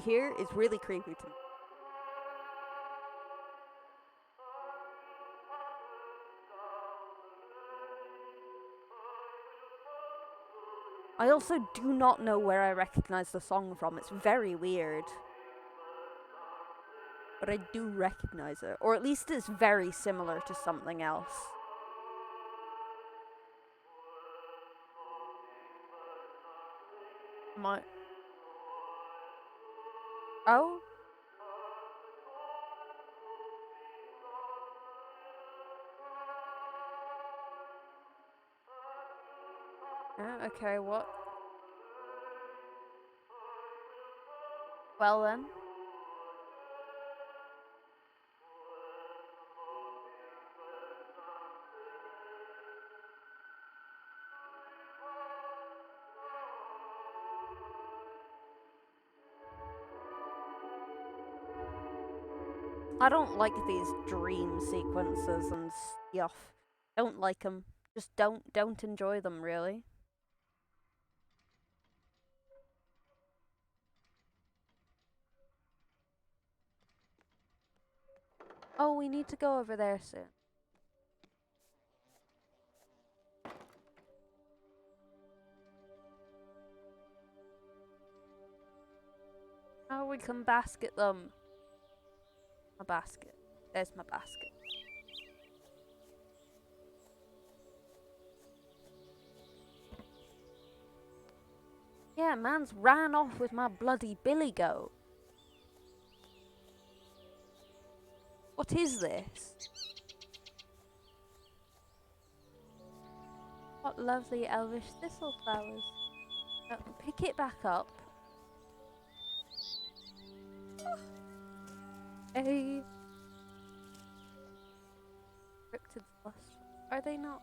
here is really creepy to me. I also do not know where I recognize the song from. It's very weird. But I do recognize it. Or at least it's very similar to something else. My... Oh? Yeah, okay, what? Well then. I don't like these dream sequences and stuff. Don't like them. Just don't enjoy them, really. Oh, we need to go over there soon. Oh, we can basket them. My basket. There's my basket. Yeah, man's ran off with my bloody billy goat. What is this? What lovely elvish thistle flowers. Pick it back up. A cryptid lust. Are they not?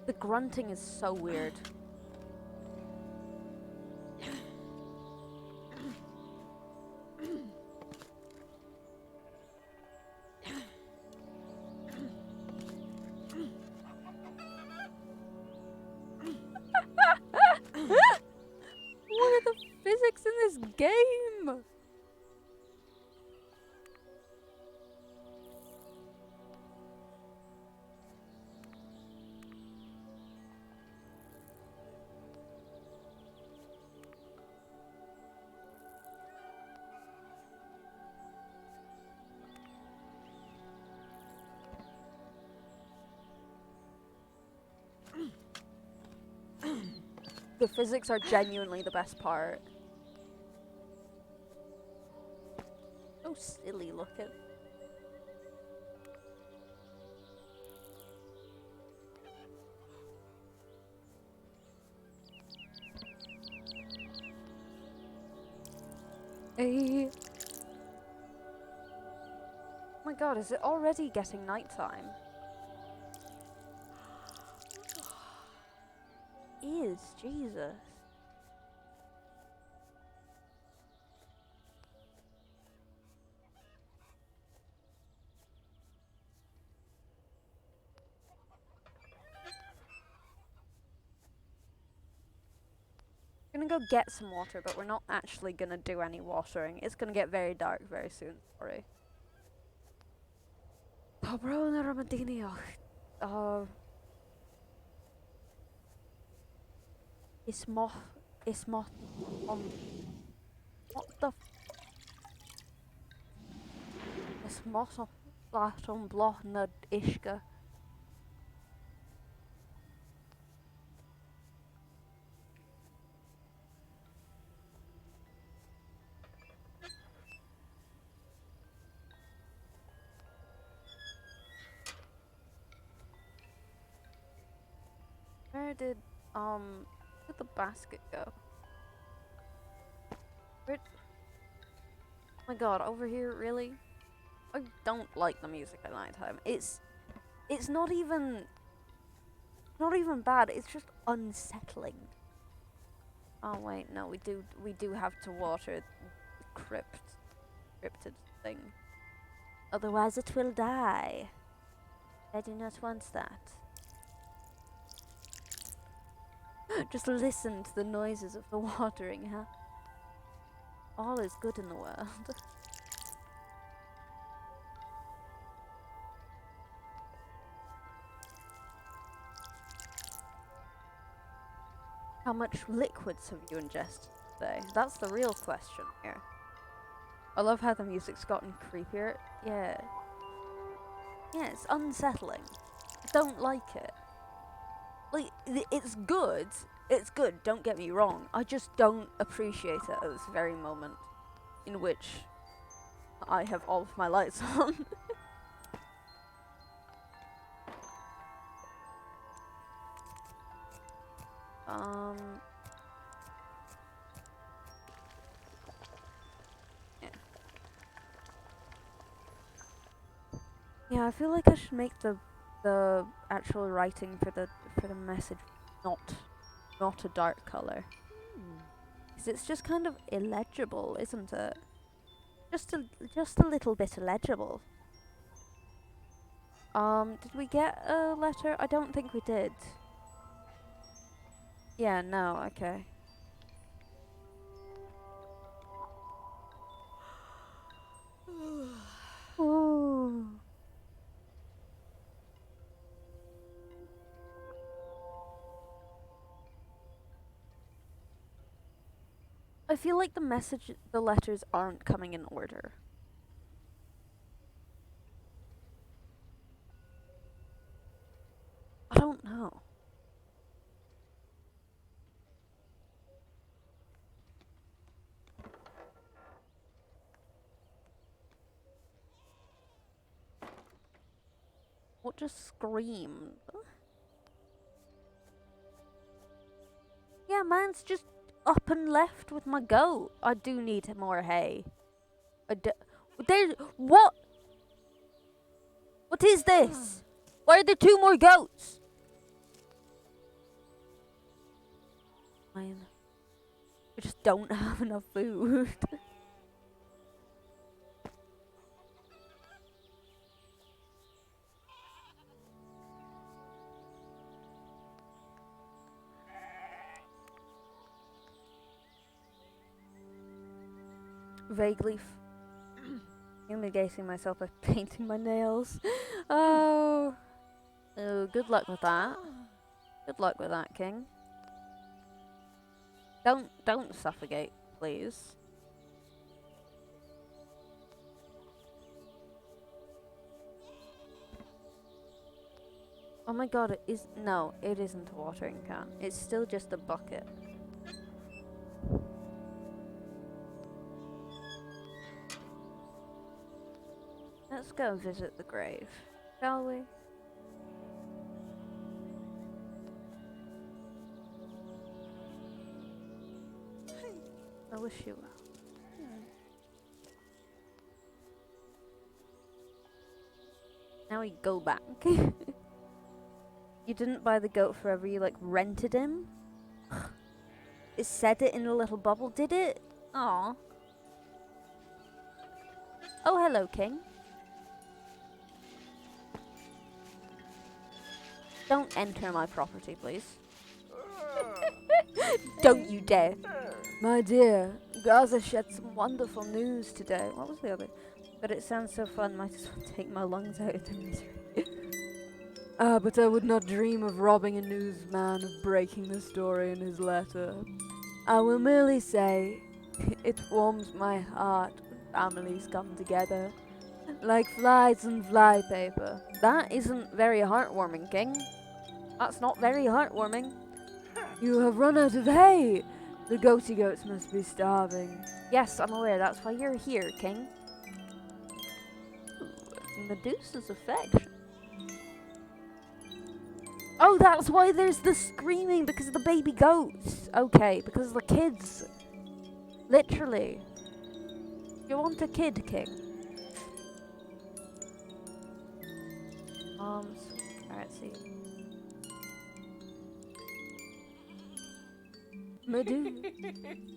The grunting is so weird. this game? The physics are genuinely the best part. So silly looking. Hey. Oh my god, is it already getting nighttime? Is Jesus. Gonna go get some water, but we're not actually gonna do any watering. It's gonna get very dark very soon. Sorry. Dobro na Ramadiniach. Ismoth. Ismoth. What the? Ismoth. Laton bloch na ishka. Where'd the basket go? Where? Oh my god, over here, really? I don't like the music at nighttime. It's not even bad. It's just unsettling. Oh wait, no, we do have to water the cryptid thing. Otherwise, it will die. I do not want that. Just listen to the noises of the watering, huh? All is good in the world. How much liquids have you ingested today? That's the real question here. I love how the music's gotten creepier. Yeah. Yeah, it's unsettling. I don't like it. Like, it's good. It's good, don't get me wrong. I just don't appreciate it at this very moment in which I have all of my lights on. Yeah. Yeah, I feel like I should make the actual writing for the message not a dark color. Because it's just kind of illegible, isn't it? Just a little bit illegible. Did we get a letter? I don't think we did. Yeah, no, okay. Ooh. I feel like the letters aren't coming in order. I don't know. What just screamed? Yeah, mine's just up and left with my goat. I do need more hay. There's what? What is this? Why are there two more goats? Fine. We just don't have enough food. vaguely fumigating myself by painting my nails. Oh. Oh, good luck with that. Good luck with that, King. Don't suffocate, please. Oh my god, it is. No, it isn't a watering can. It's still just a bucket. Let's go visit the grave, shall we? I wish you well. Now we go back. You didn't buy the goat forever, you like rented him? It said it in a little bubble, did it? Aw. Oh, hello, King. Don't enter my property, please. Don't you dare. My dear, Gaza shared some wonderful news today. What was the other? But it sounds so fun, might as well take my lungs out of their misery. But I would not dream of robbing a newsman of breaking the story in his letter. I will merely say, it warms my heart when families come together. Like flies and flypaper. That isn't very heartwarming, King. That's not very heartwarming. You have run out of hay! The goaty goats must be starving. Yes, I'm aware, that's why you're here, King. Ooh, Medusa's affection. Oh, that's why there's the screaming, because of the baby goats. Okay, because of the kids. Literally. You want a kid, King? Sweet carrot seed.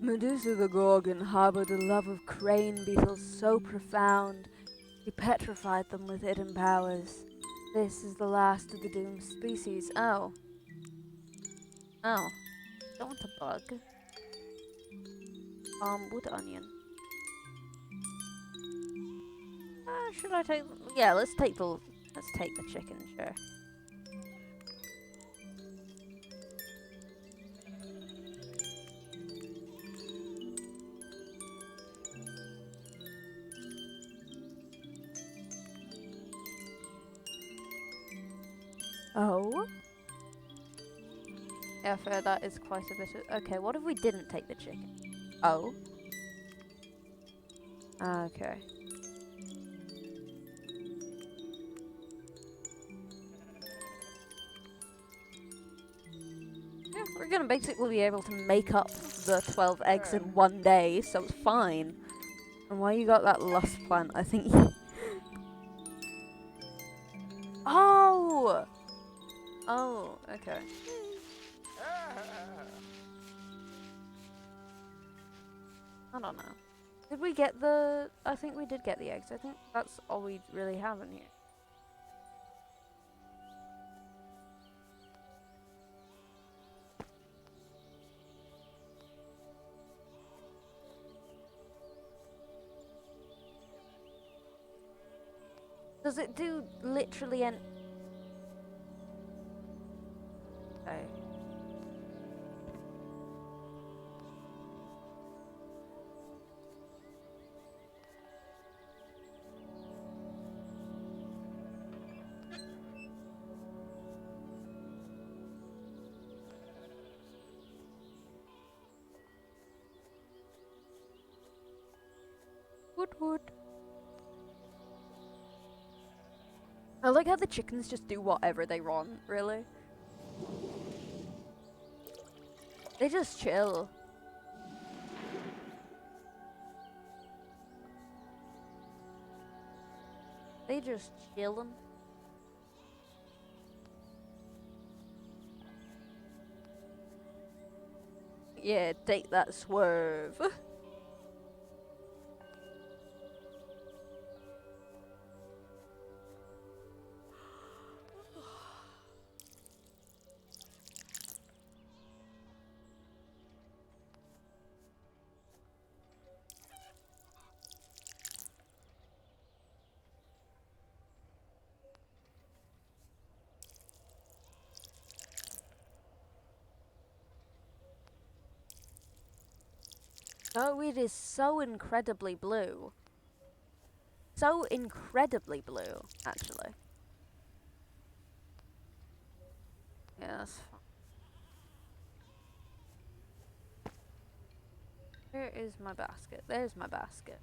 Medusa the Gorgon harbored a love of crane beetles so profound, he petrified them with hidden powers. This is the last of the doomed species. Oh. Oh. Don't want a bug. Wood onion. Should I take... Yeah, let's take the chicken, sure. Oh? Yeah, fair, that is quite a bit of... Okay, what if we didn't take the chicken? Oh? Okay. Yeah, we're gonna basically be able to make up the 12 eggs in one day, so it's fine. And why you got that lust plant, I think you... Oh! Oh, okay. I don't know. Did we get the... I think we did get the eggs. I think that's all we really have in here. Does it do literally an... Okay. Wood. I like how the chickens just do whatever they want, really. They just chill. They just chillin'. Yeah, take that swerve. Oh, it is so incredibly blue. So incredibly blue, actually. Yeah, that's fine. Where is my basket? There's my basket.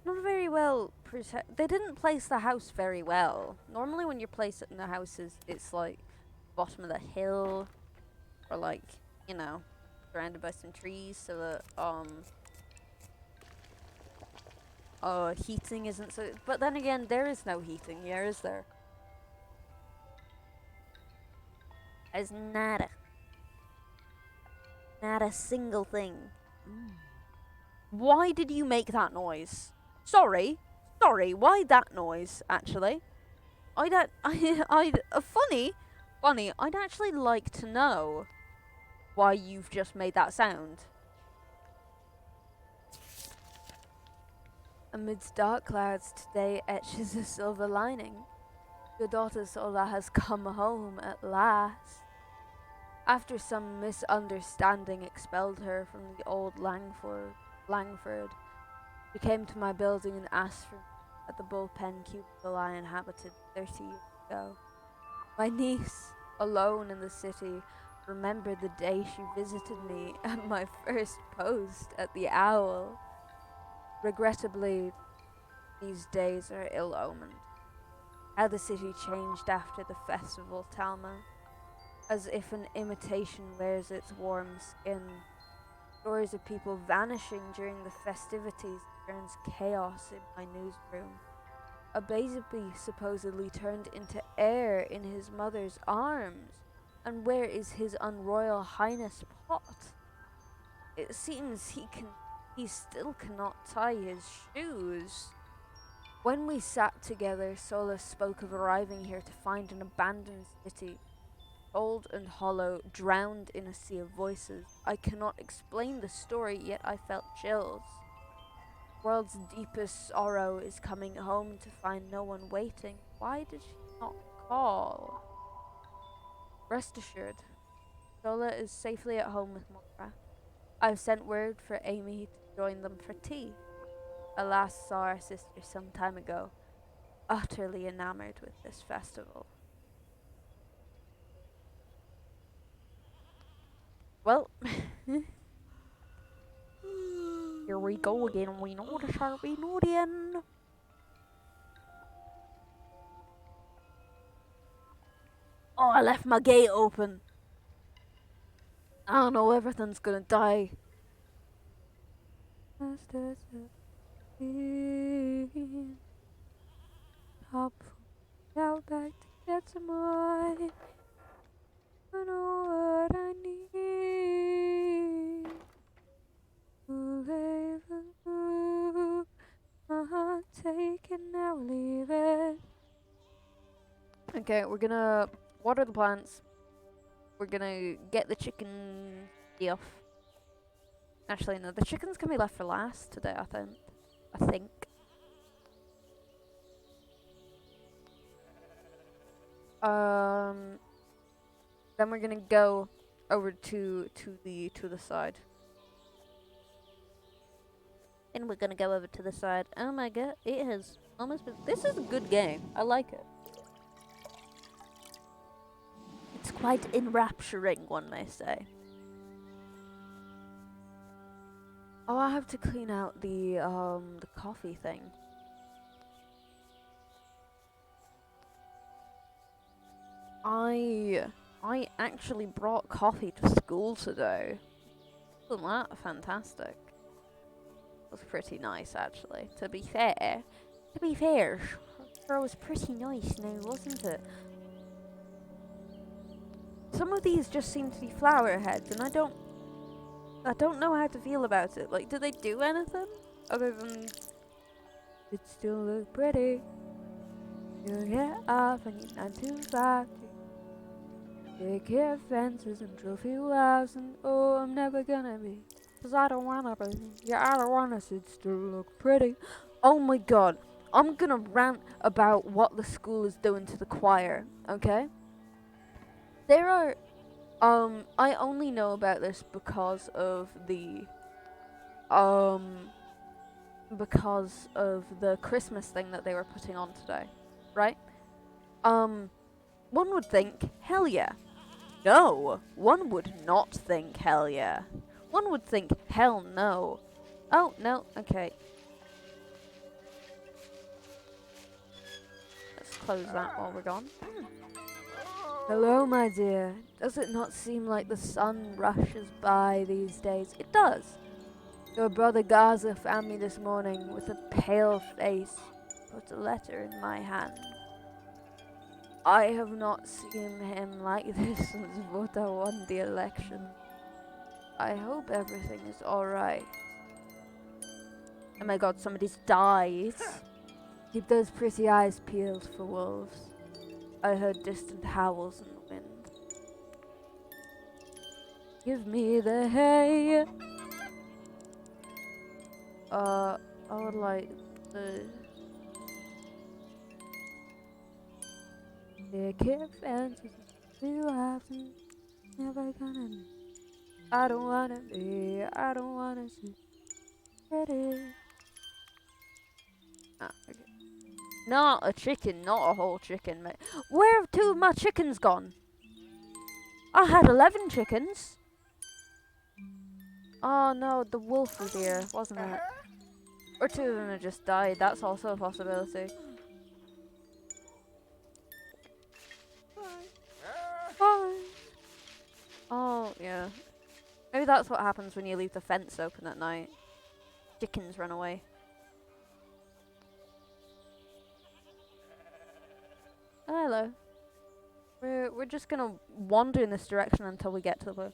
Not very well They didn't place the house very well. Normally when you place it in the houses, it's like bottom of the hill, or like, you know, surrounded by some trees, so that heating isn't so. But then again, there is no heating here, is there? There's not a single thing. Why did you make that noise? Sorry, why that noise? Actually, funny. I'd actually like to know why you've just made that sound. Amidst dark clouds, today etches a silver lining. Your daughter Sola has come home at last. After some misunderstanding expelled her from the old Langford, she came to my building and asked for me at the bullpen cubicle I inhabited 30 years ago. My niece, alone in the city, remembered the day she visited me at my first post at the Owl. Regrettably, these days are ill-omened. How the city changed after the festival, Talma. As if an imitation wears its warm skin. Stories of people vanishing during the festivities turns chaos in my newsroom. A baby supposedly turned into air in his mother's arms. And where is his unroyal highness Pot? It seems he still cannot tie his shoes. When we sat together, Sola spoke of arriving here to find an abandoned city, old and hollow, drowned in a sea of voices. I cannot explain the story, yet I felt chills. World's deepest sorrow is coming home to find no one waiting. Why did she not call? Rest assured, Sola is safely at home with Moira. I've sent word for Amy to join them for tea. I last saw our sister some time ago, utterly enamored with this festival. Well, here we go again. We know the Sharpie Nodian. Oh, I left my gate open. I don't know, everything's gonna die. Hop out back to get some more. I know what I need. Take it now, leave it. Okay, we're gonna water the plants. We're gonna get the chicken stuff. Actually, no, the chickens can be left for last today, I think. Then we're gonna go over to the side. And we're gonna go over to the side. Oh my god, it has almost been. This is a good game. I like it. It's quite enrapturing, one may say. Oh, I have to clean out the coffee thing. I actually brought coffee to school today. Wasn't that fantastic? It was pretty nice, actually. To be fair, sure was pretty nice now, wasn't it? Some of these just seem to be flower heads, and I don't know how to feel about it. Like, do they do anything other than it still look pretty? You get off and you're not too far. Take care of fences and trophy wives, and oh, I'm never gonna be, 'cause I don't wanna be. Yeah, I don't wanna sit still look pretty. Oh my god, I'm gonna rant about what the school is doing to the choir, okay? There are, I only know about this because of um, the Christmas thing that they were putting on today, right? Um, one would think, hell yeah. No, one would not think, hell yeah. One would think, hell no. Oh, no, okay. Let's close that while we're gone. Hello, my dear. Does it not seem like the sun rushes by these days? It does. Your brother Gaza found me this morning with a pale face, put a letter in my hand. I have not seen him like this since Vota won the election. I hope everything is alright. Oh my god, somebody's died. Keep those pretty eyes peeled for wolves. I heard distant howls in the wind. Give me the hay. I would like the picket fences too often. Never gonna be. I don't wanna see pretty. Ah, okay. Not a chicken, not a whole chicken, mate. Where have 2 of my chickens gone? I had 11 chickens. Oh no, the wolf was here, wasn't it? Or 2 of them have just died, that's also a possibility. Hi. Oh, yeah. Maybe that's what happens when you leave the fence open at night. Chickens run away. Oh, hello. We're just gonna wander in this direction until we get to the...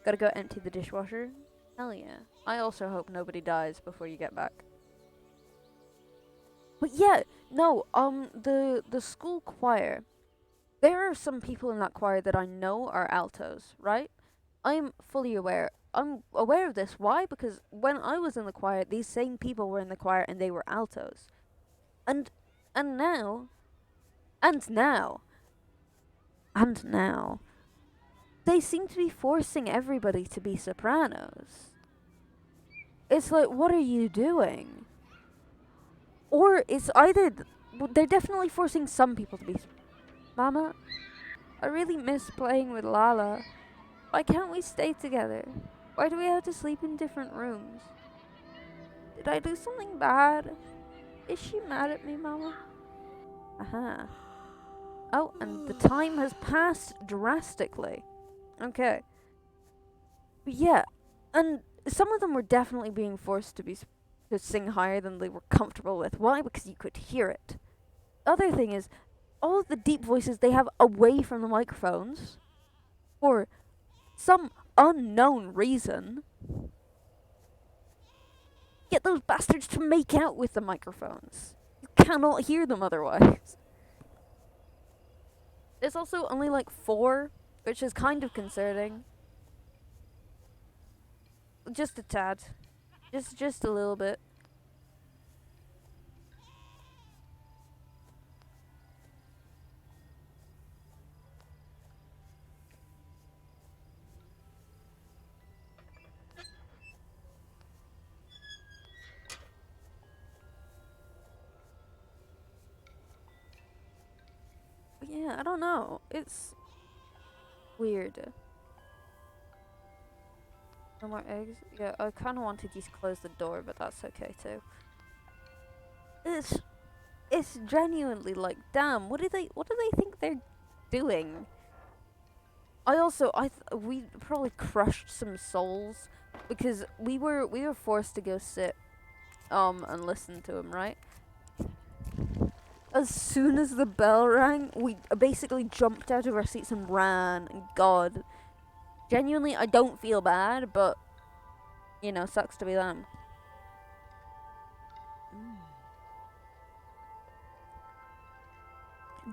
Gotta go empty the dishwasher. Hell yeah. I also hope nobody dies before you get back. But yeah, no, the school choir. There are some people in that choir that I know are altos, right? I'm fully aware. I'm aware of this. Why? Because when I was in the choir, these same people were in the choir and they were altos. And and now and now and now they seem to be forcing everybody to be sopranos. It's like, what are you doing? Or it's either they're definitely forcing some people to be. Mama, I really miss playing with Lala. Why can't we stay together? Why do we have to sleep in different rooms? Did I do something bad? Is she mad at me, Mama? Aha. Oh, and the time has passed drastically. Okay. But yeah, and some of them were definitely being forced to sing higher than they were comfortable with. Why? Because you could hear it. Other thing is, all of the deep voices they have away from the microphones, for some unknown reason, get those bastards to make out with the microphones. You cannot hear them otherwise. There's also only like 4, which is kind of concerning. Just a tad. Just a little bit. But yeah, I don't know. It's weird. No more eggs? Yeah, I kind of wanted you to close the door, but that's okay too. It's genuinely like, damn, what do they think they're doing? We probably crushed some souls because we were forced to go sit and listen to him, right? As soon as the bell rang, we basically jumped out of our seats and ran. And God, genuinely, I don't feel bad, but you know, sucks to be them.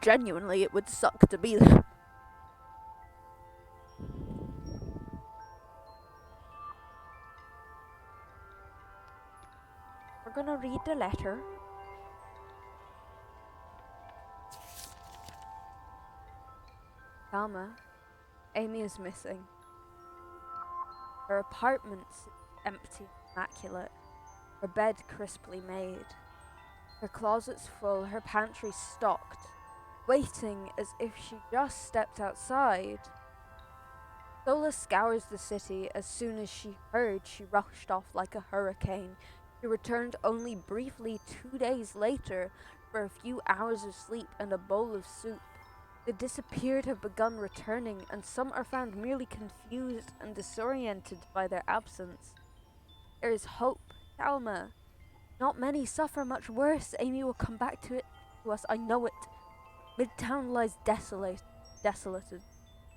Genuinely, it would suck to be them. We're gonna read the letter. Calma. Amy is missing. Her apartment's empty, immaculate. Her bed crisply made. Her closet's full, her pantry stocked, waiting as if she just stepped outside. Sola scours the city. As soon as she heard, she rushed off like a hurricane. She returned only briefly 2 days later for a few hours of sleep and a bowl of soup. The disappeared have begun returning, and some are found merely confused and disoriented by their absence. There is hope, Talma. Not many suffer much worse. Amy will come back to us, I know it. Midtown lies desolated.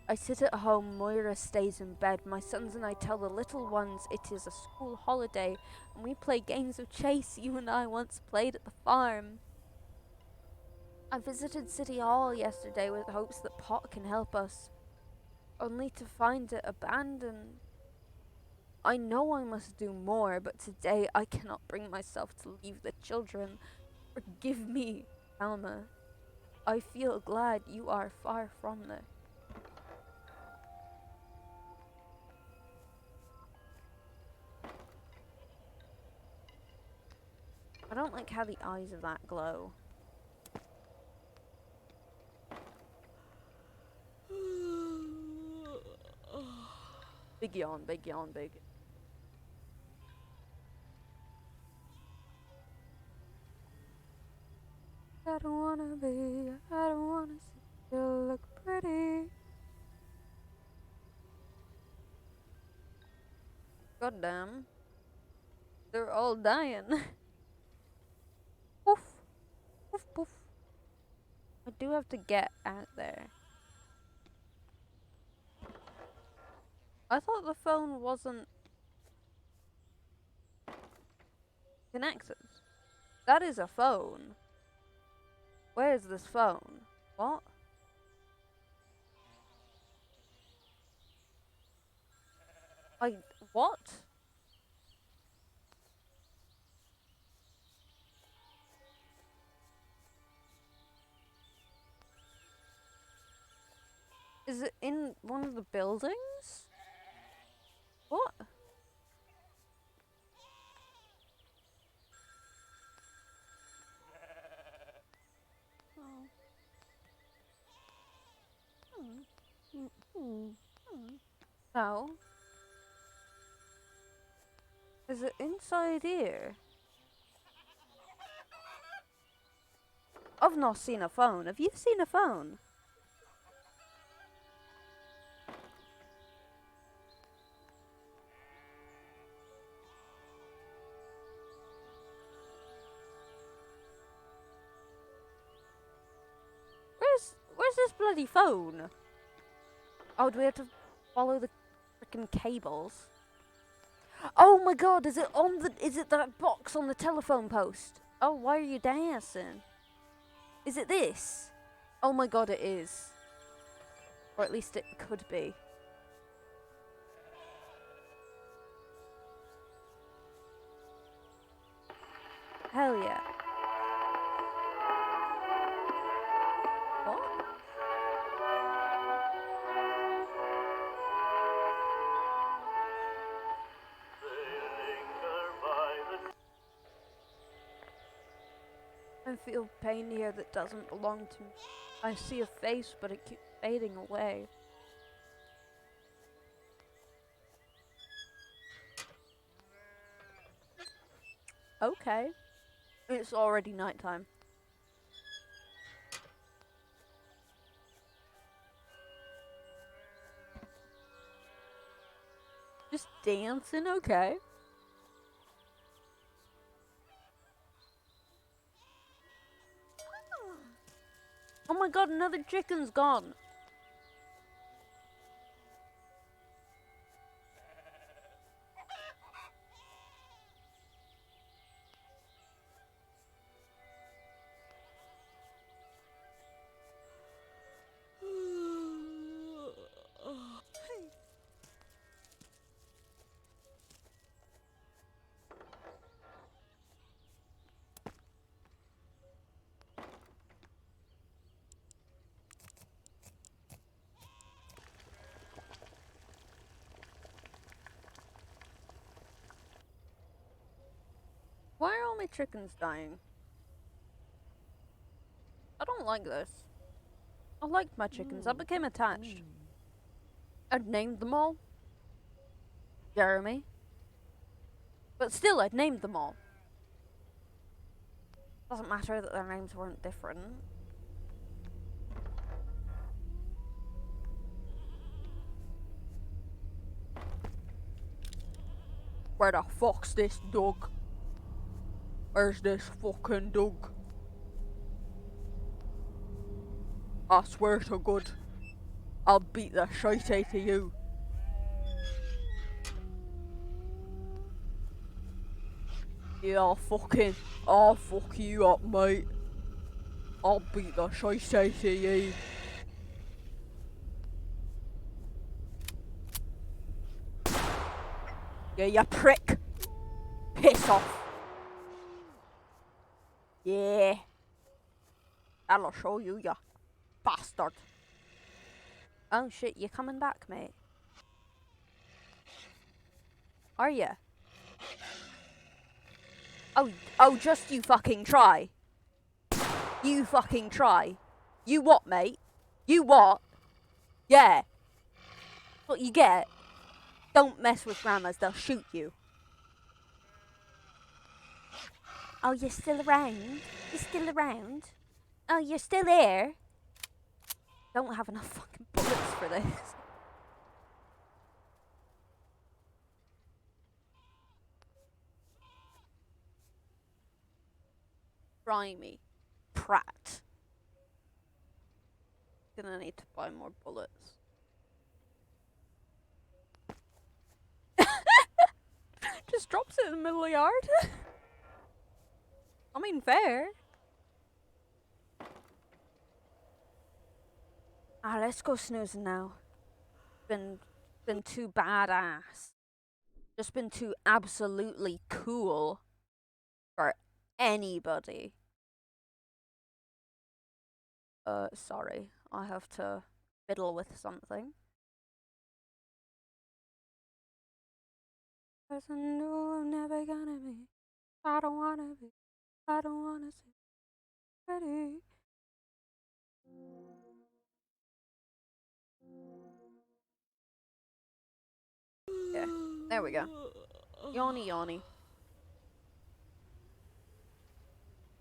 I sit at home, Moira stays in bed. My sons and I tell the little ones it is a school holiday, and we play games of chase you and I once played at the farm. I visited City Hall yesterday with hopes that Pot can help us, only to find it abandoned. I know I must do more, but today I cannot bring myself to leave the children. Forgive me, Alma. I feel glad you are far from there. I don't like how the eyes of that glow. Big yawn, big yawn, big. I don't wanna be, I don't wanna see you look pretty. Goddamn. They're all dying. Poof. Poof, poof. I do have to get out there. I thought the phone wasn't connected. That is a phone. Where is this phone? What? What? Is it in one of the buildings? What? No. Is it inside here? I've not seen a phone. Have you seen a phone? Where's this bloody phone? Oh, do we have to follow the freaking cables? Oh my god, is it that box on the telephone post? Oh, why are you dancing? Is it this? Oh my god, it is. Or at least it could be. Hell yeah. What? I feel pain here that doesn't belong to me. I see a face, but it keeps fading away. Okay. It's already nighttime. Just dancing, okay. Oh my god, another chicken's gone. my chicken's dying. I don't like this. I liked my chickens. I became attached. I'd named them all. Jeremy. But still, I'd named them all. Doesn't matter that their names weren't different. Where the fuck's this dog? Where's this fucking dog? I swear to God, I'll beat the shite out of you. Yeah, I'll fuck you up, mate. I'll beat the shite out of you. Yeah, you prick. Piss off. Yeah. That'll show you, you bastard. Oh shit, you coming back, mate? Are ya? Oh, just you fucking try. You fucking try. You what, mate? You what? Yeah. What you get? Don't mess with grandmas, they'll shoot you. Oh, you're still around? You're still around? Oh, you're still here? Don't have enough fucking bullets for this. Try me, prat. Gonna need to buy more bullets. Just drops it in the middle of the yard. I mean, fair. Let's go snoozing now. Been too badass. Just been too absolutely cool for anybody. Sorry. I have to fiddle with something. 'Cause I know I'm never gonna be. I don't wanna be. I don't wanna see. Ready. Yeah, there we go. Yawny, yawny.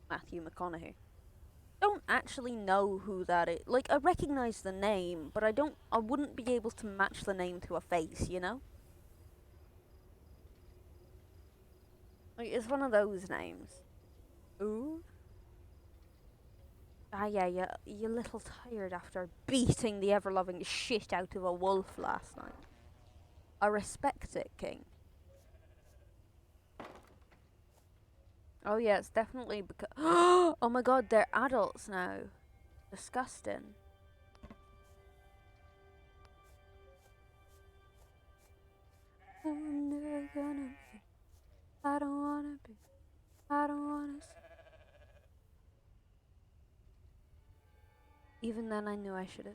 Matthew McConaughey. Don't actually know who that is. Like, I recognize the name, but I wouldn't be able to match the name to a face, you know? Like, it's one of those names. Ooh. Ah, yeah, you're a little tired after beating the ever-loving shit out of a wolf last night. I respect it, King. Oh yeah, it's definitely because... Oh my god, they're adults now. Disgusting. I'm never gonna be. I don't wanna be. I don't wanna see. Even then I knew I should have.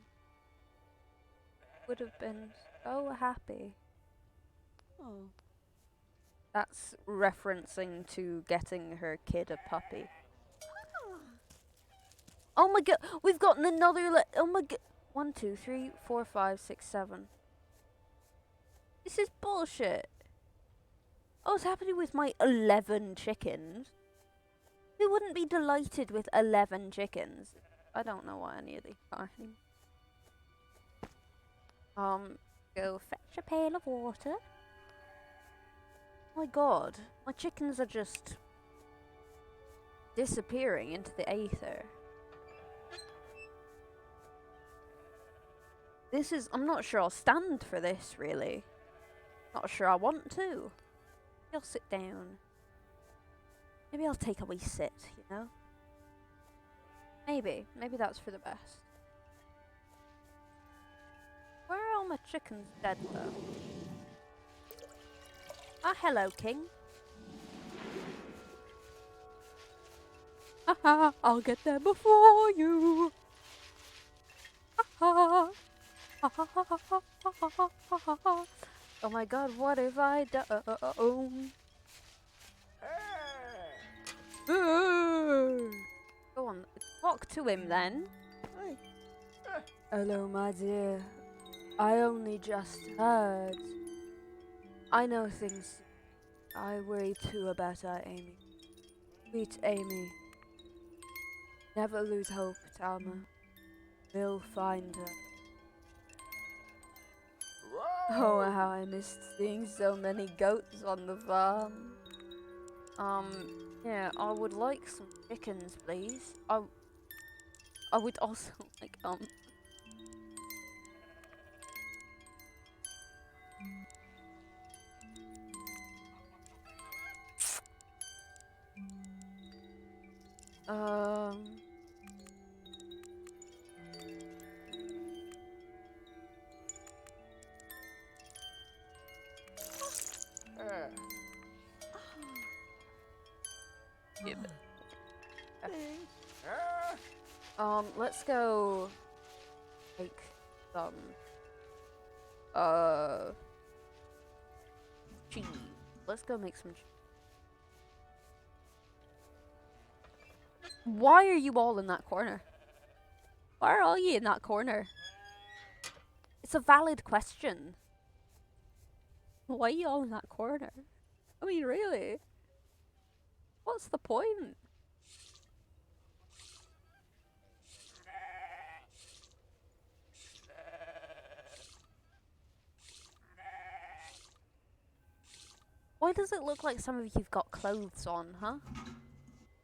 Would have been so happy. Oh. That's referencing to getting her kid a puppy. Oh my god, we've gotten another oh my god. 1, 2, 3, 4, 5, 6, 7. This is bullshit. Oh, it's happening with my 11 chickens. Who wouldn't be delighted with 11 chickens? I don't know what any of these are. Go fetch a pail of water. Oh my god, my chickens are just disappearing into the aether. This is, I'm not sure I'll stand for this, really. Not sure I want to. Maybe I'll sit down. Maybe I'll take a wee sit, you know? Maybe that's for the best. Where are all my chickens dead, though? Ah, hello, King. Haha, I'll get there before you. Haha. Oh my god, what have I done? Go on, talk to him then. Hi. Hello, my dear. I only just heard. I know things. I worry too about our Amy. Sweet Amy. Never lose hope, Talma. We'll find her. Oh, how I missed seeing so many goats on the farm. Yeah, I would like some chickens, please. I would also like, Um, yeah, but- let's go make some, cheese. Let's go make some cheese. Why are you all in that corner? Why are all you in that corner? It's a valid question. Why are you all in that corner? I mean, really? What's the point? Why does it look like some of you've got clothes on, huh?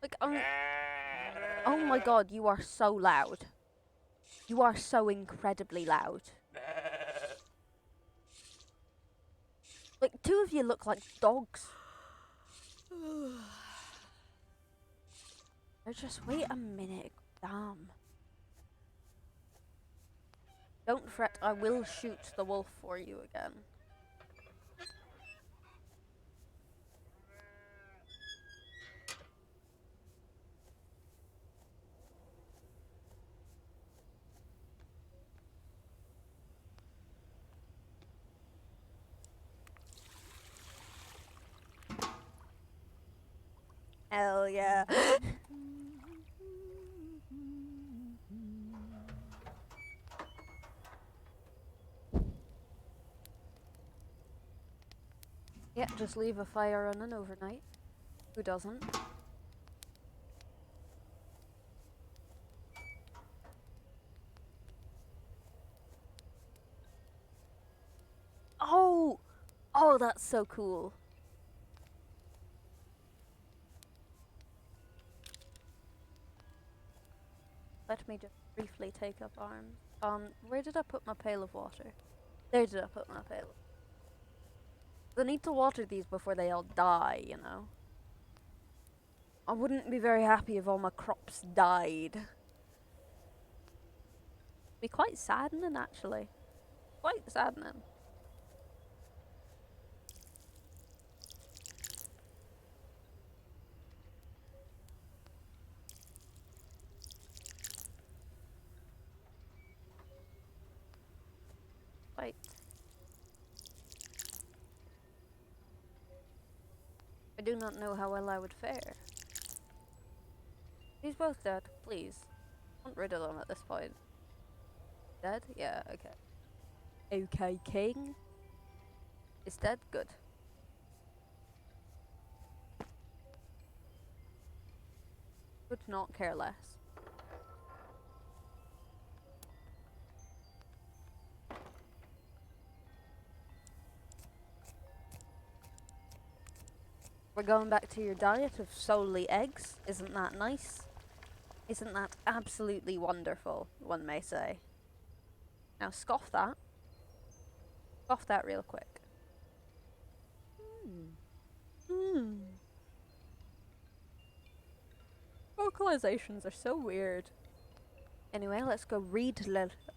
Like, oh my god, you are so loud. You are so incredibly loud. Like, two of you look like dogs. Or just wait a minute, damn. Don't fret, I will shoot the wolf for you again. Hell yeah. Yeah, just leave a fire running overnight. Who doesn't? Oh! Oh, that's so cool. Let me just briefly take up arms. Where did I put my pail of water? There did I put my pail. I need to water these before they all die, you know? I wouldn't be very happy if all my crops died. Be quite saddening, actually. Quite saddening. Quite. I do not know how well I would fare. He's both dead, please. Want rid of them at this point. Dead? Yeah, okay. Okay, King. Is dead? Good. Could not care less. We're going back to your diet of solely eggs. Isn't that nice? Isn't that absolutely wonderful, one may say? Now scoff that. Scoff that real quick. Vocalizations are so weird. Anyway, let's go read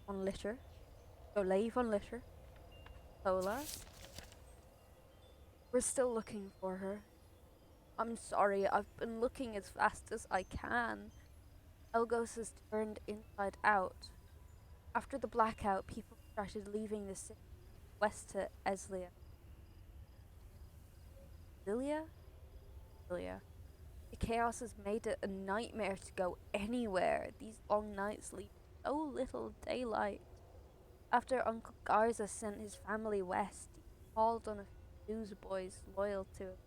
on litter. Go lave on litter. Lola. We're still looking for her. I'm sorry, I've been looking as fast as I can. Elgos has turned inside out. After the blackout, people started leaving the city west to Eslia. Zilia? Zilia. The chaos has made it a nightmare to go anywhere. These long nights leave so little daylight. After Uncle Garza sent his family west, he called on a few newsboys loyal to him,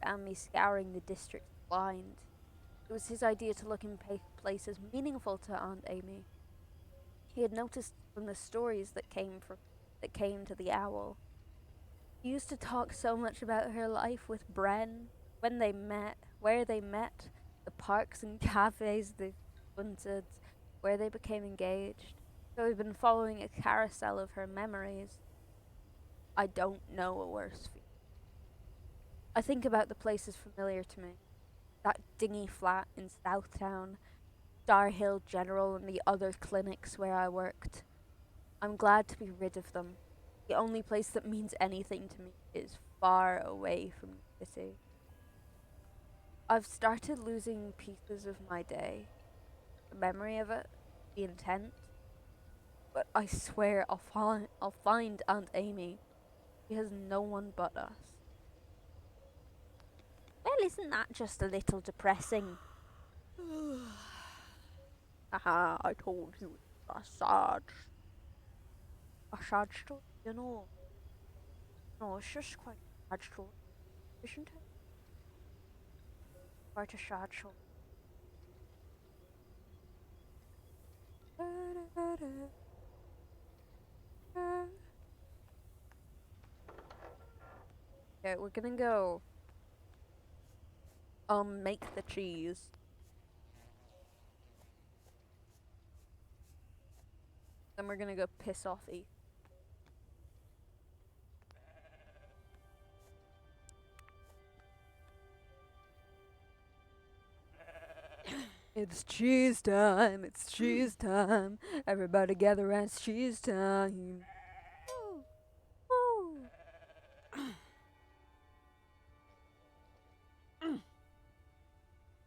found me scouring the district blind. It was his idea to look in places meaningful to Aunt Amy. He had noticed from the stories that came to the owl. He used to talk so much about her life with Bren, when they met, where they met, the parks and cafes they visited, where they became engaged. So I've been following a carousel of her memories. I don't know a worse feeling. I think about the places familiar to me. That dingy flat in Southtown, Star Hill General, and the other clinics where I worked. I'm glad to be rid of them. The only place that means anything to me is far away from the city. I've started losing pieces of my day, the memory of it, the intent. But I swear I'll find Aunt Amy. She has no one but us. Well, isn't that just a little depressing? Haha, I told you it's a sad story, you know. No, it's just quite a sad story, isn't it? Quite a sad story. Okay, we're gonna go make the cheese. Then we're gonna go piss off E. It's cheese time, it's cheese time. Everybody gather around, it's cheese time. Woo.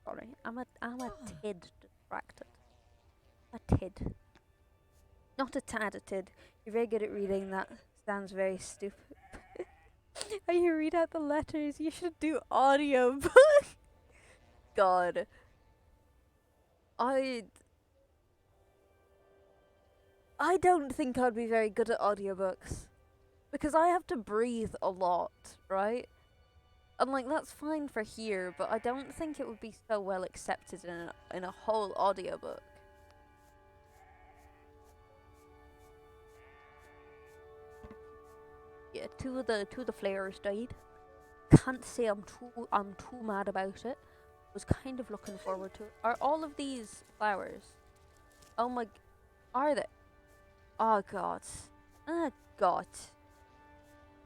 Sorry, I'm a tid distracted. A tid. Not a tad, a tid. You're very good at reading, that sounds very stupid. How you read out the letters, you should do audiobook. God. I don't think I'd be very good at audiobooks. Because I have to breathe a lot, right? And like that's fine for here, but I don't think it would be so well accepted in a whole audiobook. Yeah, two of the flares died. Can't say I'm too mad about it. Was kind of looking forward to it. Are all of these flowers? Oh my, are they? Oh god. Oh god.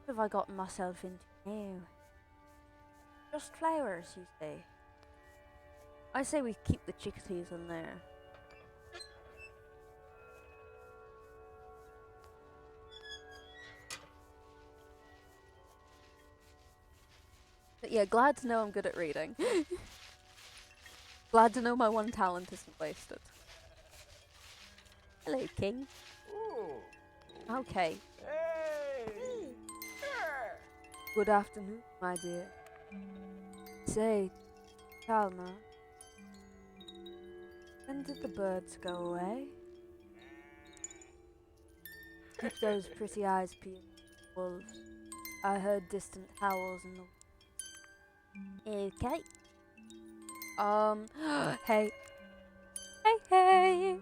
What have I gotten myself into now? Just flowers, you say? I say we keep the chickadees in there. But yeah, glad to know I'm good at reading. Glad to know my one talent isn't wasted. Hello, King. Ooh. Okay. Hey. Good afternoon, my dear. Say, Calma, when did the birds go away? Keep those pretty eyes peeled, wolves. I heard distant howls in the... Okay. Hey. Hey, hey!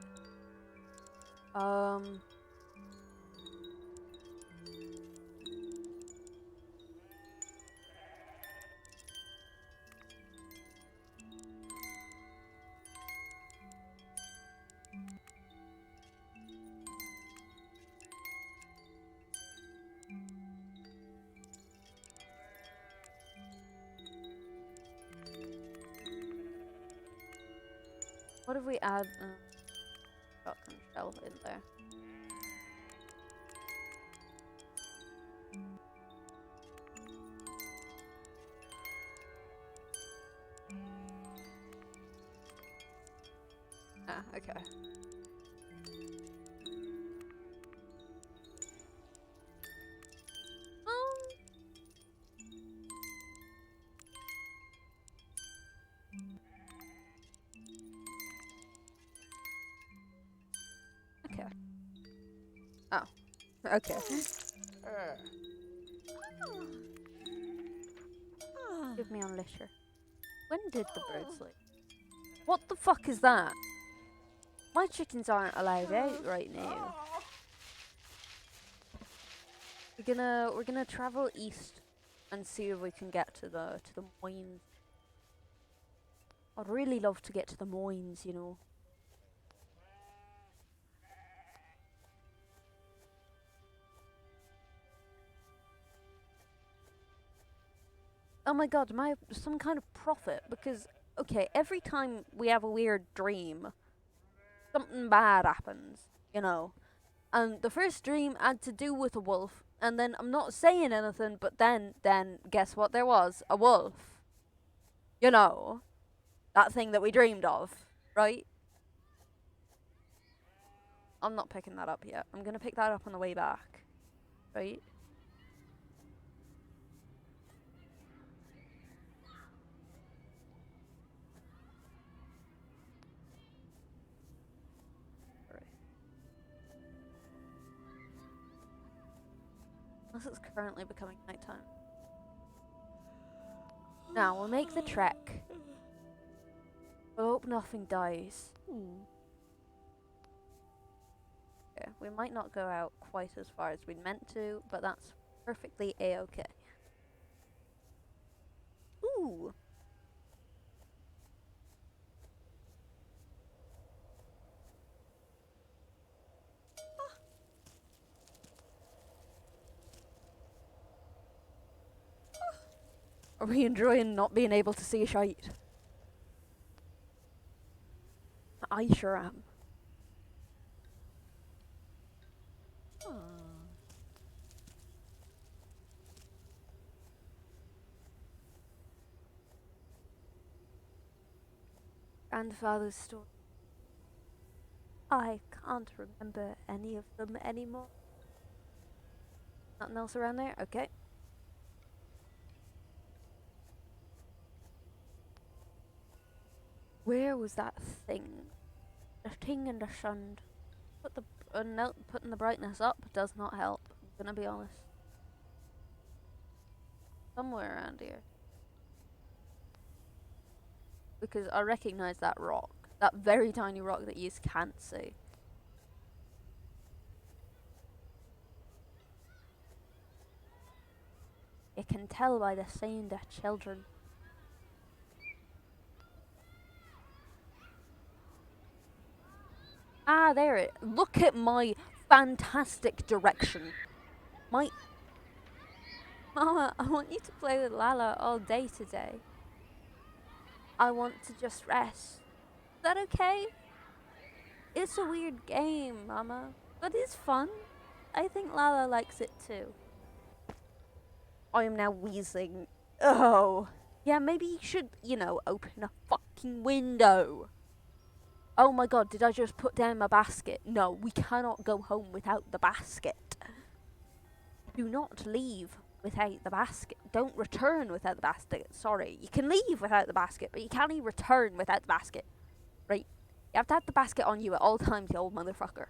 What if we add shotgun shell in there? Ah, okay. Oh. Okay. Give me on litter. When did the bird sleep? What the fuck is that? My chickens aren't allowed out right now. We're gonna travel east and see if we can get to the mines. I'd really love to get to the mines, you know. Oh my god, am I some kind of prophet? Because, okay, every time we have a weird dream, something bad happens, you know. And the first dream had to do with a wolf, and then I'm not saying anything, but then guess what there was? A wolf. You know, that thing that we dreamed of, right? I'm not picking that up yet. I'm gonna pick that up on the way back, right? Right. Unless it's currently becoming nighttime. Now we'll make the trek. We'll hope nothing dies. Yeah, we might not go out quite as far as we'd meant to, but that's perfectly a-okay. Ooh. Are we enjoying not being able to see a shite? I sure am. Grandfather's story. I can't remember any of them anymore. Nothing else around there? Okay. Where was that thing? The thing in the sun. Putting the brightness up does not help. I'm gonna be honest. Somewhere around here. Because I recognise that rock. That very tiny rock that you can't see. You can tell by the sound of children. Ah, there it. Look at my fantastic direction. My Mama, I want you to play with Lala all day today. I want to just rest. Is that okay? It's a weird game, Mama, but it's fun. I think Lala likes it too. I am now wheezing. Oh. Yeah, maybe you should, open a fucking window. Oh my god, did I just put down my basket? No, we cannot go home without the basket. Do not leave without the basket. Don't return without the basket. Sorry. You can leave without the basket, but you can't even return without the basket. Right? You have to have the basket on you at all times, you old motherfucker.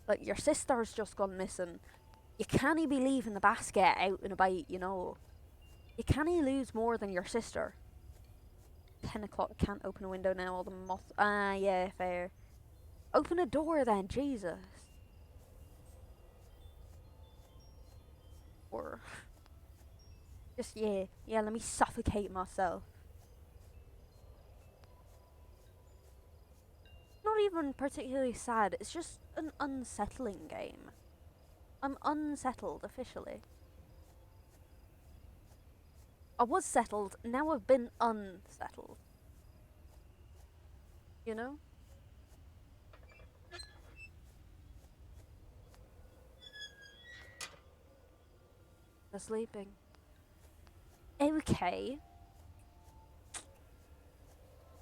Like, your sister's just gone missing. You can't be leaving the basket out and about, you know. You can't lose more than your sister. 10 o'clock, can't open a window now, all the moths. Ah, yeah, fair. Open a door then, Jesus. Or just, yeah, let me suffocate myself. Not even particularly sad, it's just an unsettling game. I'm unsettled officially. I was settled, now I've been unsettled. You know? They're sleeping. Okay.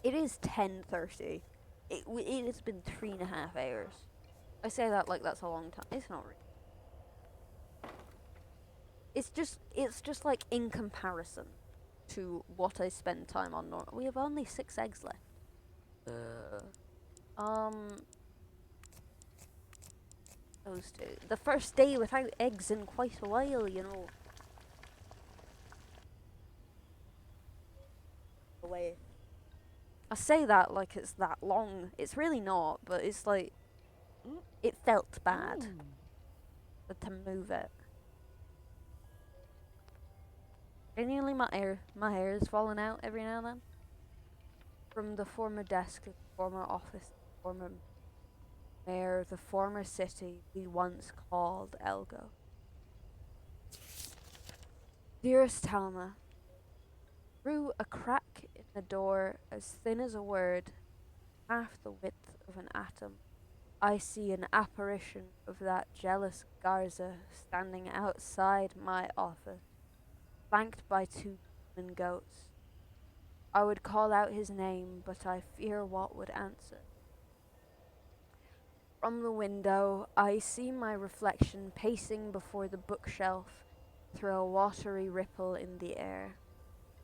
It is 10:30. It has been 3.5 hours. I say that like that's a long time. It's not really. It's just like in comparison to what I spend time on. We have only 6 eggs left. Um, those two. The first day without eggs in quite a while, you know. Away. I say that like it's that long. It's really not, but it's like it felt bad to move it. Genuinely, my hair is falling out every now and then. From the former desk, the former office, the former mayor, the former city we once called Elgo. Dearest Talma, through a crack in the door as thin as a word, half the width of an atom, I see an apparition of that jealous Garza standing outside my office, flanked by two human goats. I would call out his name, but I fear what would answer. From the window, I see my reflection pacing before the bookshelf through a watery ripple in the air.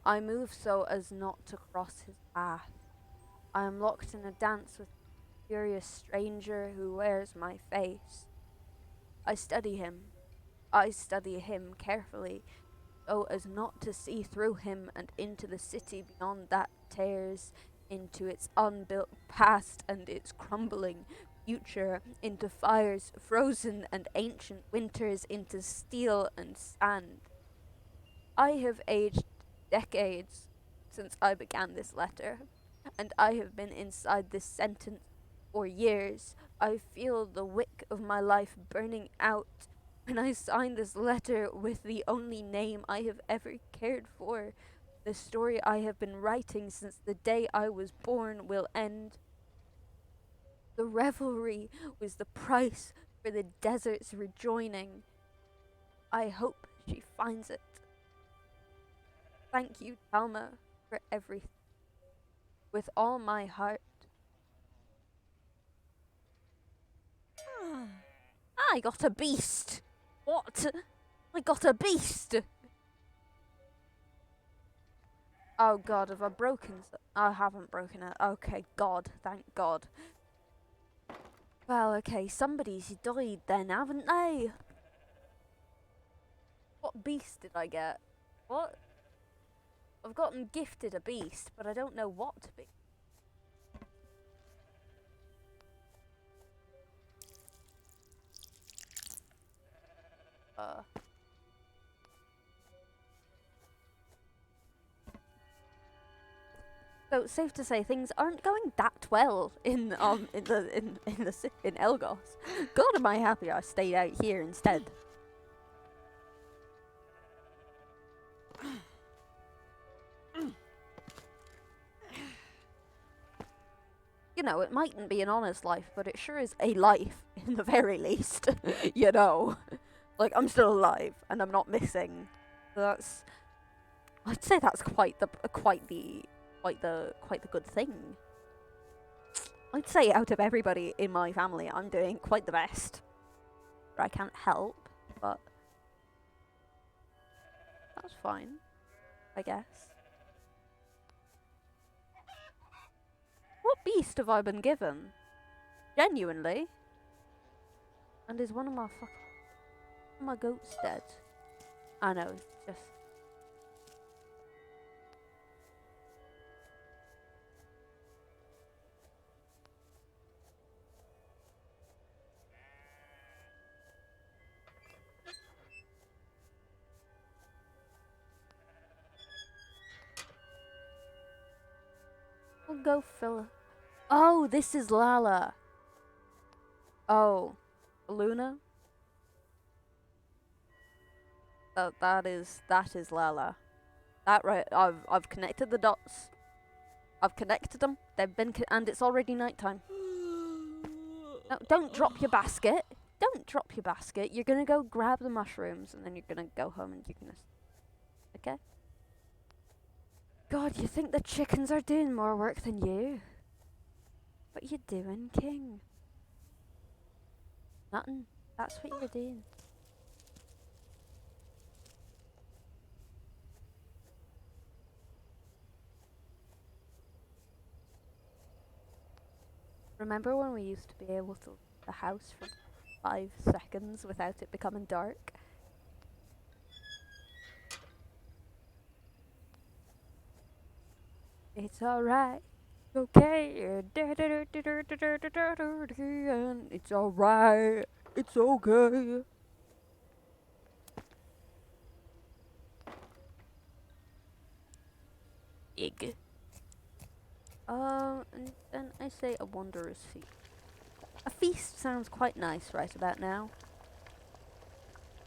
I move so as not to cross his path. I am locked in a dance with a curious stranger who wears my face. I study him. I study him carefully, so as not to see through him and into the city beyond that tears into its unbuilt past and its crumbling future, into fires frozen and ancient winters, into steel and sand. I have aged decades since I began this letter, and I have been inside this sentence for years. I feel the wick of my life burning out when I sign this letter with the only name I have ever cared for. The story I have been writing since the day I was born will end. The revelry was the price for the desert's rejoining. I hope she finds it. Thank you, Talma, for everything. With all my heart. I got a beast! What? I got a beast! Oh god, have I broken I haven't broken it. Okay, god, thank god. Well, okay, somebody's died then, haven't they? What beast did I get? What? I've gotten gifted a beast, but I don't know what beast. So it's safe to say things aren't going that well in Elgos. God, am I happy I stayed out here instead. You know, it mightn't be an honest life, but it sure is a life, in the very least. You know, like I'm still alive and I'm not missing. So that's, I'd say that's quite the good thing. I'd say out of everybody in my family, I'm doing quite the best. I can't help, but that's fine, I guess. What beast have I been given? Genuinely? And is one of my goats dead? I know, it's just... I'll go fill. Oh, this is Lala. Oh, Luna. That is Lala. That right. I've connected the dots. I've connected them. They've been and it's already nighttime. No, don't drop your basket. Don't drop your basket. You're gonna go grab the mushrooms and then you're gonna go home and you're gonna. Okay. God, you think the chickens are doing more work than you? What you doing, King? Nothing. That's what you're doing. Remember when we used to be able to leave the house for 5 seconds without it becoming dark? It's alright. Okay. It's alright. It's okay. Ig. And I say a wondrous feast. A feast sounds quite nice right about now.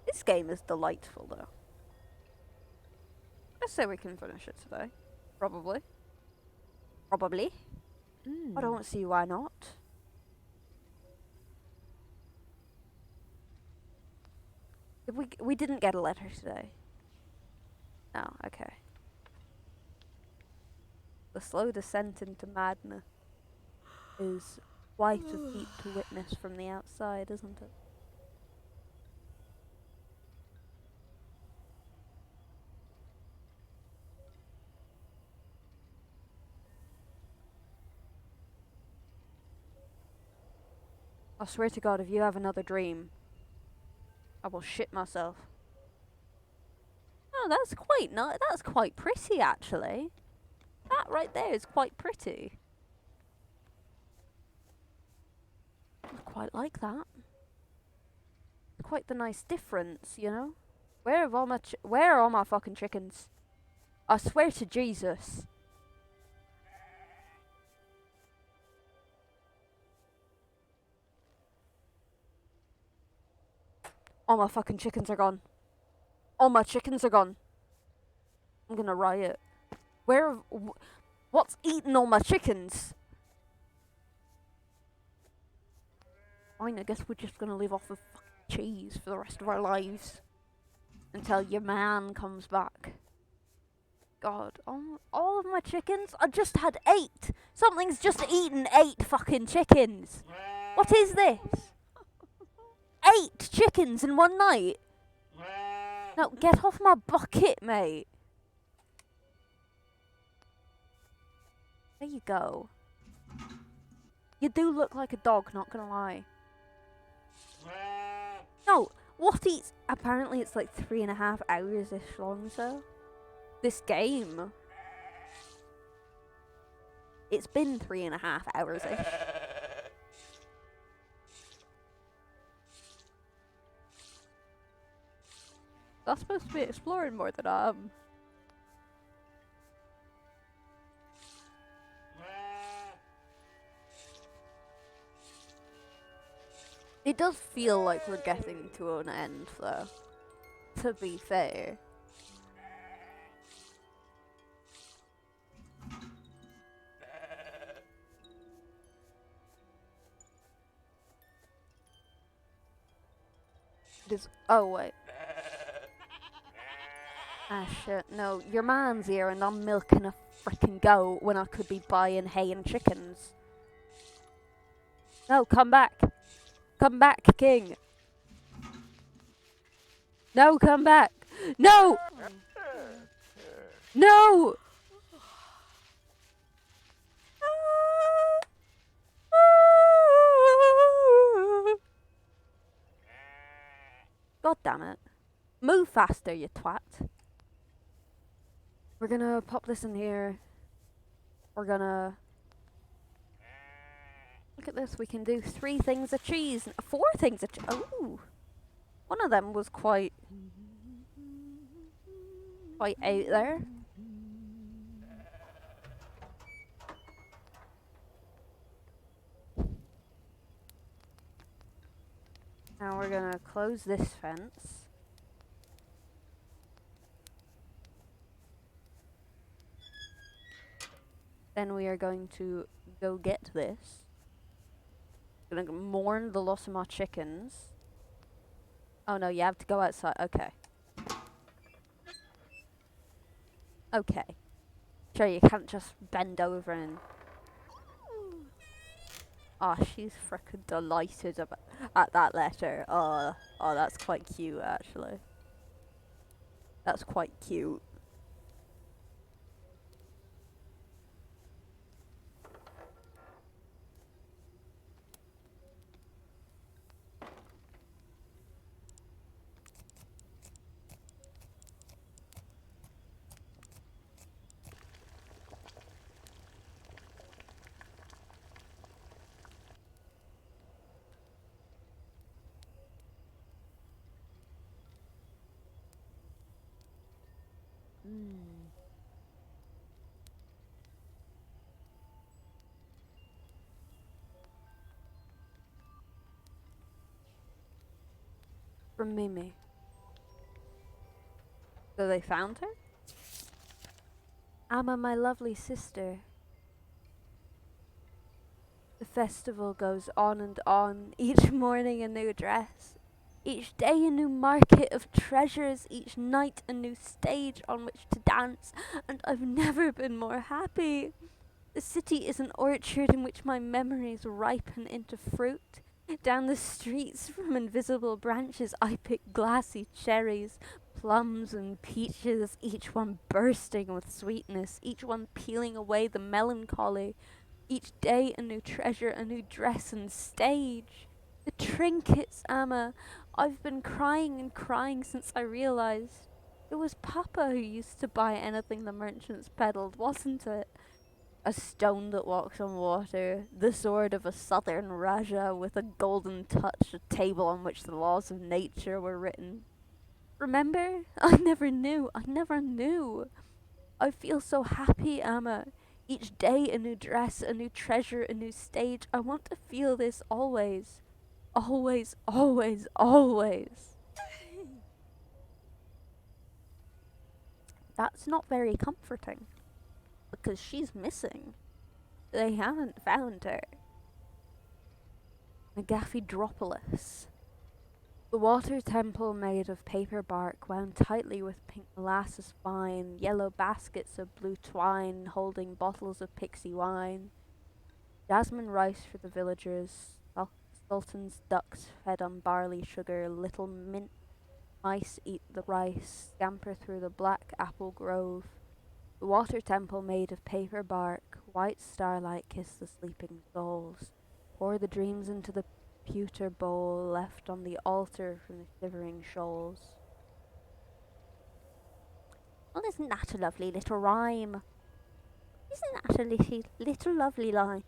This game is delightful though. I say we can finish it today. Probably. Probably. I don't see why not. We didn't get a letter today. Oh, okay. The slow descent into madness is quite a feat to witness from the outside, isn't it? I swear to God, if you have another dream, I will shit myself. Oh, that's quite nice. That's quite pretty, actually. That right there is quite pretty. I quite like that. Quite the nice difference, you know. Where are all my fucking chickens? I swear to Jesus. All my fucking chickens are gone. All my chickens are gone. I'm gonna riot. What's eating all my chickens? Fine, I guess we're just gonna live off of fucking cheese for the rest of our lives. Until your man comes back. God, all of my chickens? I just had 8. Something's just eaten 8 fucking chickens. What is this? 8 chickens in one night? No, get off my bucket, mate. There you go. You do look like a dog, not gonna lie. No, what eats? Apparently it's like 3.5 hours-ish long, so. This game. It's been 3.5 hours-ish. I'm supposed to be exploring more than I am. It does feel like we're getting to an end, though. To be fair. Oh, wait. Ah, shit. No, your man's here and I'm milking a frickin' goat when I could be buying hay and chickens. No, come back. Come back, King. No, come back. No! No! God damn it. Move faster, you twat. We're gonna pop this in here. We're gonna... Look at this, we can do 3 things of cheese. 4 things of cheese. Oh! One of them was quite out there. Now we're gonna close this fence. Then we are going to go get this. Gonna mourn the loss of my chickens. Oh no, you have to go outside. Okay. Okay. Sure, you can't just bend over and... Oh, she's frickin' delighted at that letter. Oh, that's quite cute, actually. That's quite cute. From Mimi. So they found her? Amma, my lovely sister. The festival goes on and on, each morning a new dress, each day a new market of treasures, each night a new stage on which to dance, and I've never been more happy. The city is an orchard in which my memories ripen into fruit. Down the streets from invisible branches I pick glassy cherries, plums and peaches, each one bursting with sweetness, each one peeling away the melancholy. Each day a new treasure, a new dress and stage. The trinkets, Amma. I've been crying and crying since I realized. It was Papa who used to buy anything the merchants peddled, wasn't it? A stone that walks on water, the sword of a southern Raja with a golden touch, a table on which the laws of nature were written. Remember? I never knew. I feel so happy, Amma. Each day a new dress, a new treasure, a new stage. I want to feel this always. Always, always, always. That's not very comforting. Because she's missing. They haven't found her. Agaphidropolis. The water temple made of paper bark wound tightly with pink molasses fine, yellow baskets of blue twine holding bottles of pixie wine, jasmine rice for the villagers, sultan's ducks fed on barley sugar, little mint mice eat the rice, scamper through the black apple grove. The water temple made of paper bark, white starlight kiss the sleeping souls, pour the dreams into the pewter bowl left on the altar from the shivering shoals. Well, isn't that a lovely little rhyme? Isn't that a little lovely line?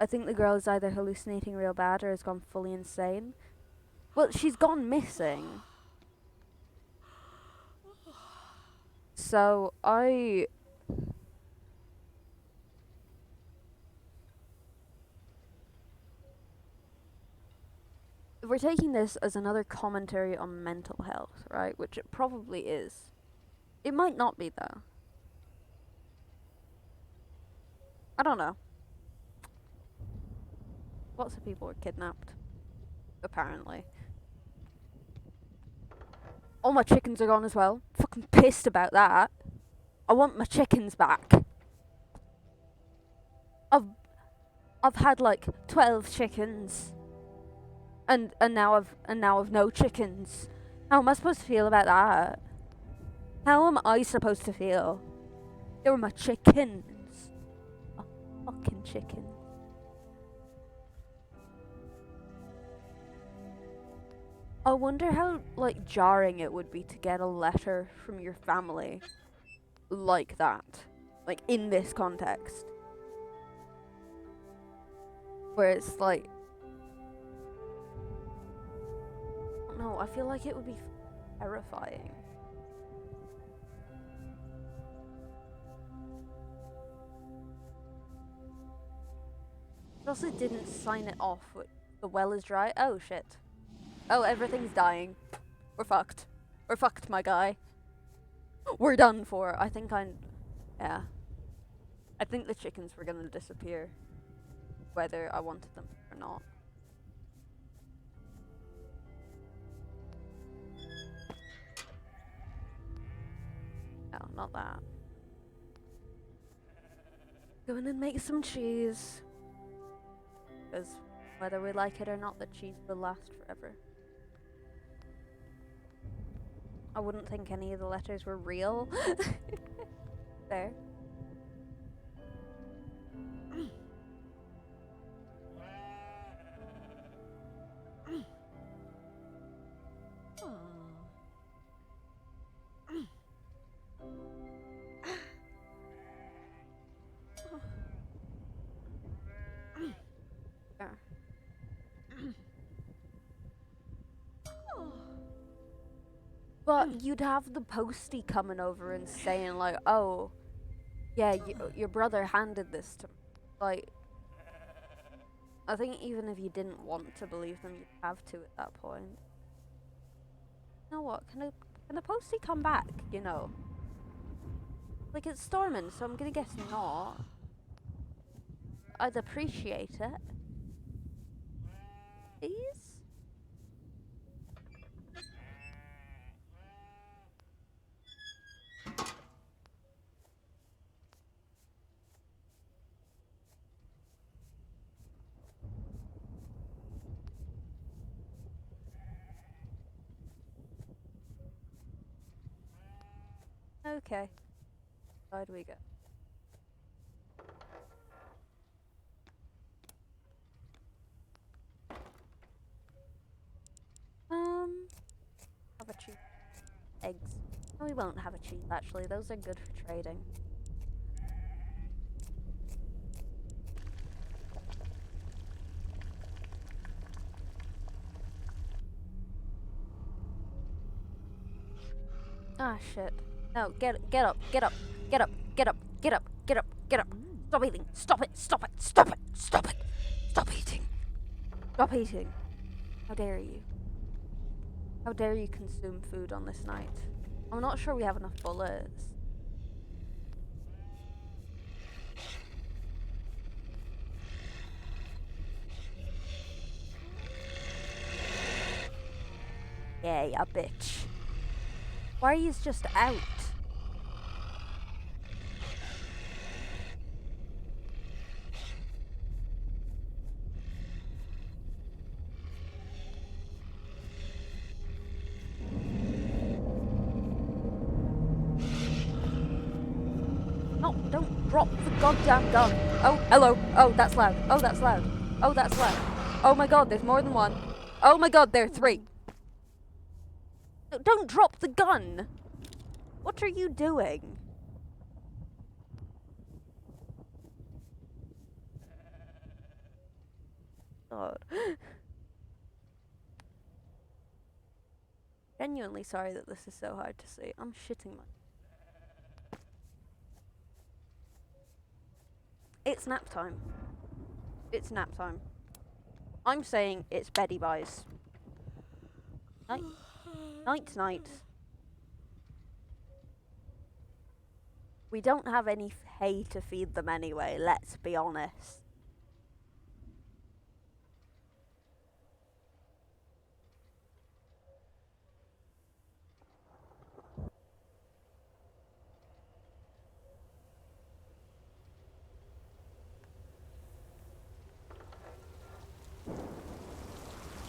I think the girl is either hallucinating real bad or has gone fully insane. Well, she's gone missing. So, if we're taking this as another commentary on mental health, right? Which it probably is. It might not be, though. I don't know. Lots of people were kidnapped. Apparently. All my chickens are gone as well. Fucking pissed about that. I want my chickens back. I've I've had like 12 chickens. And now I've no chickens. How am I supposed to feel about that? How am I supposed to feel? They were my chickens. My fucking chickens. I wonder how like jarring it would be to get a letter from your family like that. Like in this context. Where it's like no, I feel like it would be terrifying. It also didn't sign it off with the well is dry. Oh shit. Oh, everything's dying. We're fucked. We're fucked, my guy. We're done for. Yeah. I think the chickens were gonna disappear. Whether I wanted them or not. No, not that. Go in and make some cheese. Because whether we like it or not, the cheese will last forever. I wouldn't think any of the letters were real. There. There. But you'd have the postie coming over and saying like, "Oh, yeah, your brother handed this to me." Like, I think even if you didn't want to believe them, you'd have to at that point. You know what? Can the postie come back? You know, like it's storming, so I'm gonna guess not. I'd appreciate it. Please? Okay. Side we go. Have a cheap eggs. No, we won't have a cheap actually. Those are good for trading. Ah, shit. No, get up, get up, get up, get up, get up, get up, get up, get up. Stop eating. Stop it, stop it, stop it, stop it. Stop eating. Stop eating. How dare you? How dare you consume food on this night? I'm not sure we have enough bullets. Yeah, ya bitch. Why are you just out? No, don't drop the goddamn gun. Oh, hello. Oh, that's loud. Oh, that's loud. Oh, that's loud. Oh my god, there's more than one. Oh my god, there are three. No, don't drop the gun. What are you doing? God. Genuinely sorry that this is so hard to see. I'm shitting my... It's nap time. It's nap time. I'm saying it's beddy buys. Night. Night night. We don't have any hay to feed them anyway, let's be honest.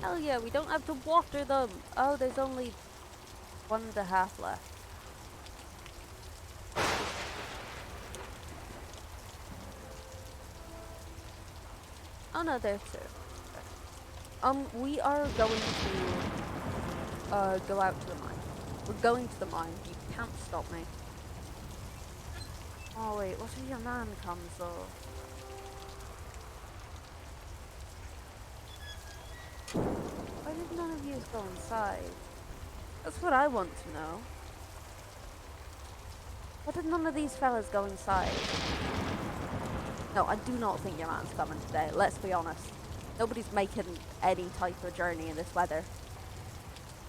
Hell yeah, we don't have to water them. Oh, there's only 1.5 left. Oh no, there are 2. We are going to go out to the mine. We're going to the mine. You can't stop me. Oh wait, what if your man comes though? Why did none of you go inside? That's what I want to know. Why did none of these fellas go inside? No, I do not think your man's coming today, let's be honest. Nobody's making any type of journey in this weather.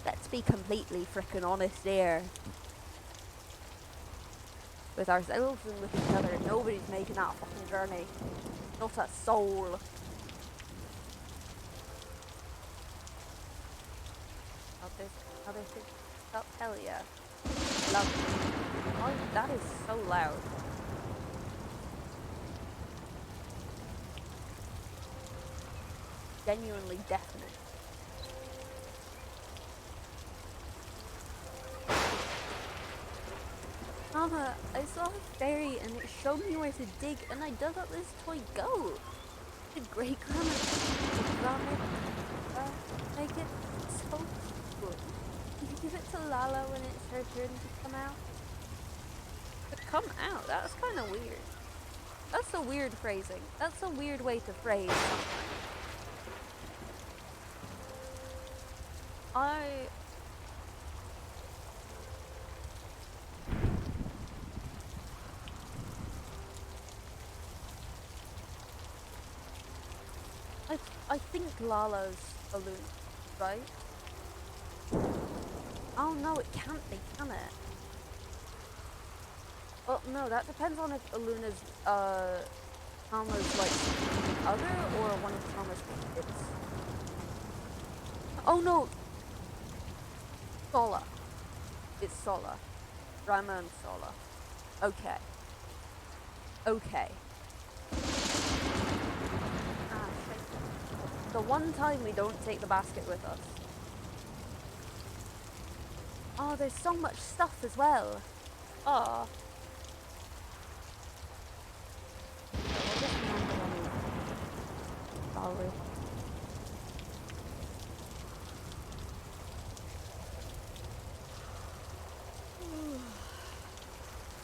Let's be completely frickin' honest here. With ourselves and with each other, nobody's making that fucking journey. Not a soul. Oh, there's another thing. Oh, hell yeah. Love. Oh, that is so loud. Genuinely deafening. Mama, I saw a fairy and it showed me where to dig and I dug up this toy goat. Did great grandma make it so good? Can you give it to Lala when it's her turn to come out? To come out? That's kind of weird. That's a weird phrasing. That's a weird way to phrase something. I think Lala's a Luna, right? Oh no, it can't be, can it? Well, no, that depends on if Luna's Tama's like the other or one of Tama's kids. Oh no, Sola. It's Sola. Rama and Sola. Okay. Okay. Ah, shit. The one time we don't take the basket with us. Oh, there's so much stuff as well. Oh. We'll just remember when we gallery.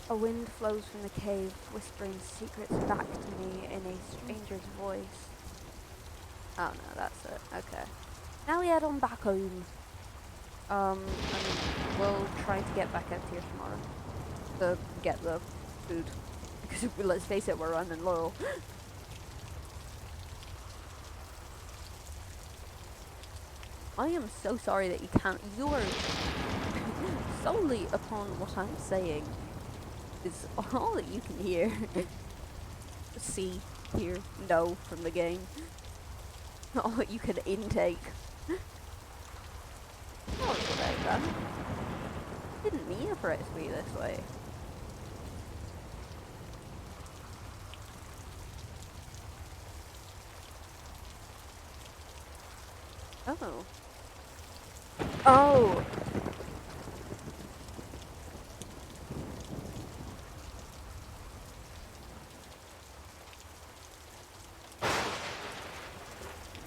A wind flows from the cave, whispering secrets back to me in a stranger's voice. Oh no, that's it. Okay. Now we head on back home. And we'll try to get back out here tomorrow to get the food. Because let's face it, we're running low. I am so sorry that you can't. You're solely upon what I'm saying is all that you can hear. See, hear, know from the game. All that you can intake. Oh, okay then. Didn't mean for it to be this way. Oh. Oh!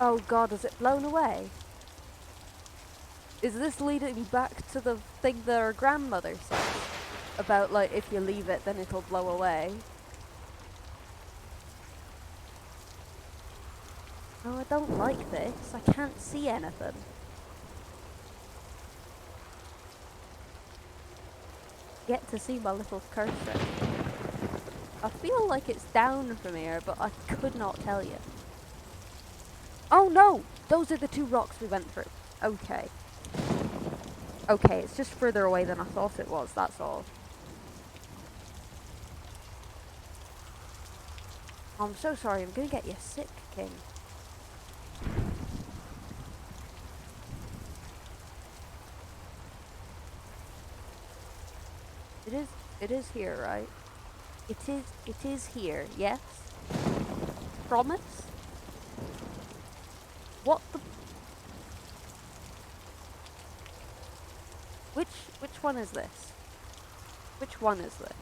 Oh god, is it blown away? Is this leading back to the thing that our grandmother said? About, like, if you leave it, then it'll blow away? Oh, I don't like this. I can't see anything. Get to see my little cursor. I feel like it's down from here, but I could not tell you. Oh no! Those are the two rocks we went through. Okay. Okay, it's just further away than I thought it was, that's all. I'm so sorry, I'm gonna get you sick, King. It is here, right? It is here, yes? Promise? What the? Which one is this? Which one is this?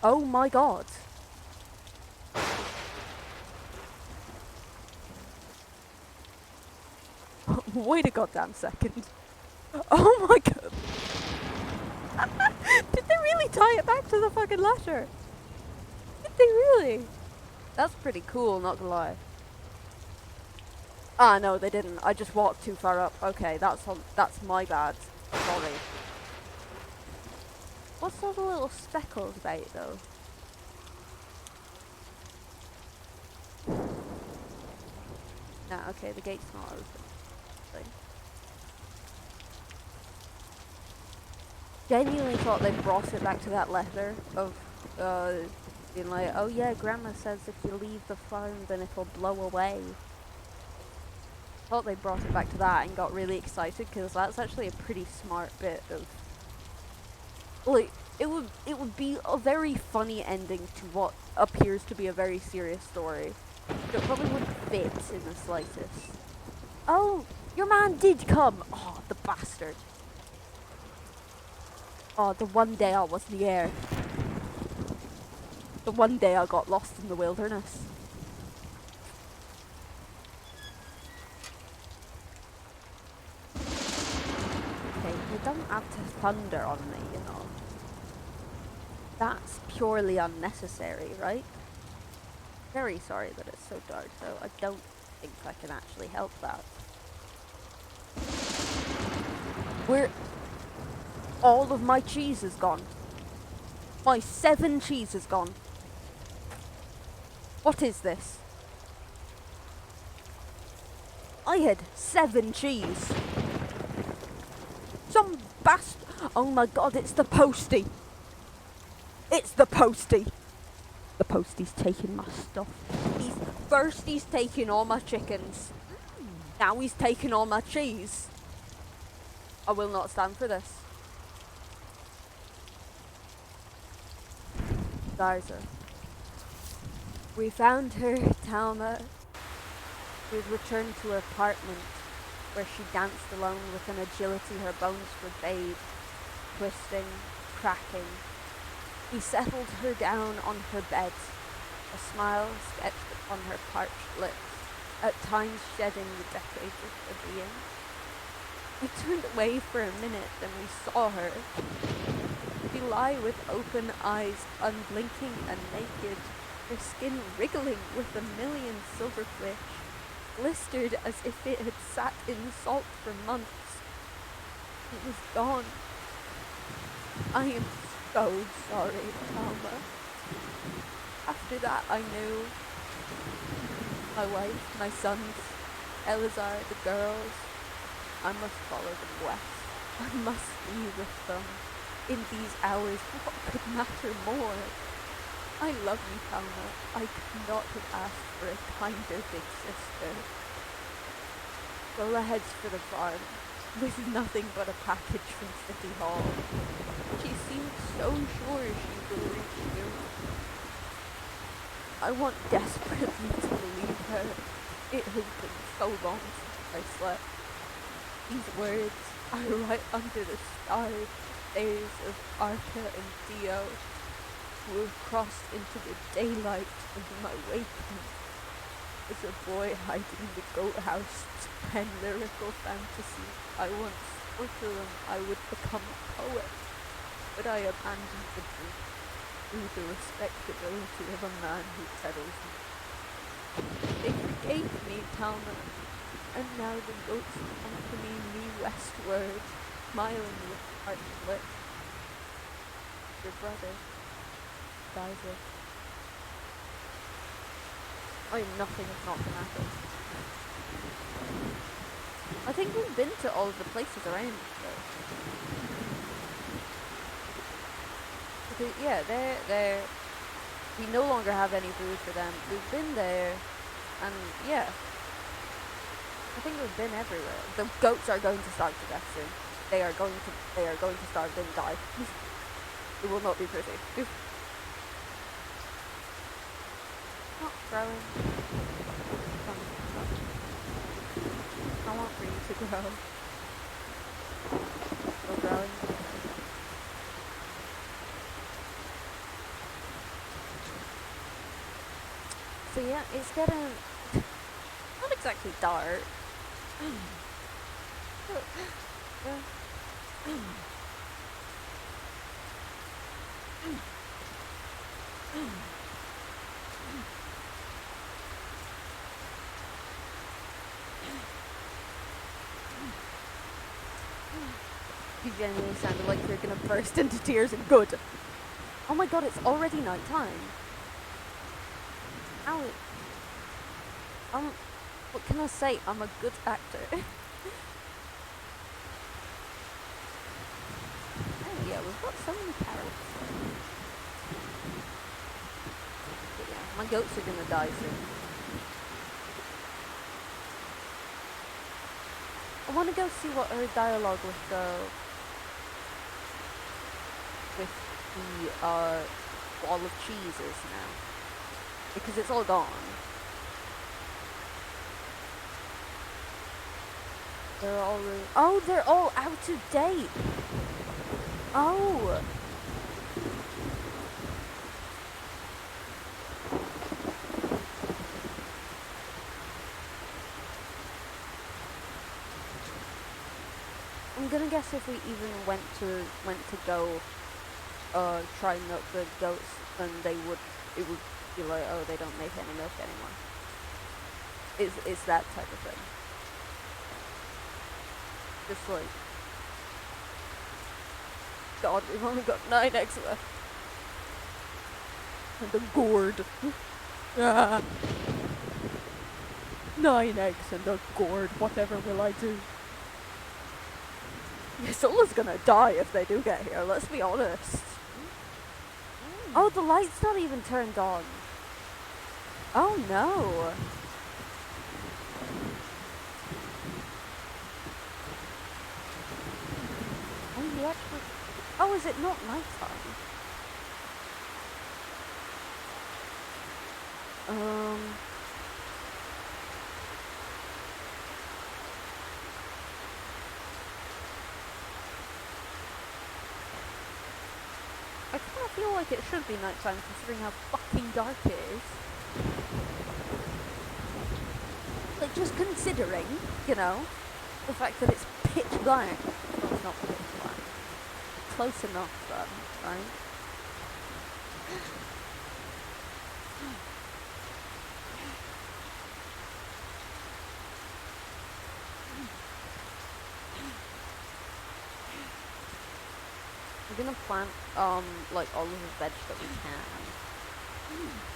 Oh my god. Wait a goddamn second. Oh my god. Did they really tie it back to the fucking letter? Did they really? That's pretty cool, not gonna lie. Ah, no, they didn't. I just walked too far up. Okay, that's my bad. Sorry. What's all the little speckles about, though? Nah, okay, the gate's not open. Genuinely thought they brought it back to that letter of being like, oh yeah, Grandma says if you leave the farm then it'll blow away. Thought they brought it back to that and got really excited because that's actually a pretty smart bit of, like, it would be a very funny ending to what appears to be a very serious story. But it probably wouldn't fit in the slightest. Oh, your man did come! Oh, the bastard. Oh, the one day I was in the air. The one day I got lost in the wilderness. Okay, you don't have to thunder on me, you know. That's purely unnecessary, right? Very sorry that it's so dark, though. I don't think I can actually help that. Where all of my cheese is gone. My 7 cheese is gone. What is this? I had 7 cheese. Some Oh my god, it's the postie. It's the postie. The postie's taking my stuff. He's taking all my chickens. Now he's taking all my cheese. I will not stand for this. Garza. We found her, Talma. She had returned to her apartment, where she danced alone with an agility her bones forbade, twisting, cracking. He settled her down on her bed, a smile sketched upon her parched lips, at times shedding the decades of her being. We turned away for a minute, then we saw her. She lay with open eyes, unblinking and naked, her skin wriggling with a million silverfish, blistered as if it had sat in salt for months. It was gone. I am so sorry, Alma. After that, I knew my wife, my sons, Elazar, the girls. I must follow them west. I must be with them. In these hours, what could matter more? I love you, Palma. I could not have asked for a kinder big sister. Lola heads for the farm, with nothing but a package from City Hall. She seemed so sure she will reach you. I want desperately to believe her. It has been so long since I slept. These words are right under the stars of Arca and Dio, who have crossed into the daylight of my waking. As a boy hiding in the goat house to pen lyrical fantasies, I once swore to them I would become a poet, but I abandoned the dream through the respectability of a man who settles me. They forgave me, Talma, and now the goats accompany me westward, smiling with parted lips. Your brother, Liza. I am nothing if not dramatic. I think we've been to all of the places around, though. Because, yeah, they're... We no longer have any food for them. We've been there, and yeah. I think we've been everywhere. The goats are going to starve to death soon. They are going to starve and die. It will not be pretty. Not growing. I want for you to grow. Still growing. So yeah, it's getting not exactly dark. You genuinely sounded like you're gonna burst into tears and good. Oh my god, it's already night time. How it... what can I say? I'm a good actor. Oh yeah, we've got so many carrots. But yeah, my goats are gonna die soon. I wanna go see what her dialogue with the wall of cheese is now. Because it's all gone. They're all out of date. Oh. I'm gonna guess if we even went to go try milk the goats, then it would be like, oh, they don't make any milk anymore. It's that type of thing. Just like, God, we've only got 9 eggs left. and a gourd. Ah. 9 eggs and a gourd. Whatever will I do? Sola's gonna die if they do get here. Let's be honest. Oh, the light's not even turned on. Oh no. Oh, you actually. Oh, is it not nighttime? I kind of feel like it should be nighttime considering how fucking dark it is. Like, just considering, you know, the fact that it's pitch black. Well, it's not pitch black. Close enough, then, right? We're gonna plant, like, all of the veg that we can.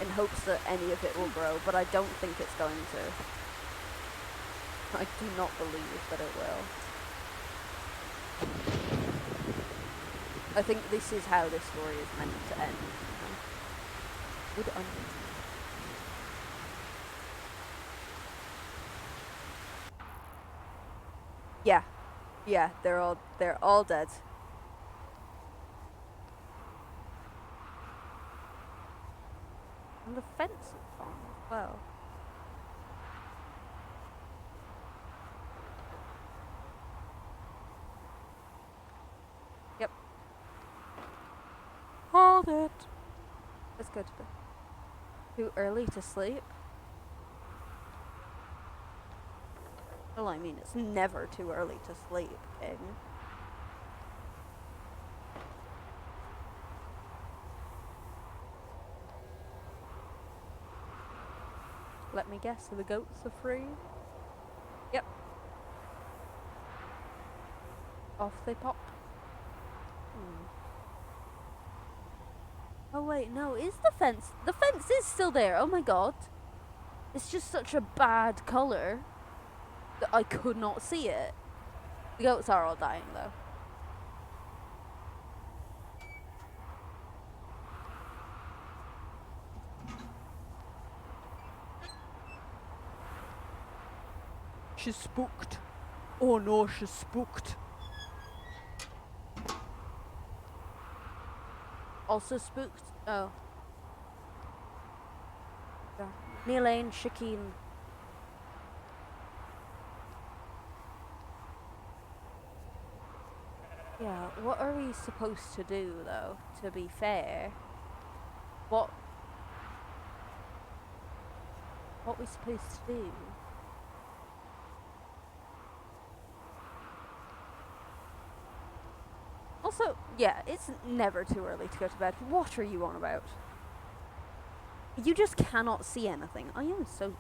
In hopes that any of it will grow, but I don't think it's going to. I do not believe that it will. I think this is how this story is meant to end. You know? Good onion. Yeah. Yeah, they're all dead. And the fence is gone as well. Yep. Hold it. Let's go to bed. Too early to sleep? Well, I mean, it's never too early to sleep, King. Let me guess, so the goats are free? Yep. Off they pop. Oh wait, no, is the fence? The fence is still there, oh my god. It's just such a bad colour that I could not see it. The goats are all dying though. She's spooked. Oh no, she's spooked. Also spooked? Oh. Yeah. Nilane, Shakeen. Yeah, what are we supposed to do though, to be fair? What we supposed to do? Also, yeah, it's never too early to go to bed. What are you on about? You just cannot see anything. I am so...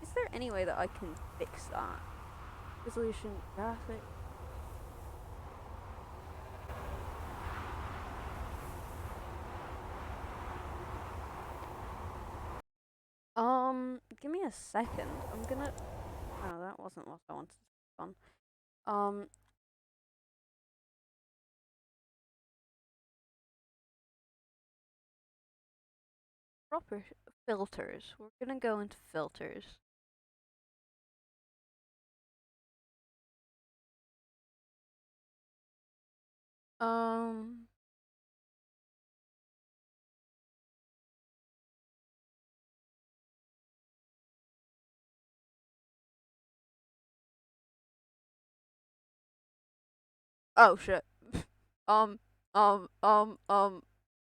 Is there any way that I can fix that? Resolution, graphic... Give me a second. I'm gonna... Oh, that wasn't what I wanted to put on. Proper filters. We're gonna go into filters. Um... Oh shit. um,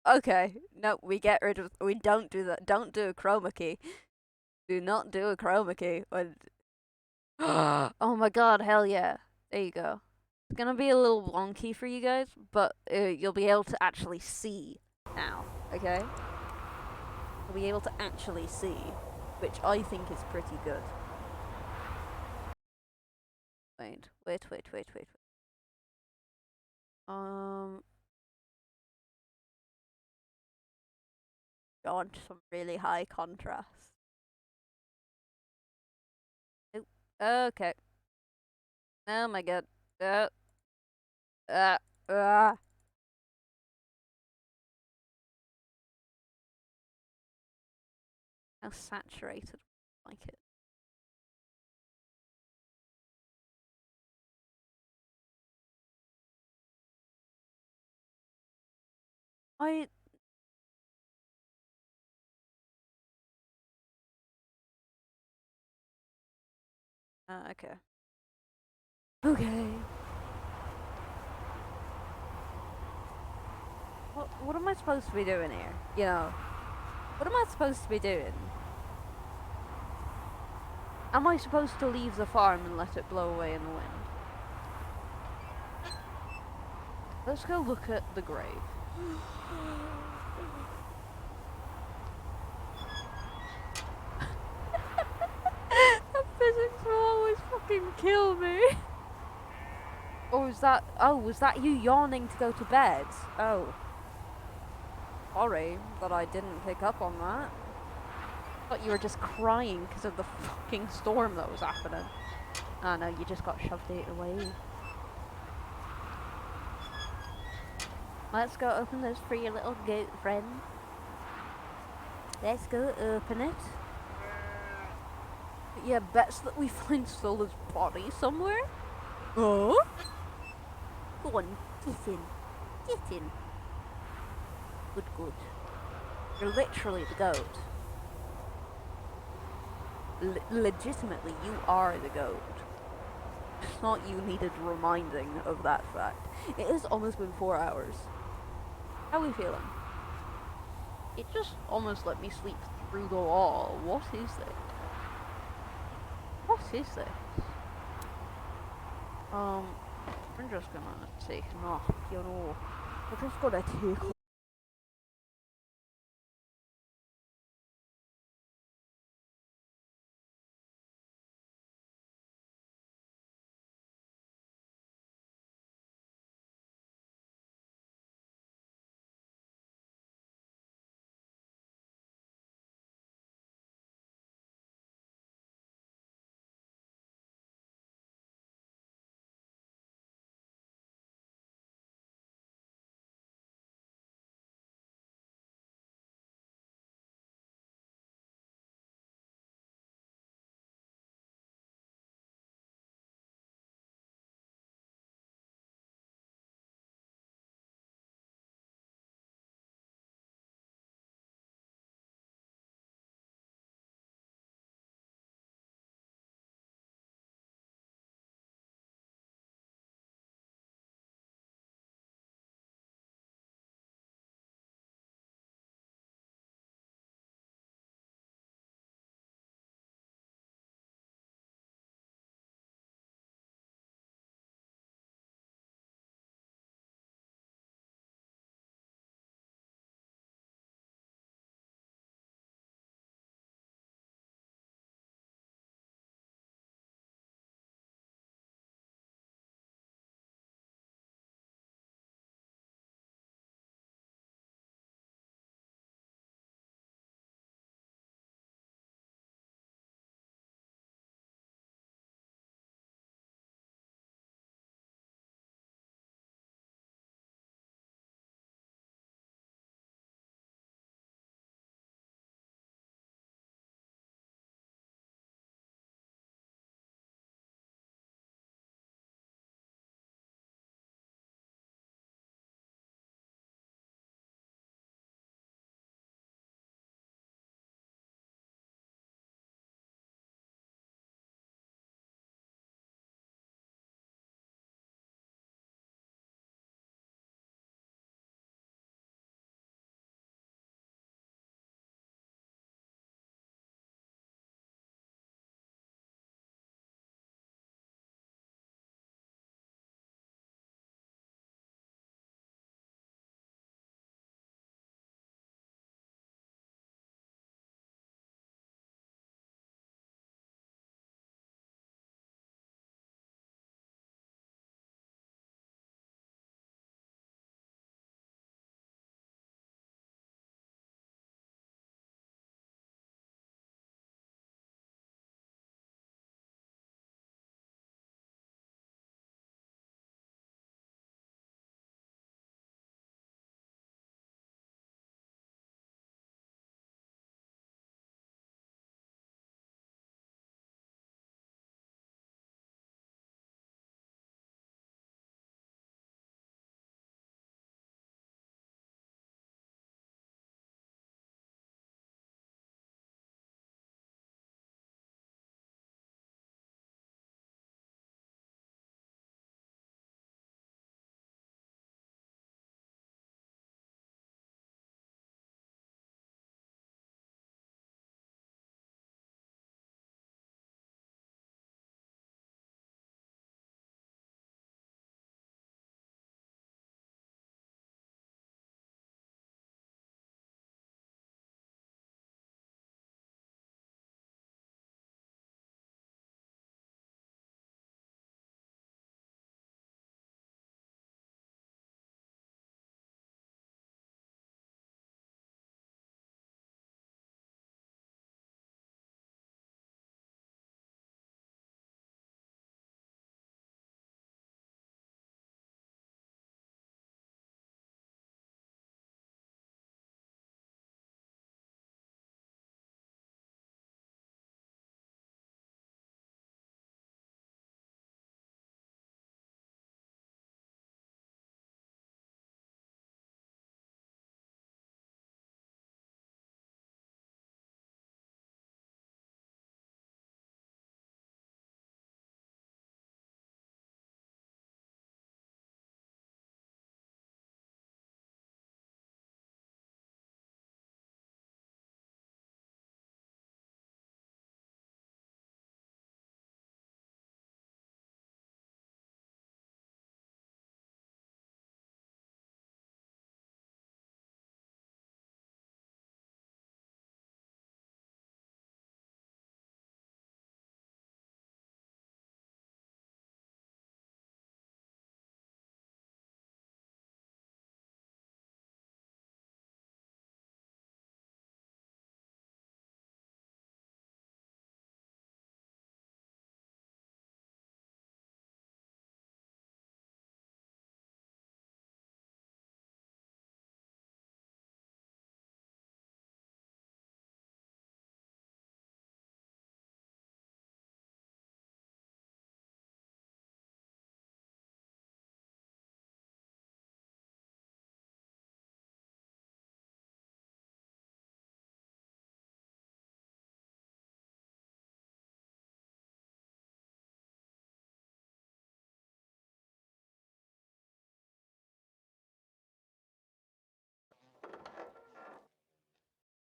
okay. No, we get rid of. We don't do that. Don't do a chroma key. Do not do a chroma key. Oh my god, hell yeah. There you go. It's gonna be a little wonky for you guys, but you'll be able to actually see now, okay? You'll be able to actually see, which I think is pretty good. Wait. Um, on some really high contrast. Oop. Okay. Oh my god. Uh, uh, uh. How saturated I like it. I okay. Okay. What am I supposed to be doing here? You know, what am I supposed to be doing? Am I supposed to leave the farm and let it blow away in the wind? Let's go look at the grave. That physics will always fucking kill me. Or was that? Oh, was that you yawning to go to bed? Oh, sorry that I didn't pick up on that. Thought you were just crying because of the fucking storm that was happening. Oh no, you just got shoved out of the way. Let's go open this for your little goat friend. Let's go open it. Yeah, bets that we find Sola's body somewhere. Oh? Go on, get in. Get in. Good, good. You're literally the goat. Legitimately, you are the goat. It's not you needed reminding of that fact. It has almost been 4 hours. How are we feeling? It just almost let me sleep through the wall. What is this? What is this? I'm just gonna take a nap, you know. I'm just gonna take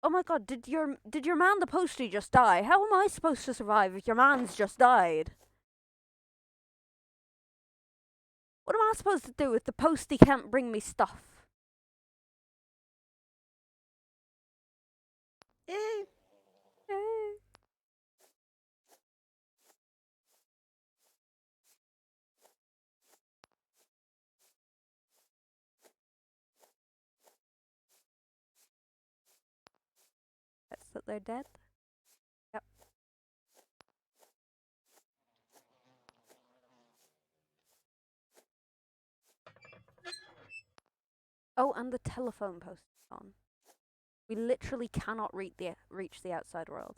Oh my god, did your man the postie just die? How am I supposed to survive if your man's just died? What am I supposed to do if the postie can't bring me stuff? Yay! That's that they're dead? Yep. Oh, and the telephone post is on. We literally cannot reach the outside world.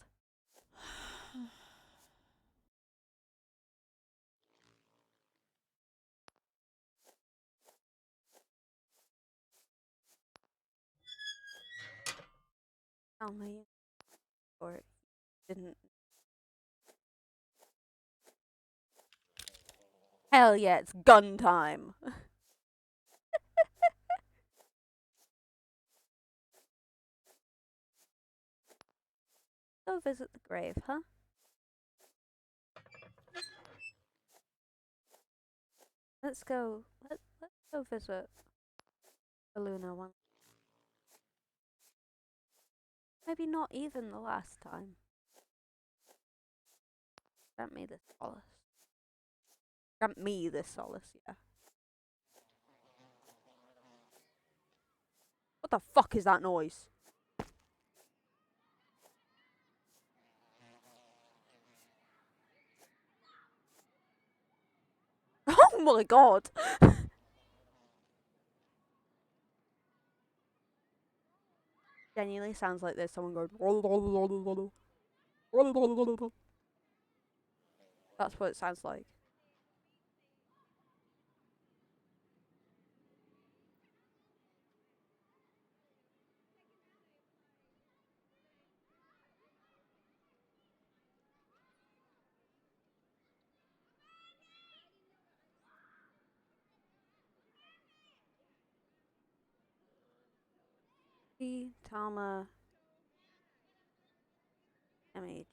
Tell me, or didn't. Hell yeah, it's gun time. Go visit the grave, huh? Let's go. Let's go visit the Luna one. Maybe not even the last time. Grant me this solace. Grant me this solace, yeah. What the fuck is that noise? Oh my god! Genuinely sounds like there's someone going. That's what it sounds like. Tama MH.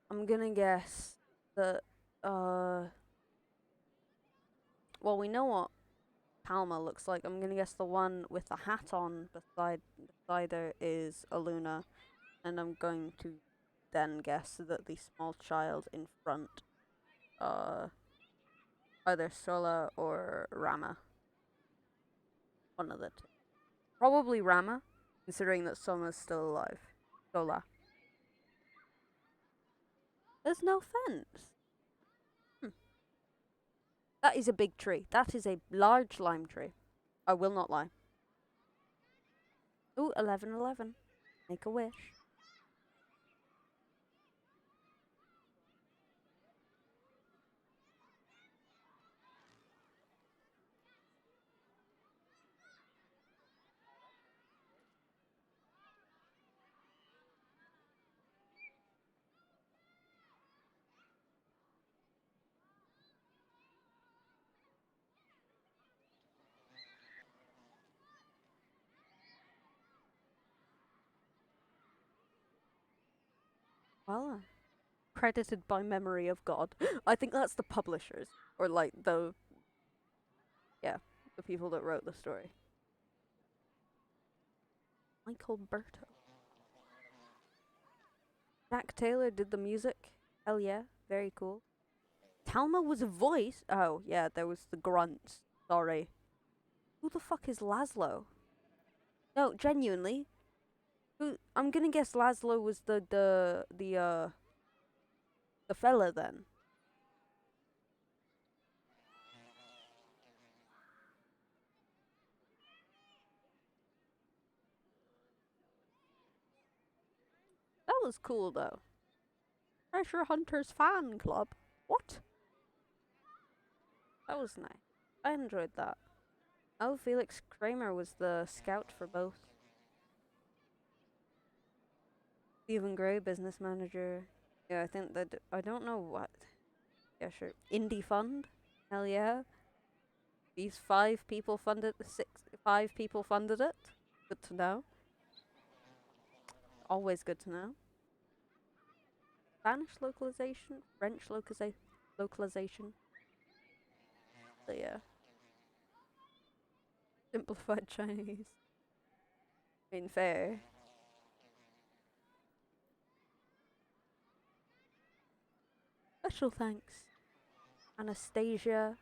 I'm gonna guess that well, we know what Palma looks like. I'm gonna guess the one with the hat on beside her is Aluna, and I'm going to then guess that the small child in front, either Sola or Rama. One of the two. Probably Rama, considering that Sola's still alive. Sola. There's no fence. That is a big tree. That is a large lime tree. I will not lie. Ooh, 1111. Make a wish. Well, credited by memory of God. I think that's the publishers, or like the people that wrote the story. Michael Berto. Jack Taylor did the music. Hell yeah, very cool. Talma was a voice. Oh yeah, there was the grunts. Sorry. Who the fuck is Laszlo? No, genuinely. Who? I'm gonna guess Laszlo was the fella then. That was cool though. Treasure Hunters fan club. What? That was nice. I enjoyed that. Oh, Felix Kramer was the scout for both. Stephen Gray, business manager. Yeah, I think I don't know what. Yeah, sure. Indie fund. Hell yeah. These 5 people funded five people funded it. Good to know. Always good to know. Spanish localization, French localization. So yeah. Simplified Chinese. I mean, fair. Special thanks, Anastasia,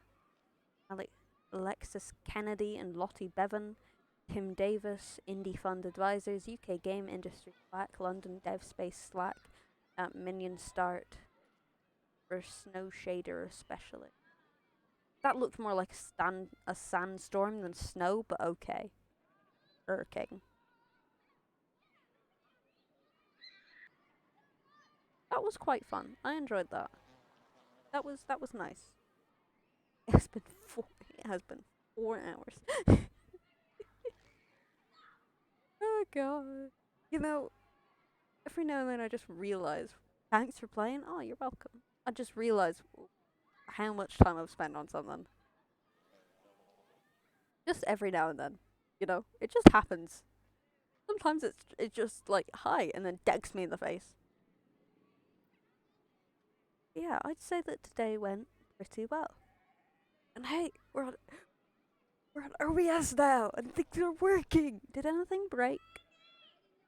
Alexis Kennedy, and Lottie Bevan, Tim Davis, Indie Fund Advisors, UK Game Industry Slack, London Dev Space Slack, Minion Start, for Snow Shader especially. That looked more like a sandstorm than snow, but okay. Hurricane. That was quite fun. I enjoyed that. That was nice. It has been 4 hours. Oh god. You know, every now and then I just realize, thanks for playing. Oh, you're welcome. I just realize how much time I've spent on something. Just every now and then. You know, it just happens. Sometimes it's just like hi and then decks me in the face. Yeah, I'd say that today went pretty well. And hey, we're on OBS now and things are working. Did anything break?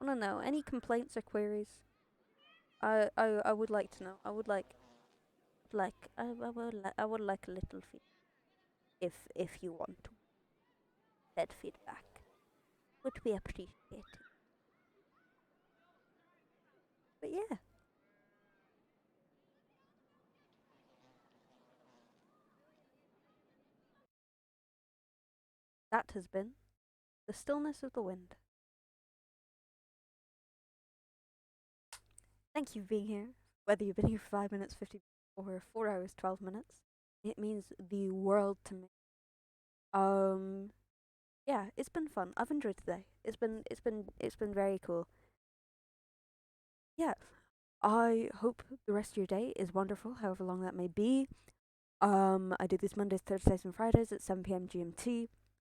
I don't know. Any complaints or queries? I would like to know. I would like I would like a little if you want to. That feedback would be appreciated. But yeah. That has been the stillness of the wind. Thank you for being here. Whether you've been here for 5 minutes, 50 or 4 hours, 12 minutes. It means the world to me. Yeah, it's been fun. I've enjoyed today. It's been very cool. Yeah. I hope the rest of your day is wonderful, however long that may be. I do this Mondays, Thursdays, and Fridays at 7 p.m. GMT.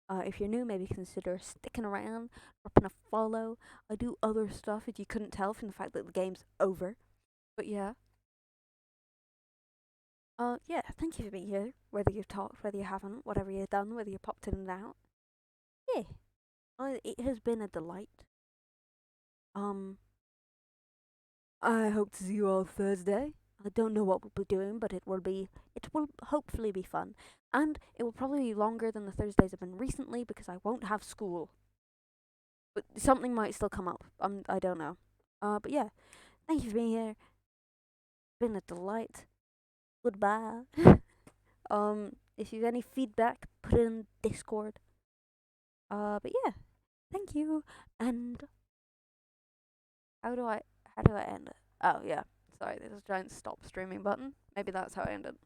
If you're new, maybe consider sticking around, dropping a follow. I do other stuff if you couldn't tell from the fact that the game's over. But yeah. Yeah, thank you for being here. Whether you've talked, whether you haven't, whatever you've done, whether you popped in and out. Yeah. It has been a delight. I hope to see you all Thursday. I don't know what we'll be doing, but it will hopefully be fun. And it will probably be longer than the Thursdays have been recently because I won't have school. But something might still come up. I don't know. But yeah, thank you for being here. It's been a delight. Goodbye. If you have any feedback, put it in Discord. But yeah, thank you. And how do I end it? Oh yeah, sorry, there's a giant stop streaming button. Maybe that's how I end it.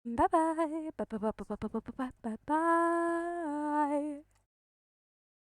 Bye bye. Bye bye bye bye bye bye bye bye bye.